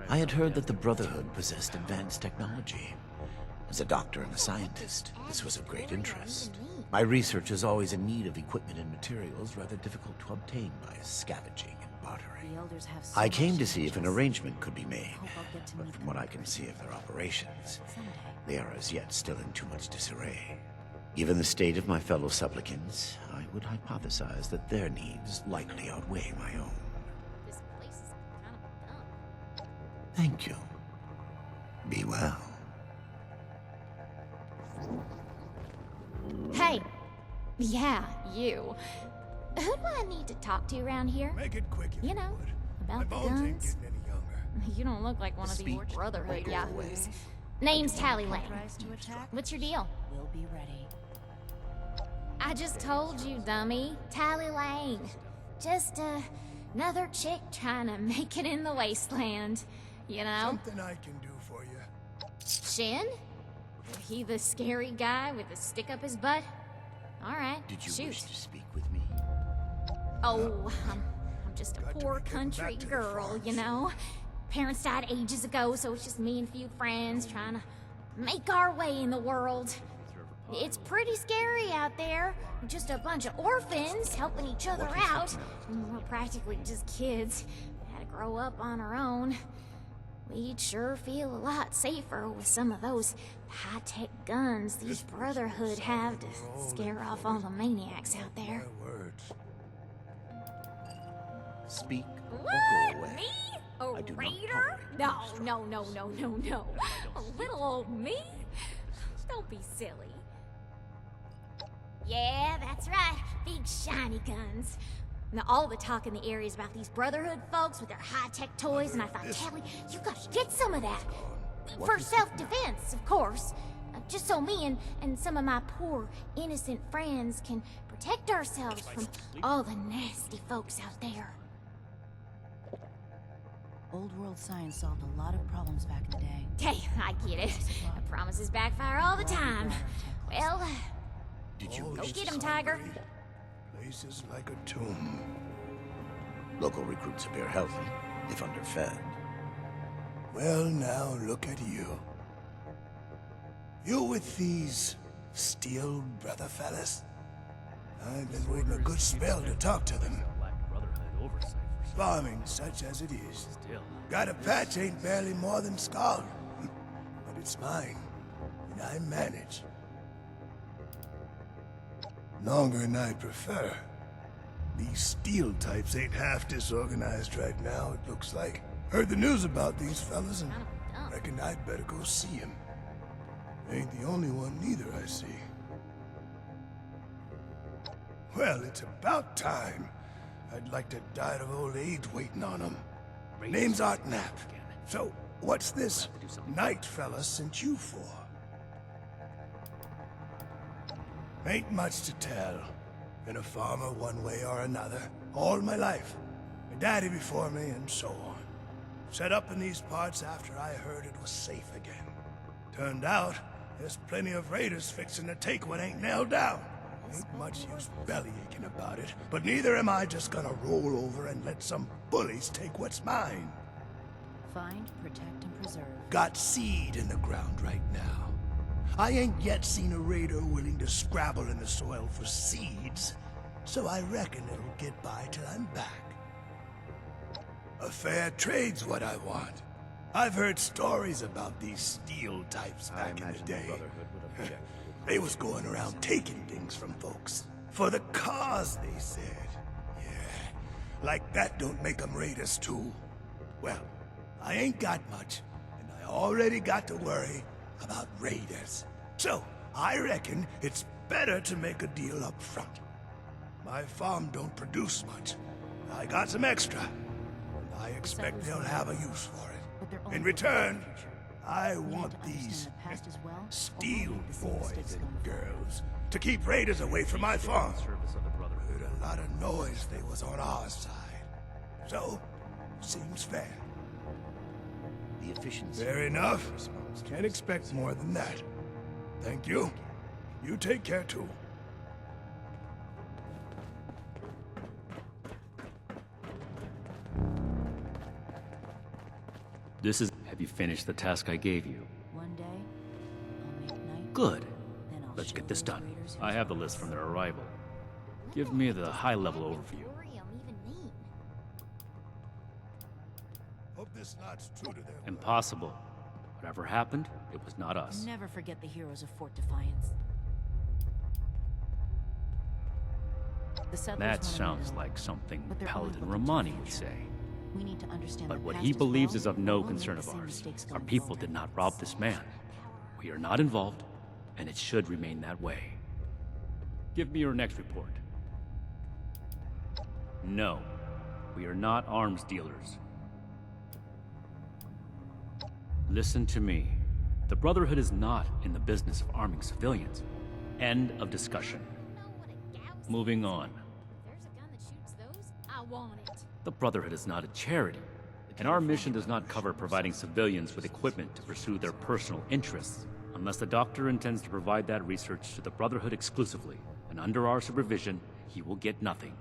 I had heard that the Brotherhood possessed advanced technology. As a doctor and a scientist, this was of great interest. My research is always in need of equipment and materials rather difficult to obtain by scavenging and bartering. I came to see if an arrangement could be made, but from what I can see of their operations, they are as yet still in too much disarray. Given the state of my fellow supplicants, I would hypothesize that their needs likely outweigh my own. Thank you. Be well. Hey! Yeah, you. Who do I need to talk to around here? Make it quick if you know, about the bones ain't guns. getting any younger. You don't look like one of the Brotherhood yahoos. Name's Tally Lane. What's your deal? We'll be ready. I just told you, dummy. Tally Lane. Just another chick trying to make it in the wasteland. You know? Something I can do for you. Shin? He the scary guy with the stick up his butt? Alright, Did you shoot. wish to speak with me? Oh, I'm just a poor country girl, you know? Parents died ages ago, so it's just me and a few friends trying to make our way in the world. It's pretty scary out there. We're just a bunch of orphans helping each other out. We're practically just kids. We had to grow up on our own. We'd sure feel a lot safer with some of those high-tech guns these Brotherhood have to scare off all the maniacs out there. Speak or What? go away. Me? A I do not raider? No. A little old me? Don't be silly. Yeah, that's right. Big shiny guns. Now, all the talk in the area is about these Brotherhood folks with their high-tech toys, and I thought, Tally, you gotta get some of that. For self-defense, of course. Just so me and some of my poor, innocent friends can protect ourselves from all the nasty folks out there. Old world science solved a lot of problems back in the day. Hey, I get it. Promises backfire all the time. Well, Did you go wish get to him, Tiger. Place is like a tomb. Local recruits appear healthy, if underfed. Well, now look at you. You with these Steel brother fellas? I've been waiting a good spell to talk to them. Farming such as it is. Got a patch ain't barely more than scald. But it's mine, and I manage. Longer than I prefer. These Steel types ain't half disorganized right now, it looks like. Heard the news about these fellas and reckon I'd better go see them. Ain't the only one neither, I see. Well, it's about time. I'd like to die of old age waiting on them. Name's Artnap. So, what's this Knight fella sent you for? Ain't much to tell. Been a farmer one way or another, all my life. My daddy before me, and so on. Set up in these parts after I heard it was safe again. Turned out, there's plenty of raiders fixing to take what ain't nailed down. Ain't much use bellyaching about it, but neither am I just gonna roll over and let some bullies take what's mine. Find, protect, and preserve. Got seed in the ground right now. I ain't yet seen a raider willing to scrabble in the soil for seeds, so I reckon it'll get by till I'm back. A fair trade's what I want. I've heard stories about these Steel types back in the day. They was going around taking things from folks. For the cause, they said. Yeah, like that don't make them raiders too. Well, I ain't got much, and I already got to worry about raiders. So, I reckon it's better to make a deal up front. My farm don't produce much. I got some extra, and I expect they'll have a use for it. In return, I want these Steel boys and girls to keep raiders away from my farm. Heard a lot of noise they was on our side. So, seems fair. The efficiency. Fair enough. Can't expect more than that. Thank you. You take care too. This is... Have you finished the task I gave you? One day, I'll make night. Good. Let's get this done. I have the list from their arrival. Give me the high-level overview. Hope this not's true to their Impossible. Whatever happened, it was not us. Never forget the heroes of Fort Defiance. The settlers That wanna sounds know, like something but they're Paladin only looking to Romani the would future. say. We need to understand But the what past he as believes well, is of or no we'll make concern the of same ours. mistakes Our going people forward. did not rob this man. We are not involved, and it should remain that way. Give me your next report. No, we are not arms dealers. Listen to me. The Brotherhood is not in the business of arming civilians. End of discussion. Moving on. I want it. The Brotherhood is not a charity, and our mission does not cover providing civilians with equipment to pursue their personal interests, unless the doctor intends to provide that research to the Brotherhood exclusively, and under our supervision, he will get nothing.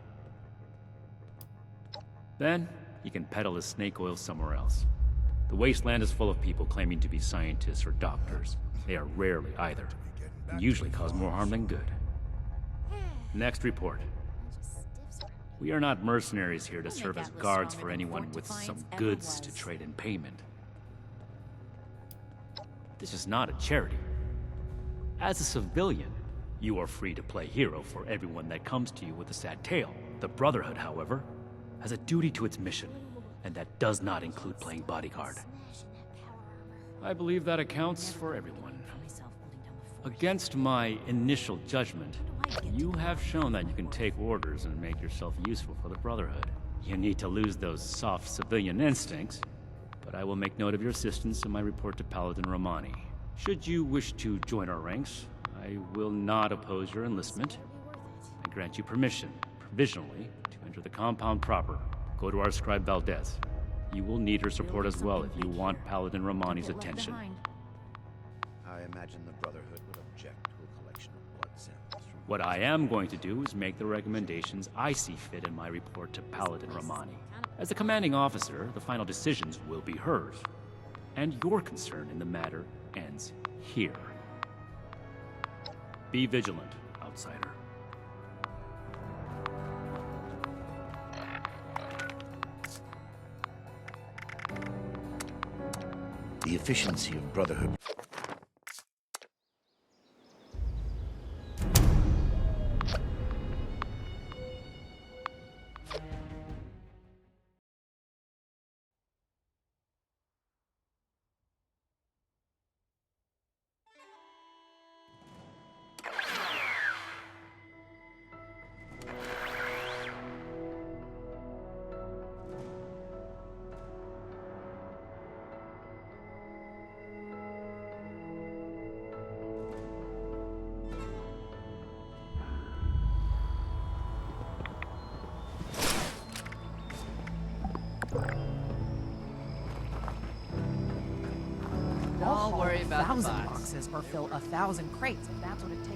Then, he can peddle his snake oil somewhere else. The wasteland is full of people claiming to be scientists or doctors. They are rarely either, and usually cause more harm than good. Next report. We are not mercenaries here to serve as guards for anyone with some goods to trade in payment. This is not a charity. As a civilian, you are free to play hero for everyone that comes to you with a sad tale. The Brotherhood, however, has a duty to its mission, and that does not include playing bodyguard. I believe that accounts for everyone. Against my initial judgment, you have shown that you can take orders and make yourself useful for the Brotherhood. You need to lose those soft civilian instincts, but I will make note of your assistance in my report to Paladin Romani. Should you wish to join our ranks, I will not oppose your enlistment. I grant you permission, provisionally, to enter the compound proper. Go to our scribe Valdez. You will need her support as well if you want Paladin Romani's attention. I imagine the Brotherhood would object to a collection of blood samples from What I am going to do is make the recommendations I see fit in my report to Paladin Romani. As the commanding officer, the final decisions will be hers. And your concern in the matter ends here. Be vigilant, outsider. The efficiency of Brotherhood. Don't worry about the 1,000 box. boxes or fill 1,000 crates if that's what it takes.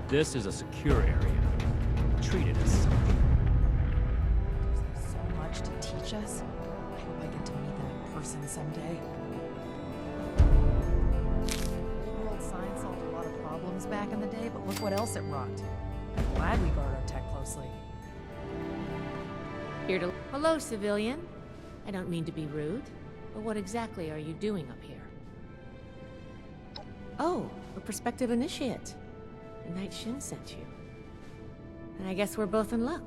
This is a secure area. Treat it as such. There's so much to teach us. I hope I get to meet them in person someday. World science solved a lot of problems back in the day, but look what else it wrought. I'm glad we guard our tech closely. Here to... Hello, civilian. I don't mean to be rude, but what exactly are you doing up here? Oh, a prospective initiate. Knight Shin sent you. And I guess we're both in luck.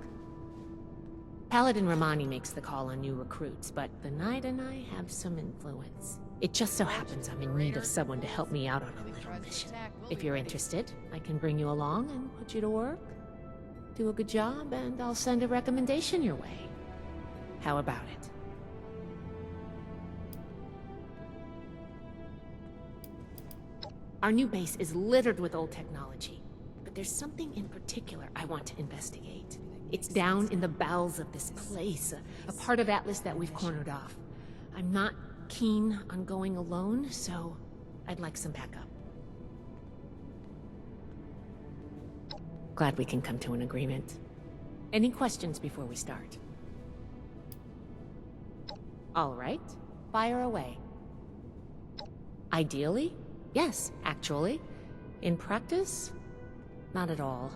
Paladin Romani makes the call on new recruits, but the Knight and I have some influence. It just so happens I'm in need of someone to help me out on a little mission. If you're interested, I can bring you along and put you to work. Do a good job, and I'll send a recommendation your way. How about it? Our new base is littered with old technology. But there's something in particular I want to investigate. It's down in the bowels of this place, a part of Atlas that we've cornered off. I'm not keen on going alone, so I'd like some backup. Glad we can come to an agreement. Any questions before we start? All right, fire away. Ideally, yes, actually. In practice, not at all.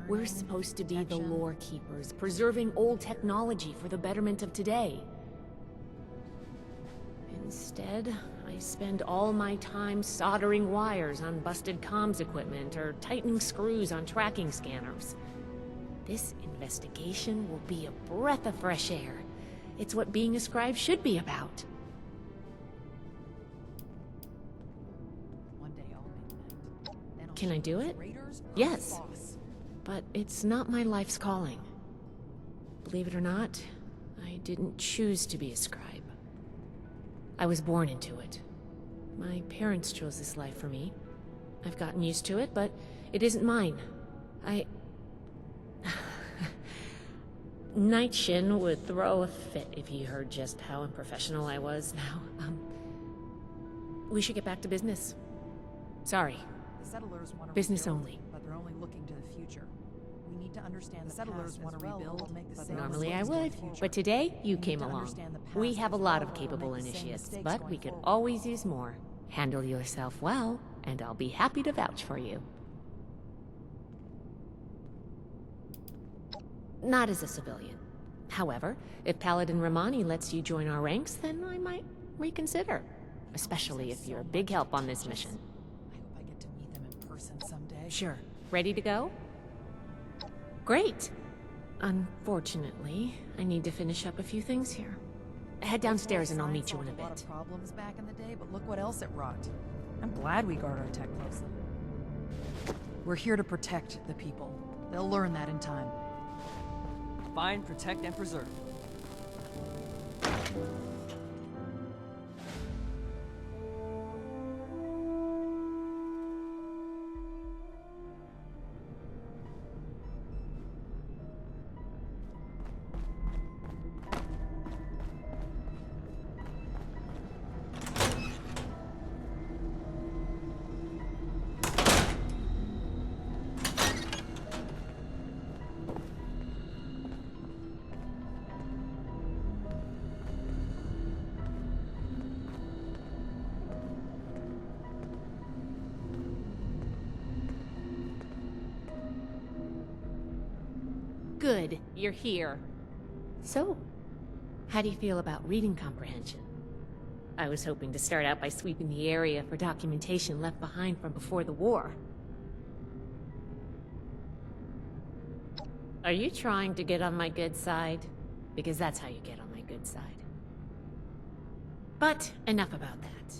We're supposed to be the lore keepers, preserving old technology for the betterment of today. Instead, I spend all my time soldering wires on busted comms equipment or tightening screws on tracking scanners. This investigation will be a breath of fresh air. It's what being a scribe should be about. Can I do it? Yes. But it's not my life's calling. Believe it or not, I didn't choose to be a scribe. I was born into it. My parents chose this life for me. I've gotten used to it, but it isn't mine. Knight Shin would throw a fit if he heard just how unprofessional I was now. We should get back to business. Sorry. The settlers want to Business rebuild, only. but they're only looking to the future. We need to understand the settlers want to rebuild, but Normally I would, but today you came along. We have a lot of capable initiates, but we could always use more. Handle yourself well, and I'll be happy to vouch for you. Not as a civilian. However, if Paladin Romani lets you join our ranks, then I might reconsider. Especially if you're a big help on this mission. I hope I get to meet them in person someday. Sure. Ready to go? Great. Unfortunately, I need to finish up a few things here. Head downstairs and I'll meet you in a bit. A lot of problems back in the day, but look what else it wrought. I'm glad we guard our tech closely. We're here to protect the people. They'll learn that in time. Find, protect, and preserve. Good, you're here. So, how do you feel about reading comprehension? I was hoping to start out by sweeping the area for documentation left behind from before the war. Are you trying to get on my good side? Because that's how you get on my good side. But enough about that.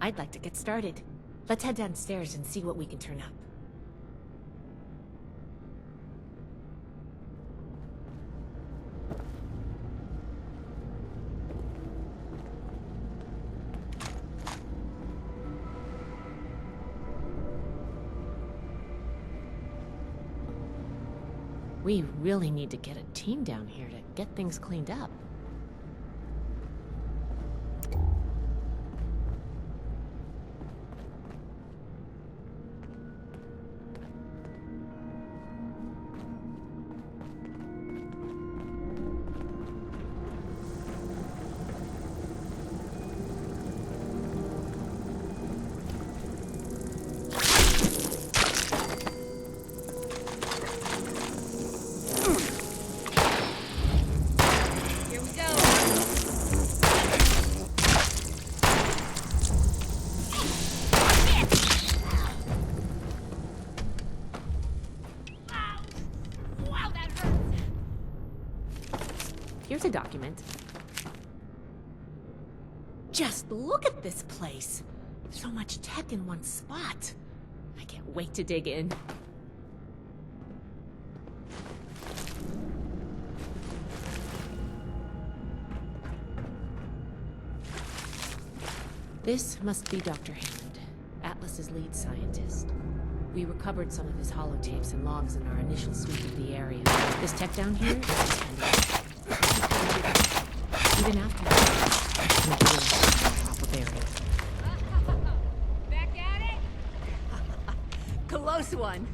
I'd like to get started. Let's head downstairs and see what we can turn up. We really need to get a team down here to get things cleaned up. Here's a document. Just look at this place! So much tech in one spot. I can't wait to dig in. This must be Dr. Hammond, Atlas's lead scientist. We recovered some of his holotapes and logs in our initial sweep of the area. This tech down here is intended. Even after proper burial. Back at it? Close one.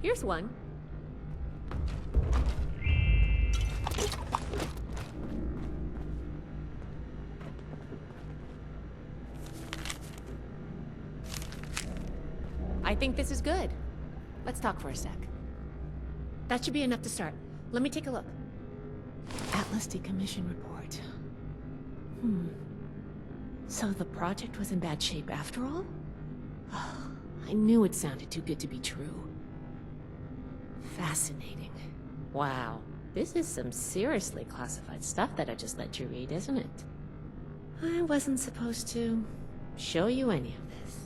Here's one. I think this is good. Let's talk for a sec. That should be enough to start. Let me take a look. Atlas decommission report. So the project was in bad shape after all? I knew it sounded too good to be true. Fascinating. Wow. This is some seriously classified stuff that I just let you read, isn't it? I wasn't supposed to show you any of this.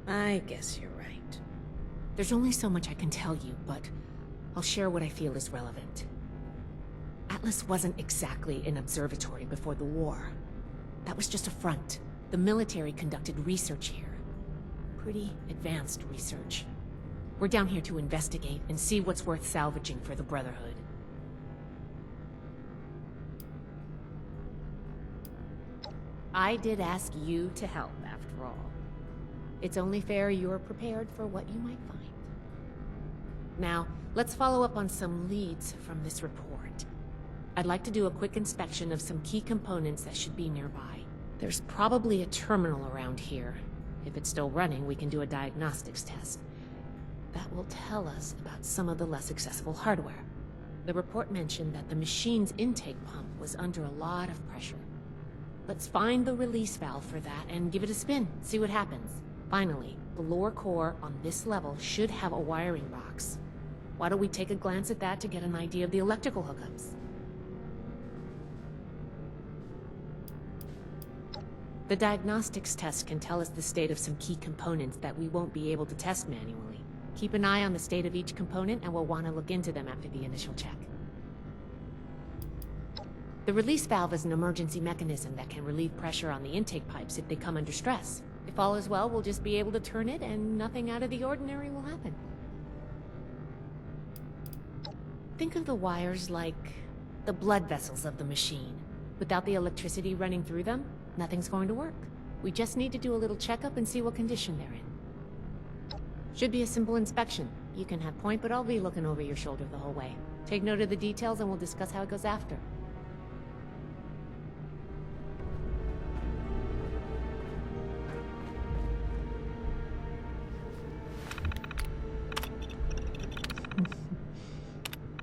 I guess you're right. There's only so much I can tell you, but I'll share what I feel is relevant. Atlas wasn't exactly an observatory before the war. That was just a front. The military conducted research here. Pretty advanced research. We're down here to investigate and see what's worth salvaging for the Brotherhood. I did ask you to help, after all. It's only fair you're prepared for what you might find. Now, let's follow up on some leads from this report. I'd like to do a quick inspection of some key components that should be nearby. There's probably a terminal around here. If it's still running, we can do a diagnostics test. That will tell us about some of the less accessible hardware. The report mentioned that the machine's intake pump was under a lot of pressure. Let's find the release valve for that and give it a spin, see what happens. Finally, the lower core on this level should have a wiring box. Why don't we take a glance at that to get an idea of the electrical hookups? The diagnostics test can tell us the state of some key components that we won't be able to test manually. Keep an eye on the state of each component, and we'll want to look into them after the initial check. The release valve is an emergency mechanism that can relieve pressure on the intake pipes if they come under stress. If all is well, we'll just be able to turn it, and nothing out of the ordinary will happen. Think of the wires like the blood vessels of the machine. Without the electricity running through them, nothing's going to work. We just need to do a little checkup and see what condition they're in. Should be a simple inspection. You can have point, but I'll be looking over your shoulder the whole way. Take note of the details and we'll discuss how it goes after.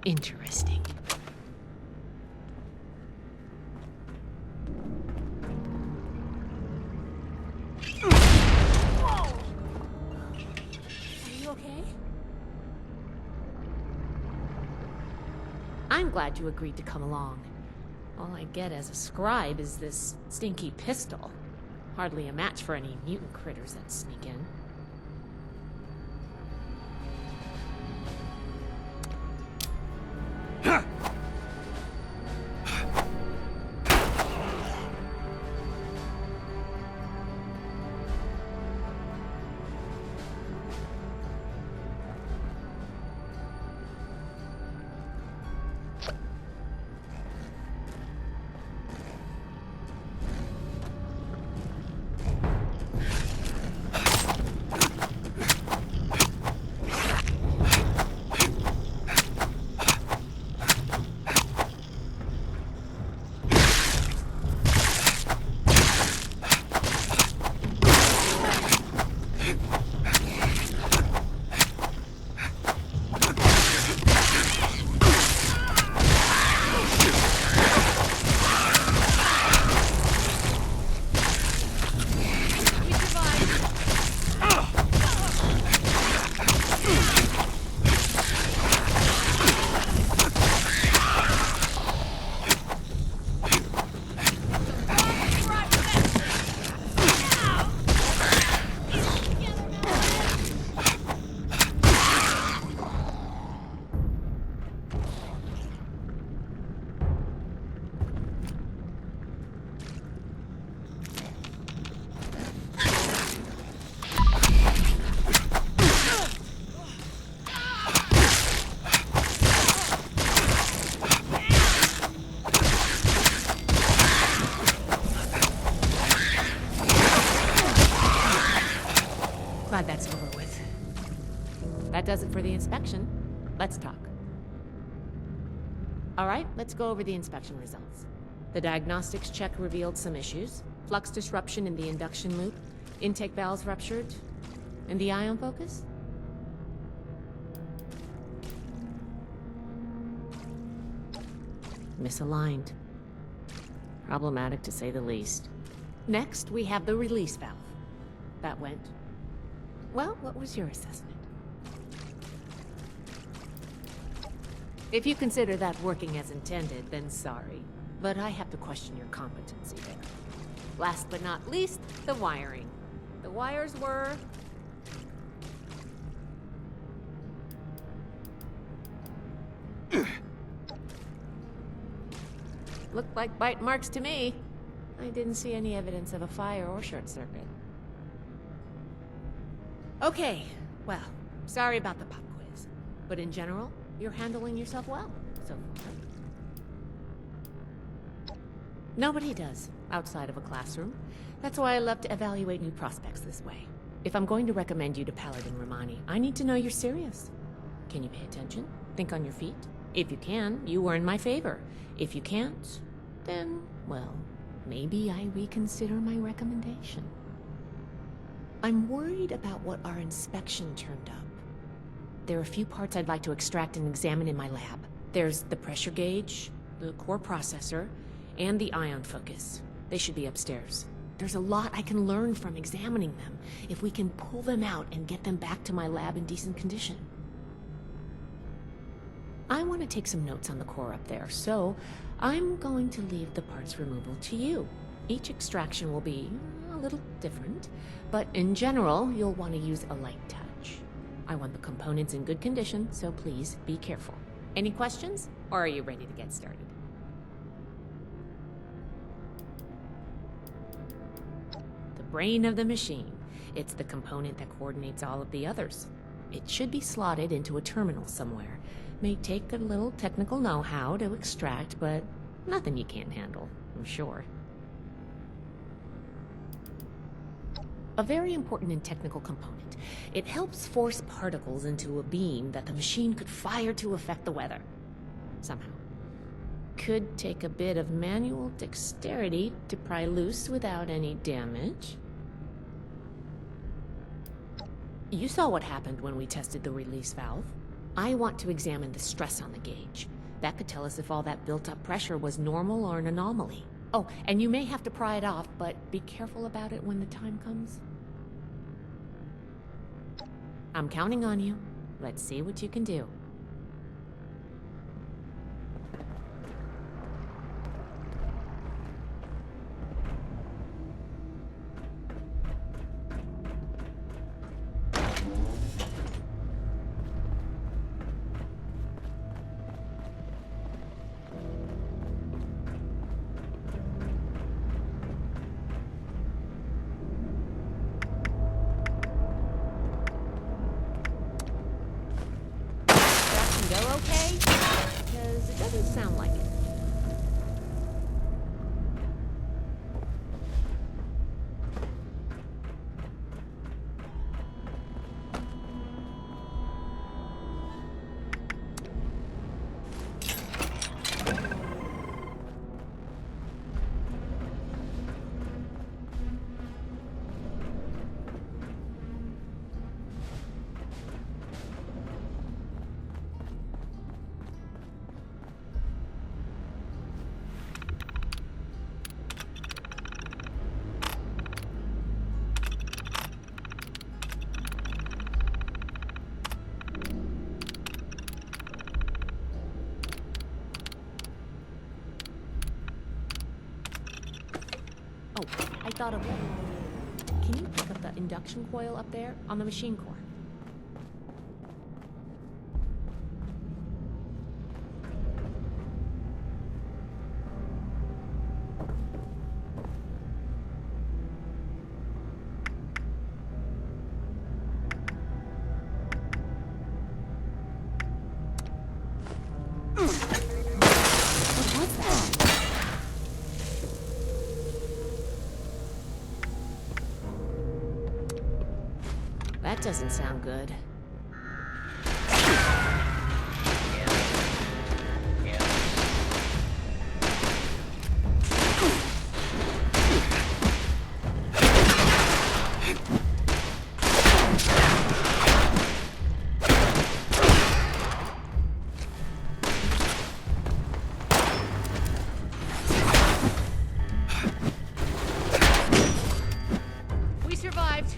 Interesting. I'm glad you agreed to come along. All I get as a scribe is this stinky pistol. Hardly a match for any mutant critters that sneak in. Glad that's over with. That does it for the inspection. Let's talk. All right, let's go over the inspection results. The diagnostics check revealed some issues. Flux disruption in the induction loop, intake valves ruptured, and the ion focus? Misaligned. Problematic to say the least. Next, we have the release valve. That went. Well, what was your assessment? If you consider that working as intended, then sorry. But I have to question your competency there. Last but not least, the wiring. The wires were... looked like bite marks to me. I didn't see any evidence of a fire or short circuit. Okay, well, sorry about the pop quiz. But in general, you're handling yourself well, so far. Nobody does, outside of a classroom. That's why I love to evaluate new prospects this way. If I'm going to recommend you to Paladin Romani, I need to know you're serious. Can you pay attention? Think on your feet? If you can, you earn my favor. If you can't, then, well, maybe I reconsider my recommendation. I'm worried about what our inspection turned up. There are a few parts I'd like to extract and examine in my lab. There's the pressure gauge, the core processor, and the ion focus. They should be upstairs. There's a lot I can learn from examining them, if we can pull them out and get them back to my lab in decent condition. I want to take some notes on the core up there, so I'm going to leave the parts removal to you. Each extraction will be a little different, but in general, you'll want to use a light touch. I want the components in good condition, so please be careful. Any questions, or are you ready to get started? The brain of the machine. It's the component that coordinates all of the others. It should be slotted into a terminal somewhere. May take a little technical know-how to extract, but nothing you can't handle, I'm sure. A very important and technical component. It helps force particles into a beam that the machine could fire to affect the weather. Somehow. Could take a bit of manual dexterity to pry loose without any damage. You saw what happened when we tested the release valve. I want to examine the stress on the gauge. That could tell us if all that built-up pressure was normal or an anomaly. Oh, and you may have to pry it off, but be careful about it when the time comes. I'm counting on you. Let's see what you can do. Because it doesn't sound like it. Oh, I thought of one. Can you pick up the induction coil up there on the machine core? That doesn't sound good. We survived.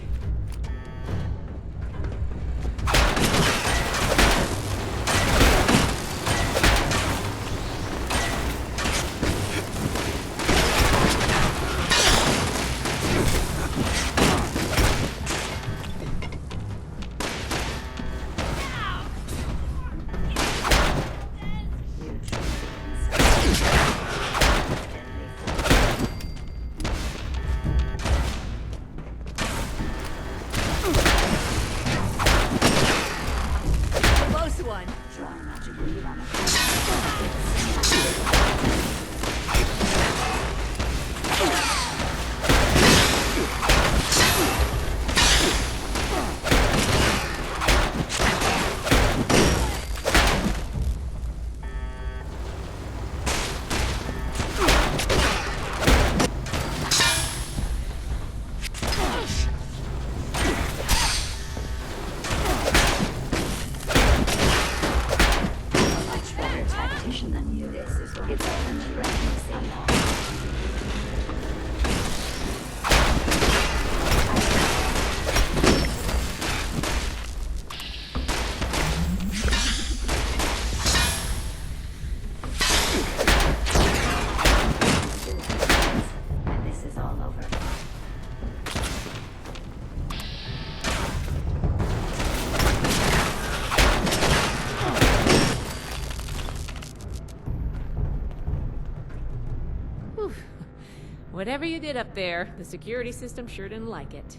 Whatever you did up there, the security system sure didn't like it.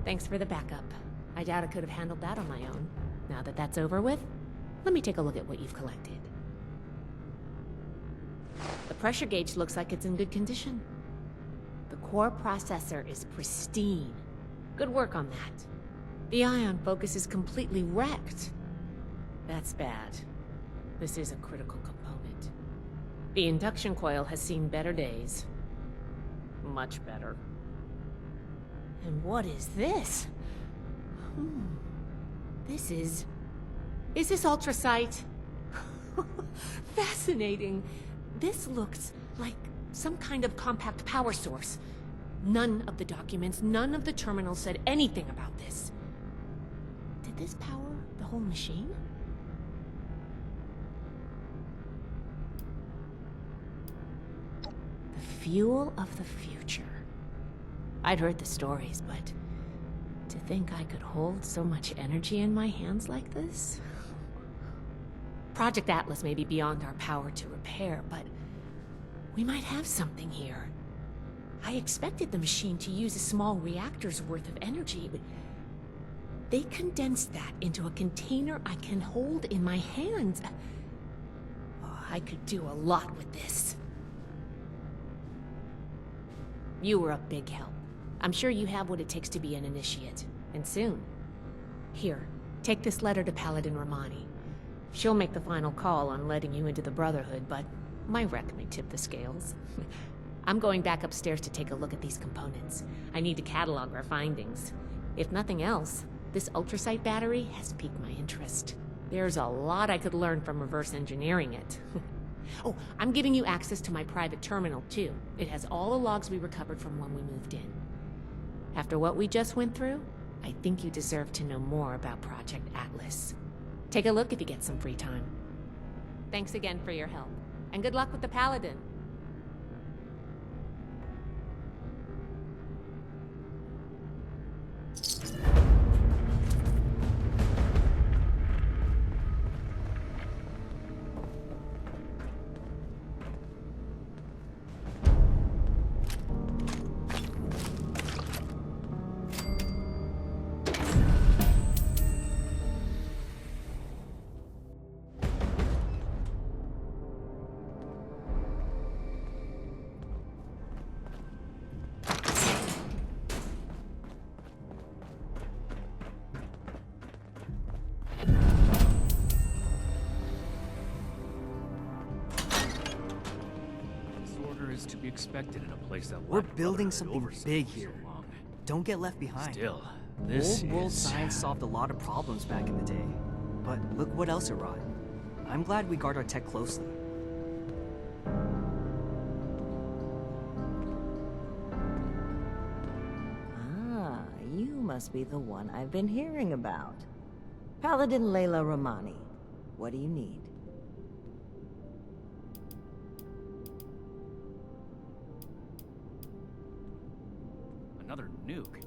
Thanks for the backup. I doubt I could have handled that on my own. Now that that's over with, let me take a look at what you've collected. The pressure gauge looks like it's in good condition. The core processor is pristine. Good work on that. The ion focus is completely wrecked. That's bad. This is a critical component. The induction coil has seen better days. Much better. And what is this? This is... Is this ultrasight? Fascinating. This looks like some kind of compact power source. None of the documents, none of the terminals said anything about this. Did this power the whole machine? The fuel of the future. I'd heard the stories, but to think I could hold so much energy in my hands like this? Project Atlas may be beyond our power to repair, but we might have something here. I expected the machine to use a small reactor's worth of energy, but they condensed that into a container I can hold in my hands. Oh, I could do a lot with this. You were a big help. I'm sure you have what it takes to be an initiate, and soon. Here, take this letter to Paladin Romani. She'll make the final call on letting you into the Brotherhood, but my rec may tip the scales. I'm going back upstairs to take a look at these components. I need to catalog our findings. If nothing else, this ultrasight battery has piqued my interest. There's a lot I could learn from reverse engineering it. Oh, I'm giving you access to my private terminal, too. It has all the logs we recovered from when we moved in. After what we just went through, I think you deserve to know more about Project Atlas. Take a look if you get some free time. Thanks again for your help, and good luck with the Paladin. To be expected in a place that we're building something big here. Don't get left behind. Still, this Old world science solved a lot of problems back in the day, but look what else it wrought. I'm glad we guard our tech closely. Ah, you must be the one I've been hearing about. Paladin Layla Romani. What do you need? Another nuke.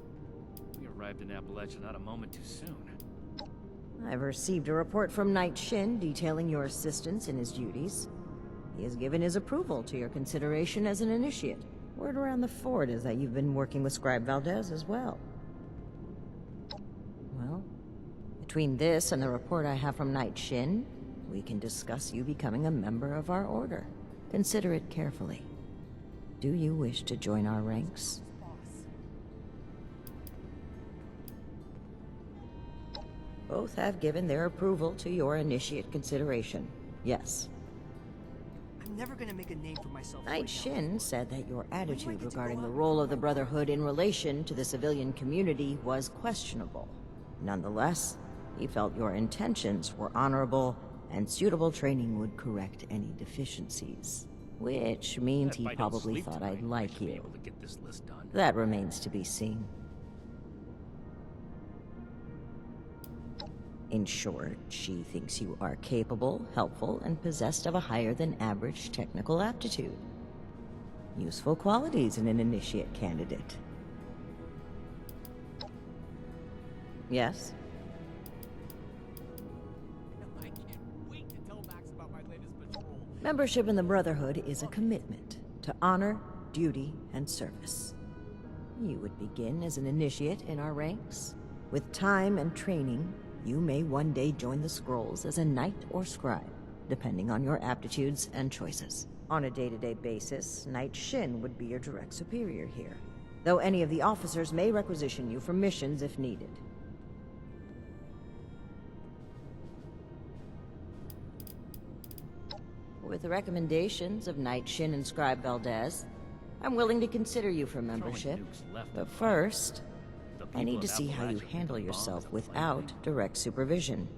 We arrived in Appalachia not a moment too soon. I've received a report from Knight Shin detailing your assistance in his duties. He has given his approval to your consideration as an initiate. Word around the fort is that you've been working with Scribe Valdez as well. Well, between this and the report I have from Knight Shin, we can discuss you becoming a member of our order. Consider it carefully. Do you wish to join our ranks? Both have given their approval to your initiate consideration. Yes. I'm never gonna make a name for myself. Knight Shin said that your attitude regarding the role of the Brotherhood in relation to the civilian community was questionable. Nonetheless, he felt your intentions were honorable and suitable training would correct any deficiencies. Which means he probably thought I'd like you. That remains to be seen. In short, she thinks you are capable, helpful, and possessed of a higher-than-average technical aptitude. Useful qualities in an initiate candidate. Yes? I can't wait to tell Max about my latest patrol. Membership in the Brotherhood is a commitment to honor, duty and service. You would begin as an initiate in our ranks. With time and training, you may one day join the scrolls as a knight or scribe, depending on your aptitudes and choices. On a day-to-day basis, Knight Shin would be your direct superior here, though any of the officers may requisition you for missions if needed. With the recommendations of Knight Shin and Scribe Valdez, I'm willing to consider you for membership. But first, I need to see how you handle yourself without direct supervision.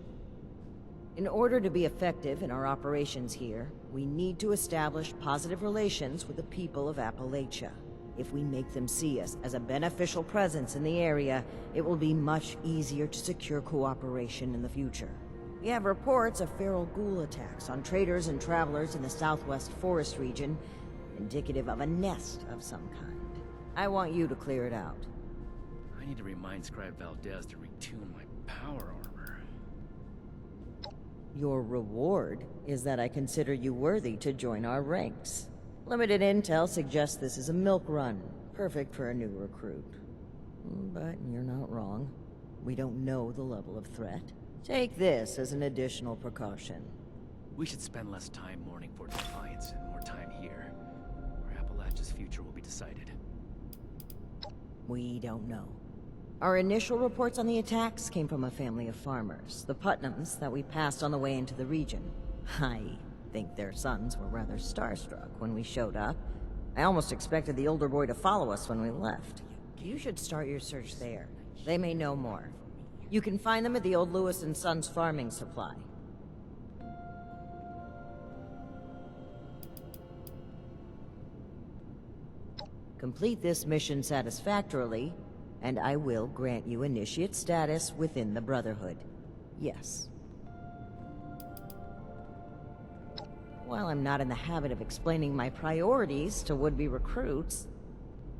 In order to be effective in our operations here, we need to establish positive relations with the people of Appalachia. If we make them see us as a beneficial presence in the area, it will be much easier to secure cooperation in the future. We have reports of feral ghoul attacks on traders and travelers in the southwest forest region, indicative of a nest of some kind. I want you to clear it out. I need to remind Scribe Valdez to retune my power armor. Your reward is that I consider you worthy to join our ranks. Limited intel suggests this is a milk run, perfect for a new recruit. But you're not wrong. We don't know the level of threat. Take this as an additional precaution. We should spend less time mourning for Defiance and more time here, where Appalachia's future will be decided. We don't know. Our initial reports on the attacks came from a family of farmers, the Putnams, that we passed on the way into the region. I think their sons were rather starstruck when we showed up. I almost expected the older boy to follow us when we left. You should start your search there. They may know more. You can find them at the old Lewis and Sons farming supply. Complete this mission satisfactorily, and I will grant you initiate status within the Brotherhood. Yes. While I'm not in the habit of explaining my priorities to would-be recruits,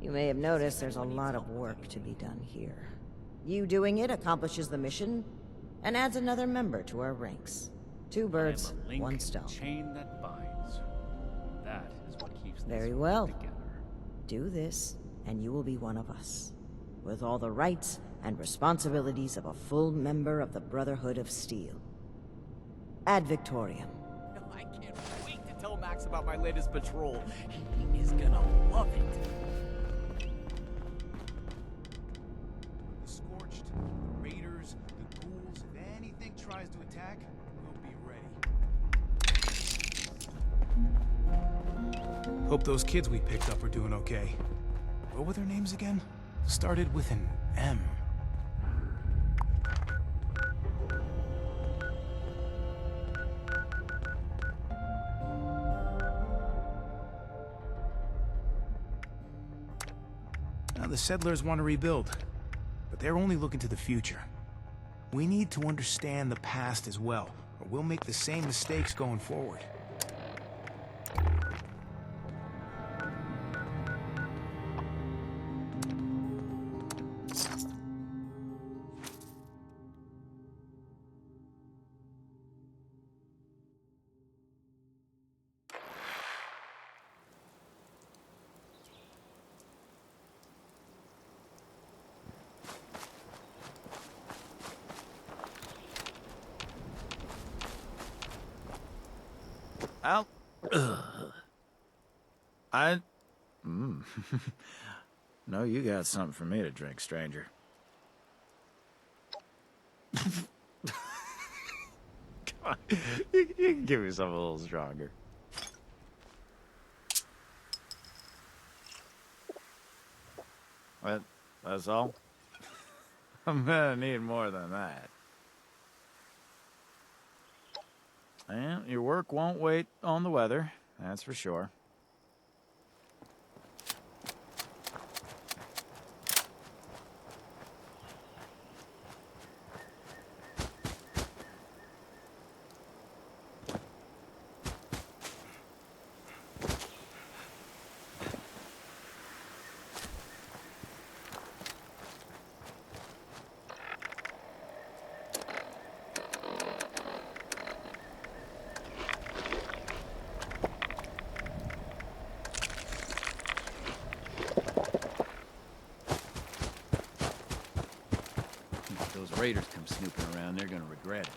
you may have noticed there's a lot of work to be done here. You doing it accomplishes the mission, and adds another member to our ranks. Two birds, one stone. Chain that binds. That is what keeps Very well. Do this, and you will be one of us, with all the rights and responsibilities of a full member of the Brotherhood of Steel. Ad Victoriam. I can't wait to tell Max about my latest patrol. He is gonna love it. The Scorched, the Raiders, the Ghouls, if anything tries to attack, we'll be ready. Hope those kids we picked up are doing okay. What were their names again? Started with an M. Now, the settlers want to rebuild, but they're only looking to the future. We need to understand the past as well, or we'll make the same mistakes going forward. No, you got something for me to drink, stranger. Come on. You can give me something a little stronger. What? That's all? I'm gonna need more than that. And your work won't wait on the weather, that's for sure. those raiders come snooping around, they're gonna regret it.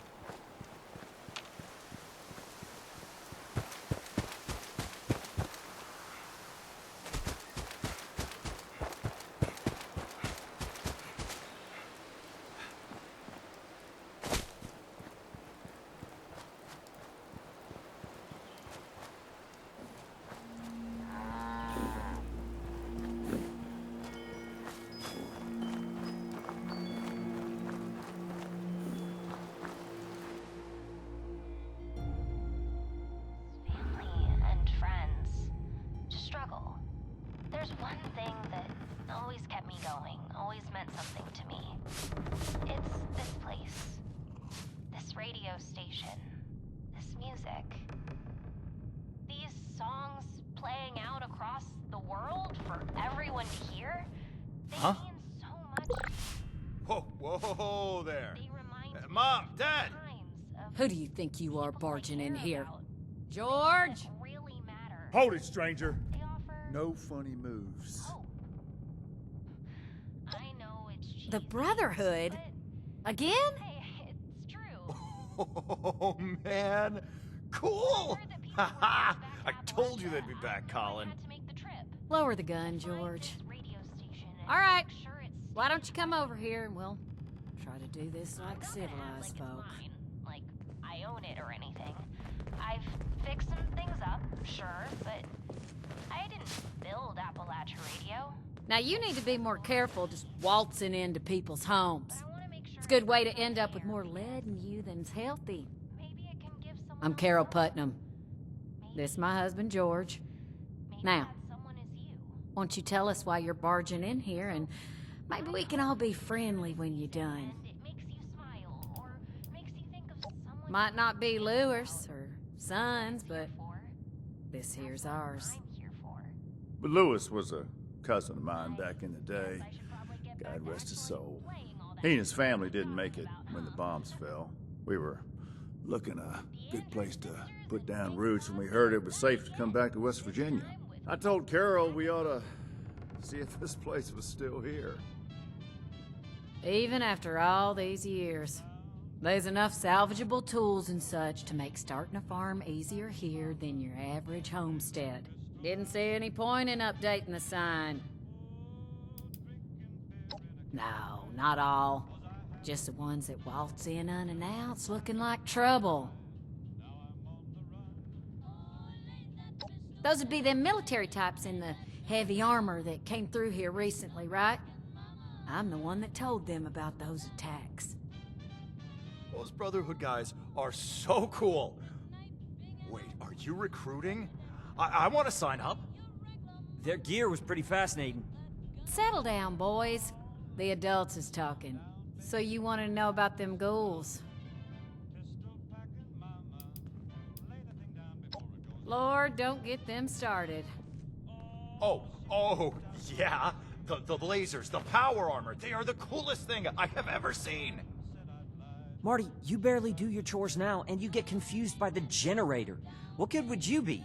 There's one thing that always kept me going, always meant something to me. It's this place. This radio station. This music. These songs playing out across the world for everyone to hear. They mean so much. Whoa there. Mom, Dad! Who do you think you are barging in here? George? Hold it, stranger. No funny moves. I know it's cheap. The Brotherhood? Again? It's true. Oh, man. Cool! Haha! I told you they'd be back, Colin. Lower the gun, George. All right. Why don't you come over here and we'll try to do this like civilized folk. Like, I own it or anything. I've fixed some things up, sure, but I didn't build Appalachia Radio. Now you need to be more careful just waltzing into people's homes. It's a good way to end up with more lead in you than's healthy. I'm Carol Putnam. This is my husband, George. Now, won't you tell us why you're barging in here, and maybe we can all be friendly when you're done. Might not be Lewis or Sons, but this here's ours. But Lewis was a cousin of mine back in the day. God rest his soul. He and his family didn't make it when the bombs fell. We were looking a good place to put down roots when we heard it was safe to come back to West Virginia. I told Carol we ought to see if this place was still here. Even after all these years, there's enough salvageable tools and such to make starting a farm easier here than your average homestead. Didn't see any point in updating the sign. No, not all. Just the ones that waltz in unannounced looking like trouble. Those would be them military types in the heavy armor that came through here recently, right? I'm the one that told them about those attacks. Those Brotherhood guys are so cool. Wait, are you recruiting? I want to sign up. Their gear was pretty fascinating. Settle down, boys. The adults is talking. So you want to know about them ghouls? Lord, don't get them started. Oh, yeah. The lasers, the power armor, they are the coolest thing I have ever seen. Marty, you barely do your chores now, and you get confused by the generator. What good would you be?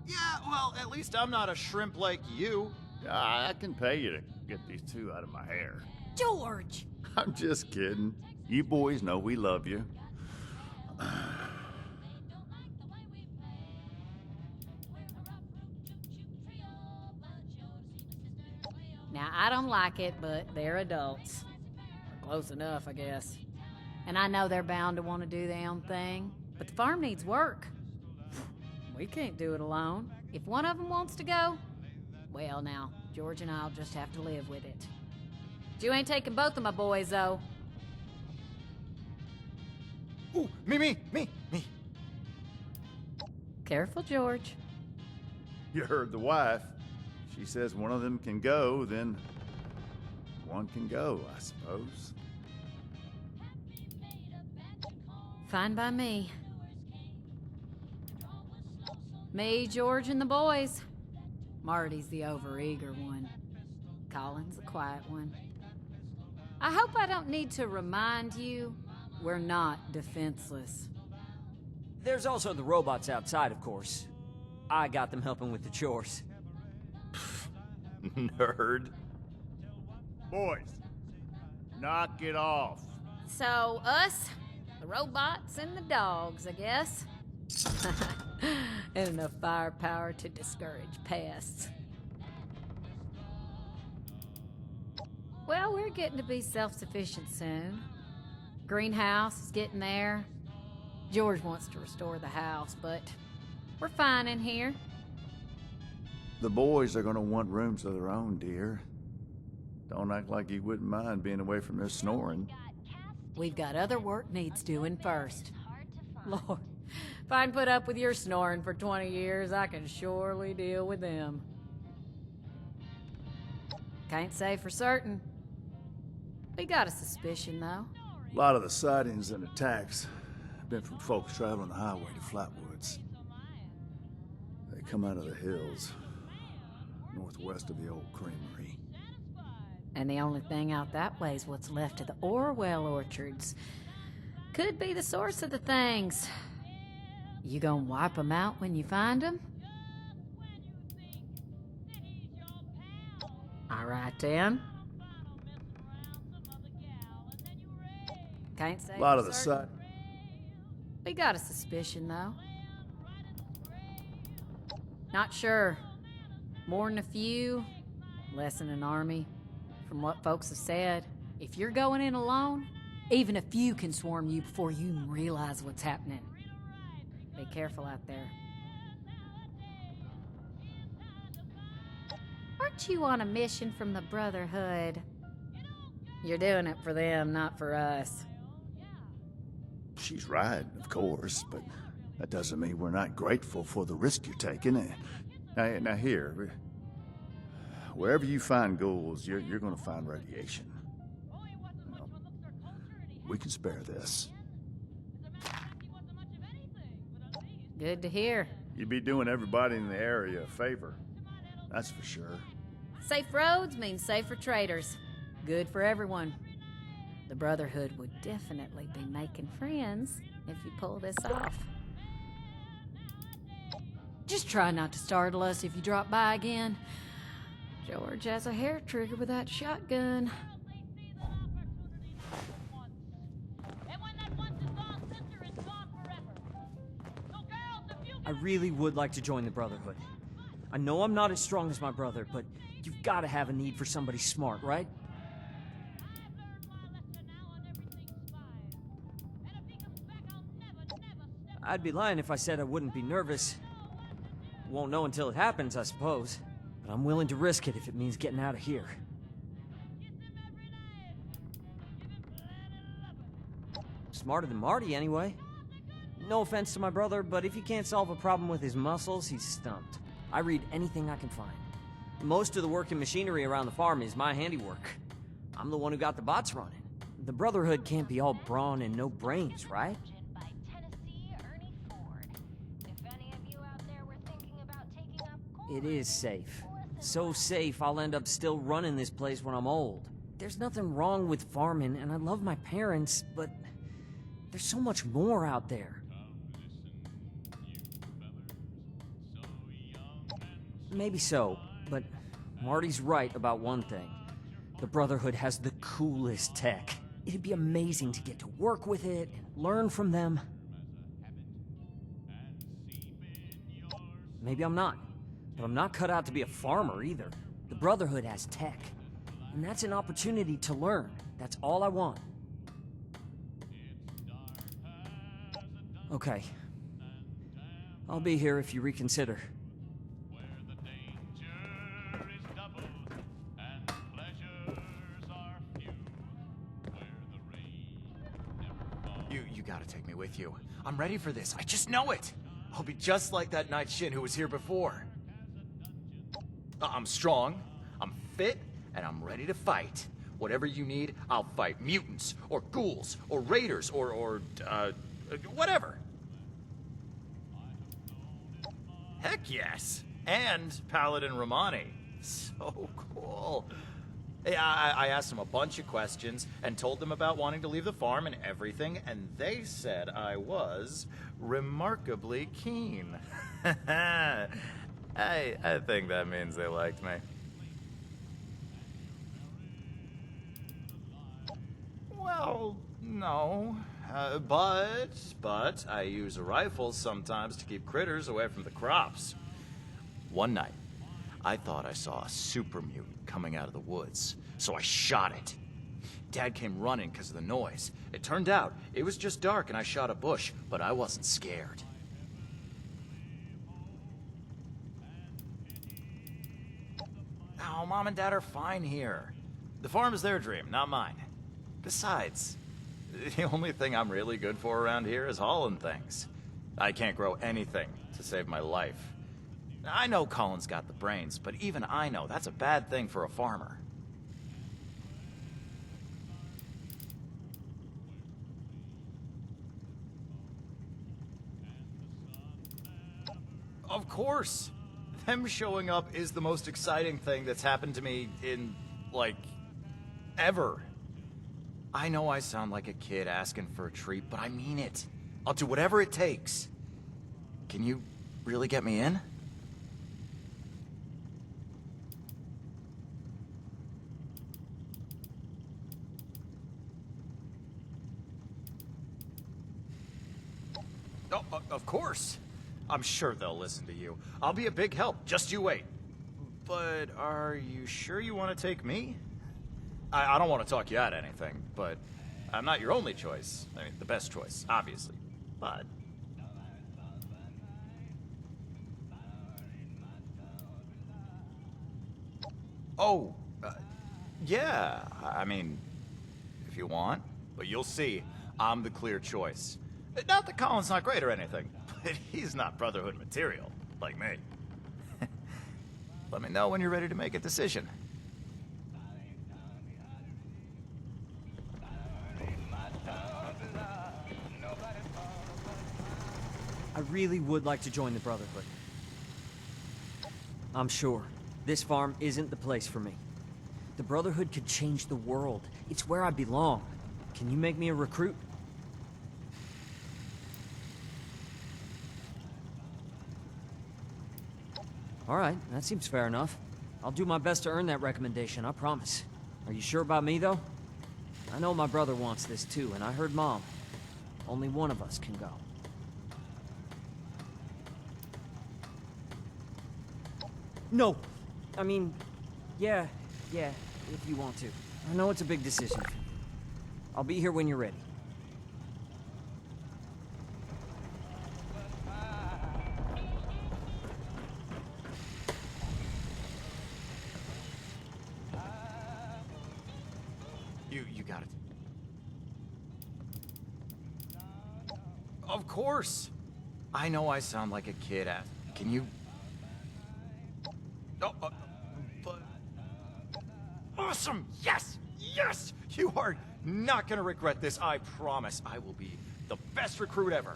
Yeah, well, at least I'm not a shrimp like you. I can pay you to get these two out of my hair. George! I'm just kidding. You boys know we love you. Now, I don't like it, but they're adults. Close enough, I guess. And I know they're bound to want to do their own thing, but the farm needs work. We can't do it alone. If one of them wants to go, well now, George and I'll just have to live with it. You ain't taking both of my boys, though. Ooh, me. Careful, George. You heard the wife. She says one of them can go, then one can go, I suppose. Fine by me. Me, George, and the boys. Marty's the overeager one. Colin's the quiet one. I hope I don't need to remind you, we're not defenseless. There's also the robots outside, of course. I got them helping with the chores. Nerd. Boys, Knock it off. So, us, the robots, and the dogs, I guess. And enough firepower to discourage pests. Well, we're getting to be self-sufficient soon. Greenhouse is getting there. George wants to restore the house, but we're fine in here. The boys are gonna want rooms of their own, dear. Don't act like you wouldn't mind being away from their snoring. We've got other work needs doing first. Lord, if I can put up with your snoring for 20 years, I can surely deal with them. Can't say for certain. We got a suspicion, though. A lot of the sightings and attacks have been from folks traveling the highway to Flatwoods. They come out of the hills, northwest of the old creamery. And the only thing out that way is what's left of the Orwell orchards. Could be the source of the things. You gonna wipe them out when you find them? All right, then. Can't say. A lot of for the certain. We got a suspicion, though. Not sure. More than a few, less than an army. From what folks have said, if you're going in alone, even a few can swarm you before you even realize what's happening. Be careful out there. Aren't you on a mission from the Brotherhood? You're doing it for them, not for us. She's right, of course, but that doesn't mean we're not grateful for the risk you're taking. Now here, wherever you find ghouls, you're gonna find radiation. Now, we can spare this. Good to hear. You'd be doing everybody in the area a favor, that's for sure. Safe roads mean safer traders. Good for everyone. The Brotherhood would definitely be making friends if you pull this off. Just try not to startle us if you drop by again. George has a hair trigger with that shotgun. I really would like to join the Brotherhood. I know I'm not as strong as my brother, but you've got to have a need for somebody smart, right? I'd be lying if I said I wouldn't be nervous. Won't know until it happens, I suppose. But I'm willing to risk it if it means getting out of here. Smarter than Marty, anyway. No offense to my brother, but if he can't solve a problem with his muscles, he's stumped. I read anything I can find. Most of the working machinery around the farm is my handiwork. I'm the one who got the bots running. The Brotherhood can't be all brawn and no brains, right? It is safe. So safe, I'll end up still running this place when I'm old. There's nothing wrong with farming, and I love my parents, but there's so much more out there. Maybe so, but Marty's right about one thing. The Brotherhood has the coolest tech. It'd be amazing to get to work with it, learn from them. Maybe I'm not. But I'm not cut out to be a farmer either. The Brotherhood has tech. And that's an opportunity to learn. That's all I want. Okay. I'll be here if you reconsider. You gotta take me with you. I'm ready for this. I just know it. I'll be just like that Night Shin who was here before. I'm strong, I'm fit, and I'm ready to fight. Whatever you need, I'll fight mutants, or ghouls, or raiders, or whatever. Heck yes! And Paladin Romani. So cool. I asked them a bunch of questions and told them about wanting to leave the farm and everything, and they said I was remarkably keen. I think that means they liked me. No, but I use a rifle sometimes to keep critters away from the crops. One night, I thought I saw a super mutant coming out of the woods, so I shot it. Dad came running because of the noise. It turned out it was just dark and I shot a bush, but I wasn't scared. Oh, Mom and Dad are fine here. The farm is their dream, not mine. Besides, the only thing I'm really good for around here is hauling things. I can't grow anything to save my life. I know Colin's got the brains, but even I know that's a bad thing for a farmer. Of course. Them showing up is the most exciting thing that's happened to me in, like, ever. I know I sound like a kid asking for a treat, but I mean it. I'll do whatever it takes. Can you really get me in? Oh, of course. I'm sure they'll listen to you. I'll be a big help. Just you wait. But are you sure you want to take me? I don't want to talk you out of anything, but I'm not your only choice. I mean, the best choice, obviously. But... Oh, yeah. I mean, if you want. But you'll see, I'm the clear choice. Not that Colin's not great or anything, but he's not Brotherhood material, like me. Let me know when you're ready to make a decision. I really would like to join the Brotherhood. I'm sure this farm isn't the place for me. The Brotherhood could change the world. It's where I belong. Can you make me a recruit? All right, that seems fair enough. I'll do my best to earn that recommendation, I promise. Are you sure about me, though? I know my brother wants this too, and I heard Mom. Only one of us can go. No! I mean, yeah, if you want to. I know it's a big decision. I'll be here when you're ready. You got it. Of course! I know I sound like a kid at... Can you... Oh, but... Awesome! Yes! Yes! You are not gonna regret this, I promise. I will be the best recruit ever.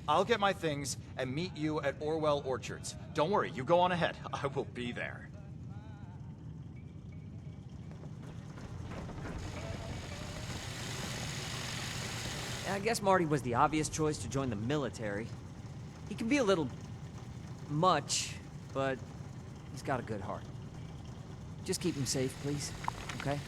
I'll get my things and meet you at Orwell Orchards. Don't worry, you go on ahead. I will be there. I guess Marty was the obvious choice to join the military. He can be a little... much, but he's got a good heart. Just keep him safe, please, okay?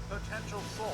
Potential soul.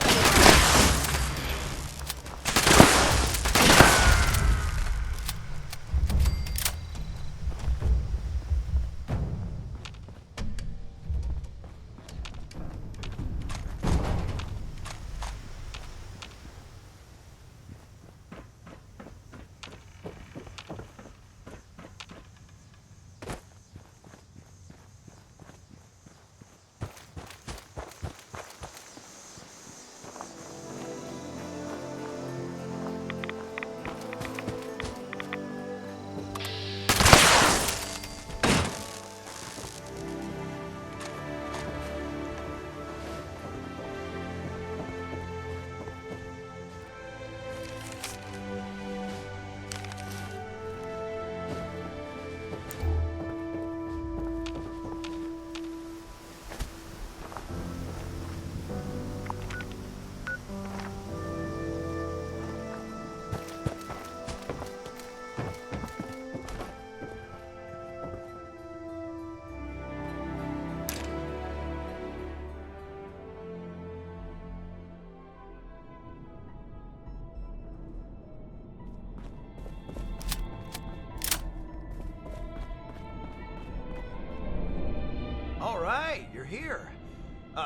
right, you're here.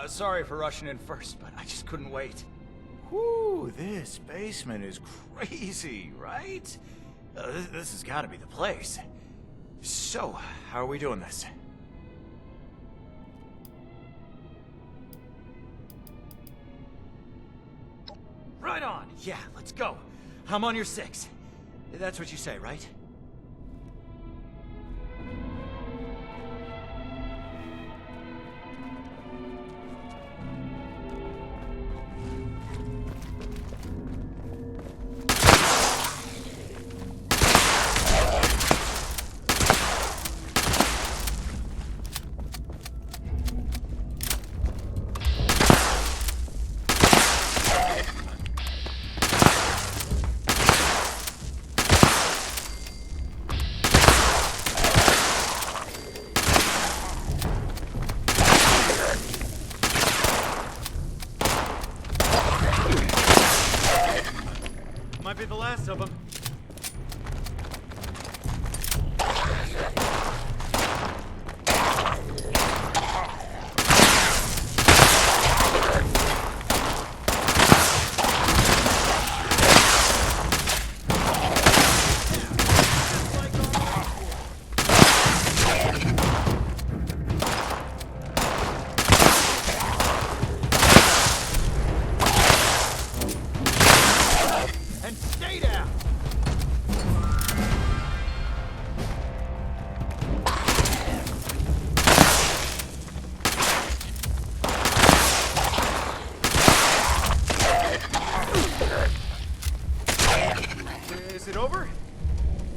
Sorry for rushing in first, but I just couldn't wait. Whew, this basement is crazy, right? This has got to be the place. So, how are we doing this? Right on. Yeah, let's go. I'm on your 6. That's what you say, right? Might be the last of them. Is it over?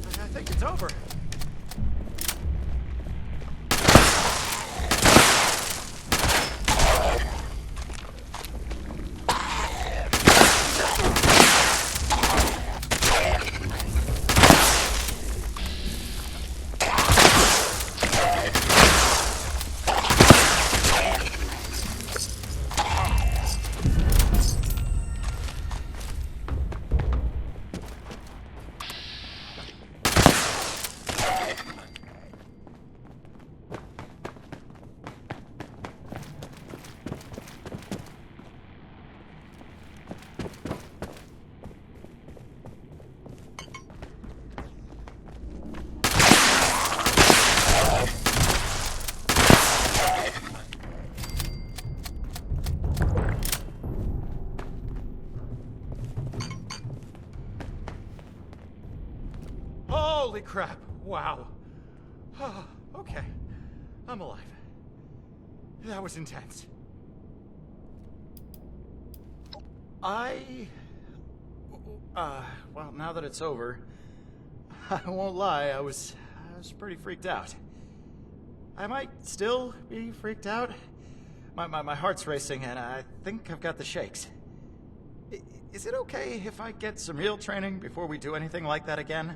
I think it's over. Holy crap, wow. Okay, I'm alive. That was intense. Well, now that it's over, I won't lie, I was pretty freaked out. I might still be freaked out. My heart's racing and I think I've got the shakes. Is it okay if I get some real training before we do anything like that again?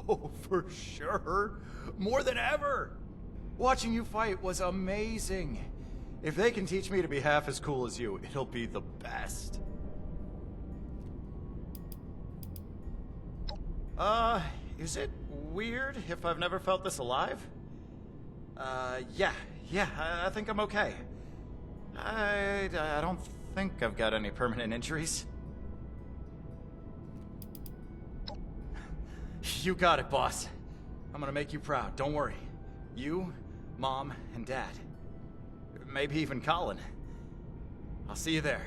Oh, for sure. More than ever. Watching you fight was amazing. If they can teach me to be half as cool as you, it'll be the best. Is it weird if I've never felt this alive? Yeah, I think I'm okay. I don't think I've got any permanent injuries. You got it, boss. I'm gonna make you proud, don't worry. You, Mom, and Dad. Maybe even Colin. I'll see you there.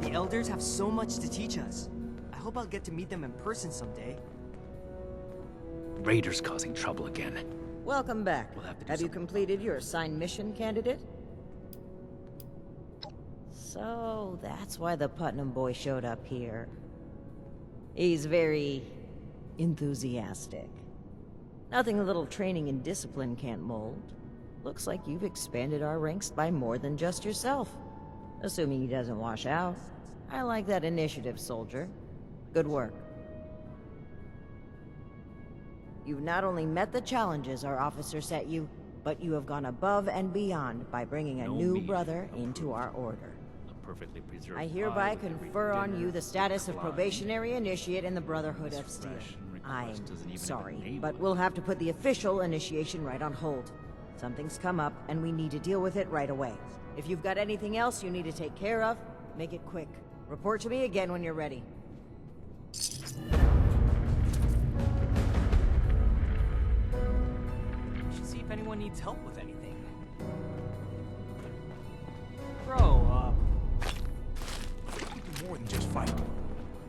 The elders have so much to teach us. I hope I'll get to meet them in person someday. Raiders causing trouble again. Welcome back. Have you completed your assigned mission, candidate? So, that's why the Putnam boy showed up here. He's very enthusiastic. Nothing a little training and discipline can't mold. Looks like you've expanded our ranks by more than just yourself. Assuming he doesn't wash out. I like that initiative, soldier. Good work. You've not only met the challenges our officer set you, but you have gone above and beyond by bringing a new brother into our order. Perfectly preserved I hereby confer on you the status of probationary initiate in the Brotherhood of Steel. I'm sorry, but we'll have to put the official initiation right on hold. Something's come up, and we need to deal with it right away. If you've got anything else you need to take care of, make it quick. Report to me again when you're ready. We should see if anyone needs help with anything. More than just fight.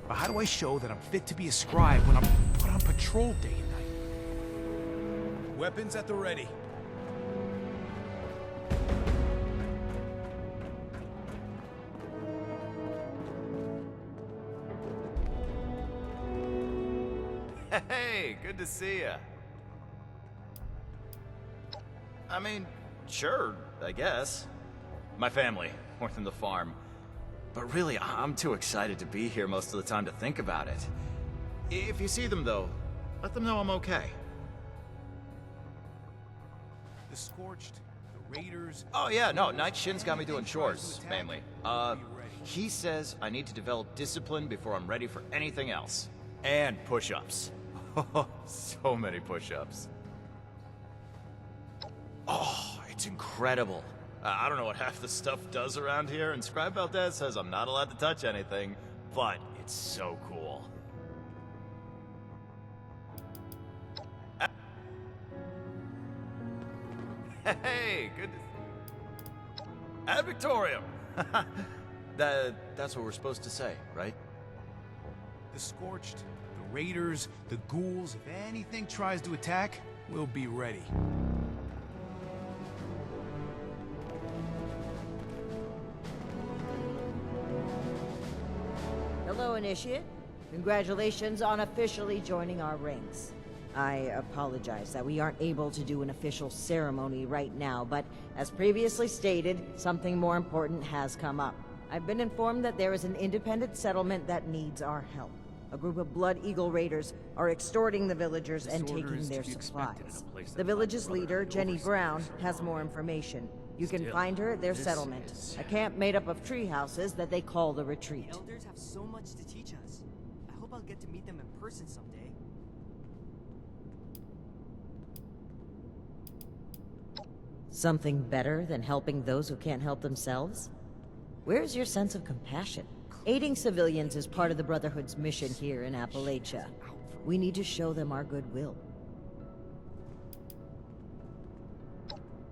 But how do I show that I'm fit to be a scribe when I'm put on patrol day and night? Weapons at the ready. Hey, good to see ya. I mean, sure, I guess. My family, more than the farm. But really, I'm too excited to be here most of the time to think about it. If you see them, though, let them know I'm okay. The Scorched, the Raiders... Oh yeah, no, Night Shin's got me doing chores, mainly. He says I need to develop discipline before I'm ready for anything else. And push-ups. So many push-ups. Oh, it's incredible. I don't know what half the stuff does around here, and Scribe Valdez says I'm not allowed to touch anything, but it's so cool. Hey, good to... Ad Victoriam! That's what we're supposed to say, right? The Scorched, the Raiders, the Ghouls, if anything tries to attack, we'll be ready. Hello, Initiate. Congratulations on officially joining our ranks. I apologize that we aren't able to do an official ceremony right now, but as previously stated, something more important has come up. I've been informed that there is an independent settlement that needs our help. A group of Blood Eagle raiders are extorting the villagers and taking their supplies. The village's leader, Jenny Brown, has more information. You can find her at their settlement, a camp made up of tree houses that they call the Retreat. The elders have so much to teach us. I hope I'll get to meet them in person someday. Something better than helping those who can't help themselves? Where's your sense of compassion? Aiding civilians is part of the Brotherhood's mission here in Appalachia. We need to show them our goodwill.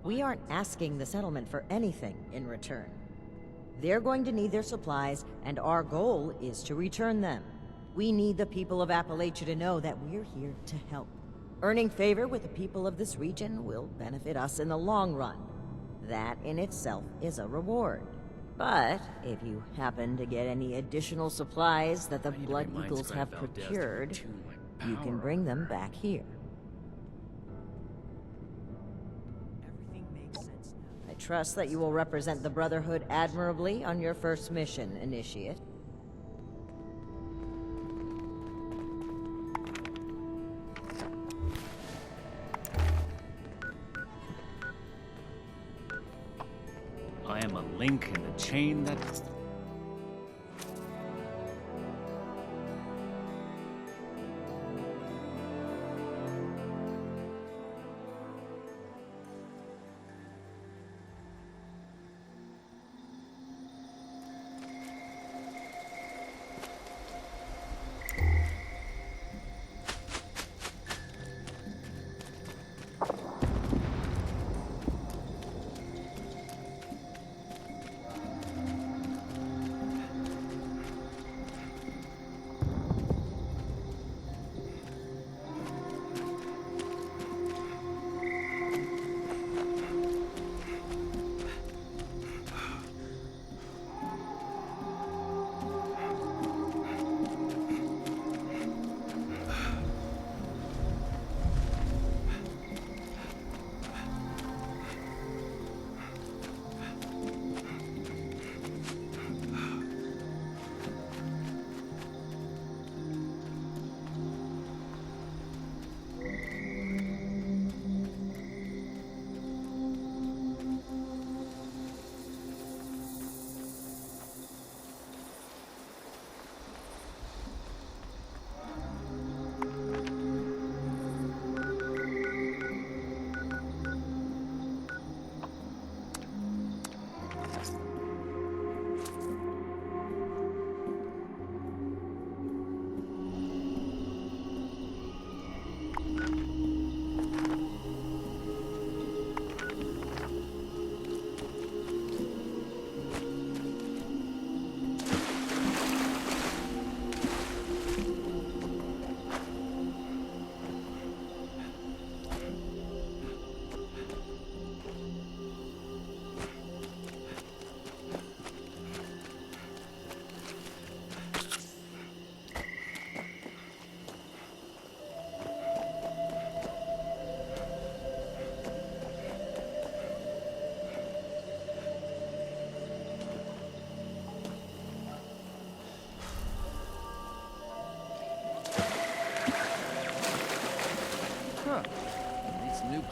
We aren't asking the settlement for anything in return. They're going to need their supplies, and our goal is to return them. We need the people of Appalachia to know that we're here to help. Earning favor with the people of this region will benefit us in the long run. That in itself is a reward. But if you happen to get any additional supplies that the Blood Eagles have procured, you can bring them back here. I trust that you will represent the Brotherhood admirably on your first mission, Initiate. I am a link in the chain that...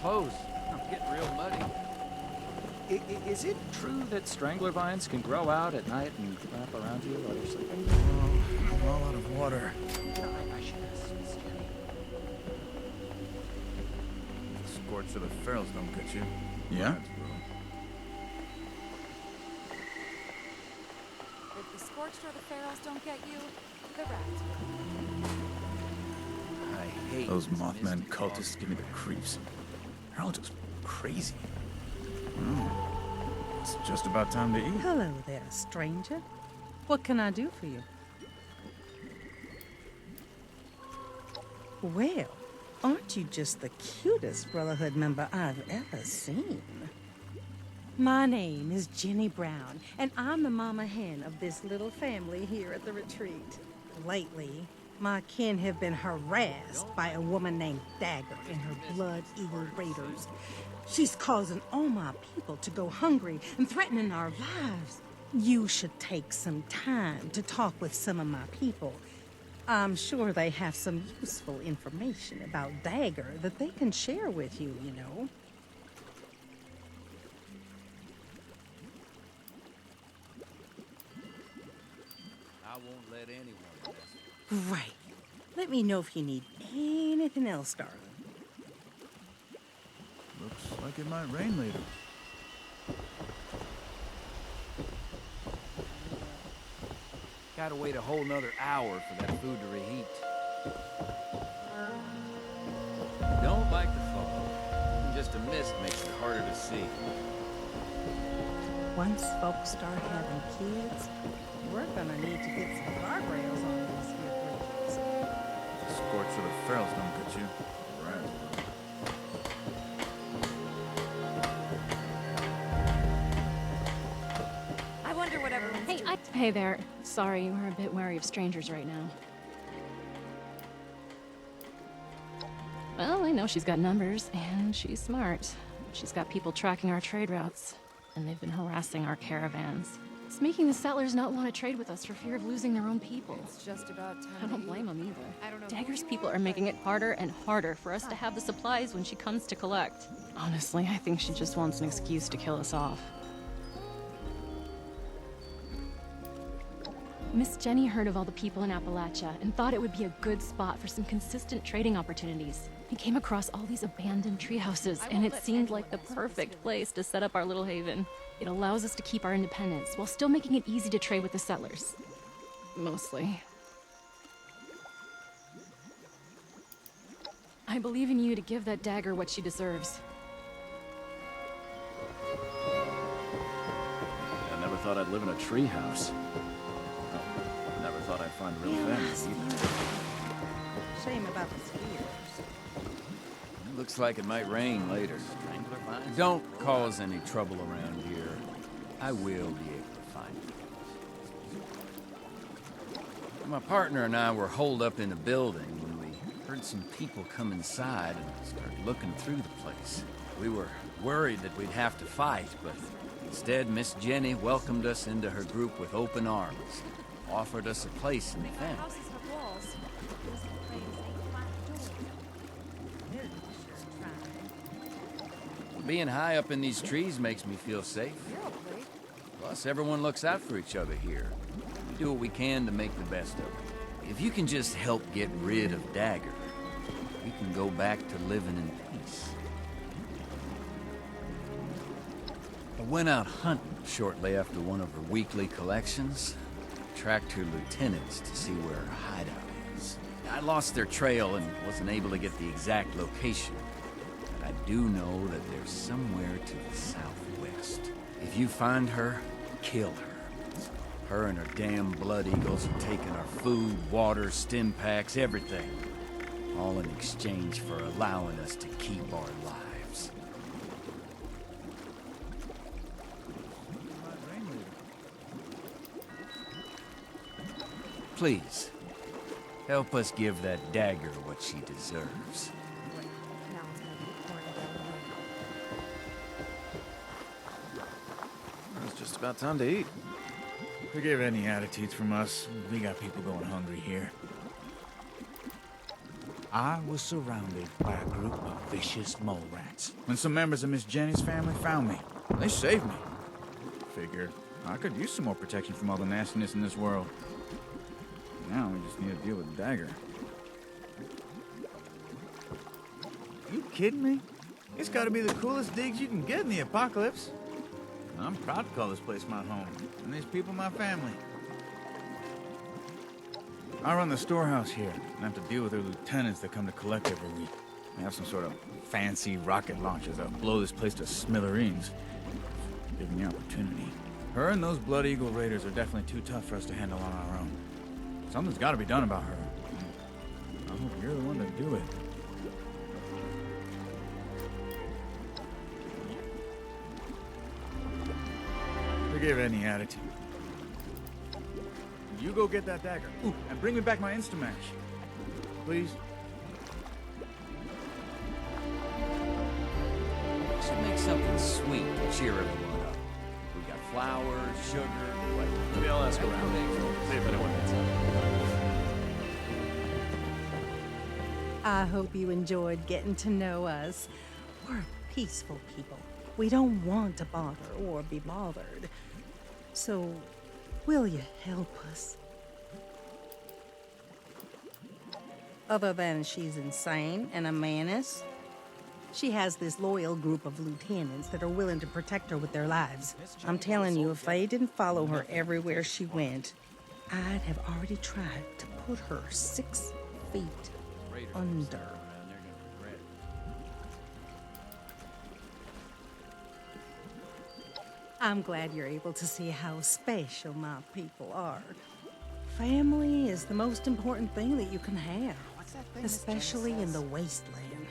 clothes. I'm getting real muddy. Is it true that strangler vines can grow out at night and wrap around you while you're sleeping? Oh, I'm all out of water. I should ask Miss Jenny. Scorch of the ferals don't get you. Yeah? If the scorched or the ferals don't get you, the rats will. I hate Those Mothman cultists give me the creeps. They're all just crazy. It's just about time to eat. Hello there, stranger. What can I do for you? Well, aren't you just the cutest Brotherhood member I've ever seen? My name is Jenny Brown, and I'm the mama hen of this little family here at the retreat. Lately, my kin have been harassed by a woman named Dagger and her Blood Eagle Raiders. She's causing all my people to go hungry and threatening our lives. You should take some time to talk with some of my people. I'm sure they have some useful information about Dagger that they can share with you, you know. I won't let anyone. Right. Let me know if you need anything else, darling. Looks like it might rain later. Gotta wait a whole nother hour for that food to reheat. Don't like the fog. Just a mist makes it harder to see. Once folks start having kids, we're gonna need to get some guardrails on these here bridges. The scorch of the ferals don't get you. Right. I wonder what everyone's doing. Hey there. Sorry, we're a bit wary of strangers right now. Well, I know she's got numbers, and she's smart. She's got people tracking our trade routes, and they've been harassing our caravans. It's making the settlers not want to trade with us for fear of losing their own people. It's just about time. I don't blame them either. I don't know. Dagger's people are making it harder and harder for us to have the supplies when she comes to collect. Honestly, I think she just wants an excuse to kill us off. Miss Jenny heard of all the people in Appalachia and thought it would be a good spot for some consistent trading opportunities. We came across all these abandoned tree houses, and it seemed like the perfect place to set up our little haven. It allows us to keep our independence while still making it easy to trade with the settlers. Mostly. I believe in you to give that Dagger what she deserves. I never thought I'd live in a tree house. Never thought I'd find real family either. Shame about the spears. Looks like it might rain later. Don't cause any trouble around here. I will be able to find you. My partner and I were holed up in a building when we heard some people come inside and start looking through the place. We were worried that we'd have to fight, but instead Miss Jenny welcomed us into her group with open arms, offered us a place in the family. Being high up in these trees makes me feel safe. Plus, everyone looks out for each other here. We do what we can to make the best of it. If you can just help get rid of Dagger, we can go back to living in peace. I went out hunting shortly after one of her weekly collections. Tracked her lieutenants to see where her hideout is. I lost their trail and wasn't able to get the exact location. I do know that they're somewhere to the southwest. If you find her, kill her. Her and her damn Blood Eagles have taken our food, water, stim packs, everything. All in exchange for allowing us to keep our lives. Please, help us give that Dagger what she deserves. It's just about time to eat. Forgive any attitudes from us. We got people going hungry here. I was surrounded by a group of vicious mole rats when some members of Miss Jenny's family found me. They saved me. Figured I could use some more protection from all the nastiness in this world. Now we just need to deal with Dagger. You kidding me? It's gotta be the coolest digs you can get in the apocalypse. I'm proud to call this place my home, and these people my family. I run the storehouse here, and have to deal with their lieutenants that come to collect every week. They have some sort of fancy rocket launchers that'll blow this place to smithereens. Give me opportunity. Her and those Blood Eagle raiders are definitely too tough for us to handle on our own. Something's gotta be done about her. I hope you're the one to do it. Forgive any attitude. You go get that dagger. Ooh, and bring me back my Instamash. Please. Should make something sweet to cheer everyone up. We got flowers, sugar, like... Maybe I'll ask around. See if anyone needs it. I hope you enjoyed getting to know us. We're peaceful people. We don't want to bother or be bothered. So, will you help us? Other than she's insane and a menace, she has this loyal group of lieutenants that are willing to protect her with their lives. I'm telling you, if they didn't follow her everywhere she went, I'd have already tried to put her 6 feet under. I'm glad you're able to see how special my people are. Family is the most important thing that you can have, especially in the wasteland.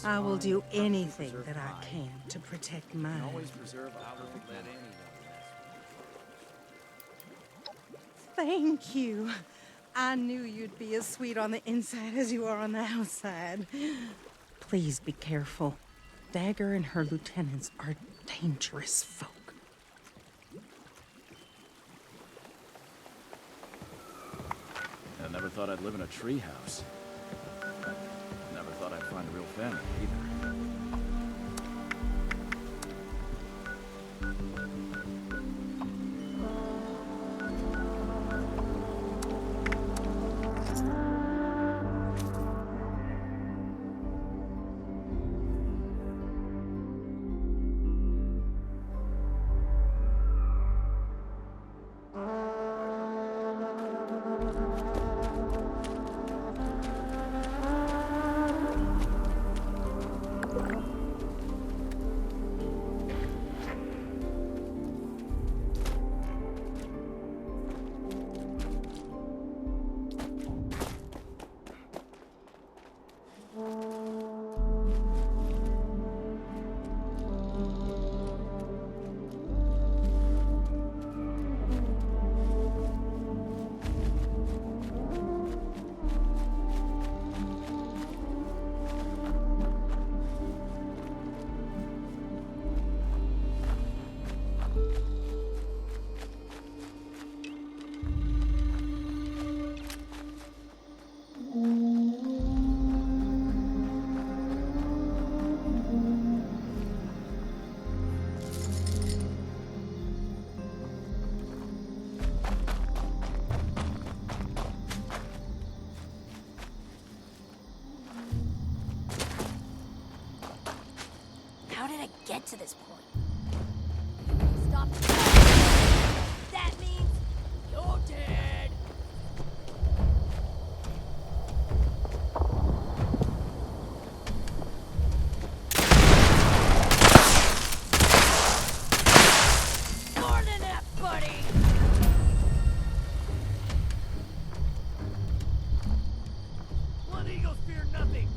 I will do anything that I can to protect mine. Thank you. I knew you'd be as sweet on the inside as you are on the outside. Please be careful. Dagger and her lieutenants are dangerous folk. I never thought I'd live in a treehouse. Never thought I'd find a real family either. How did I get to this point? Stop. That means you're dead. More than that, buddy. Blood Eagles fear nothing.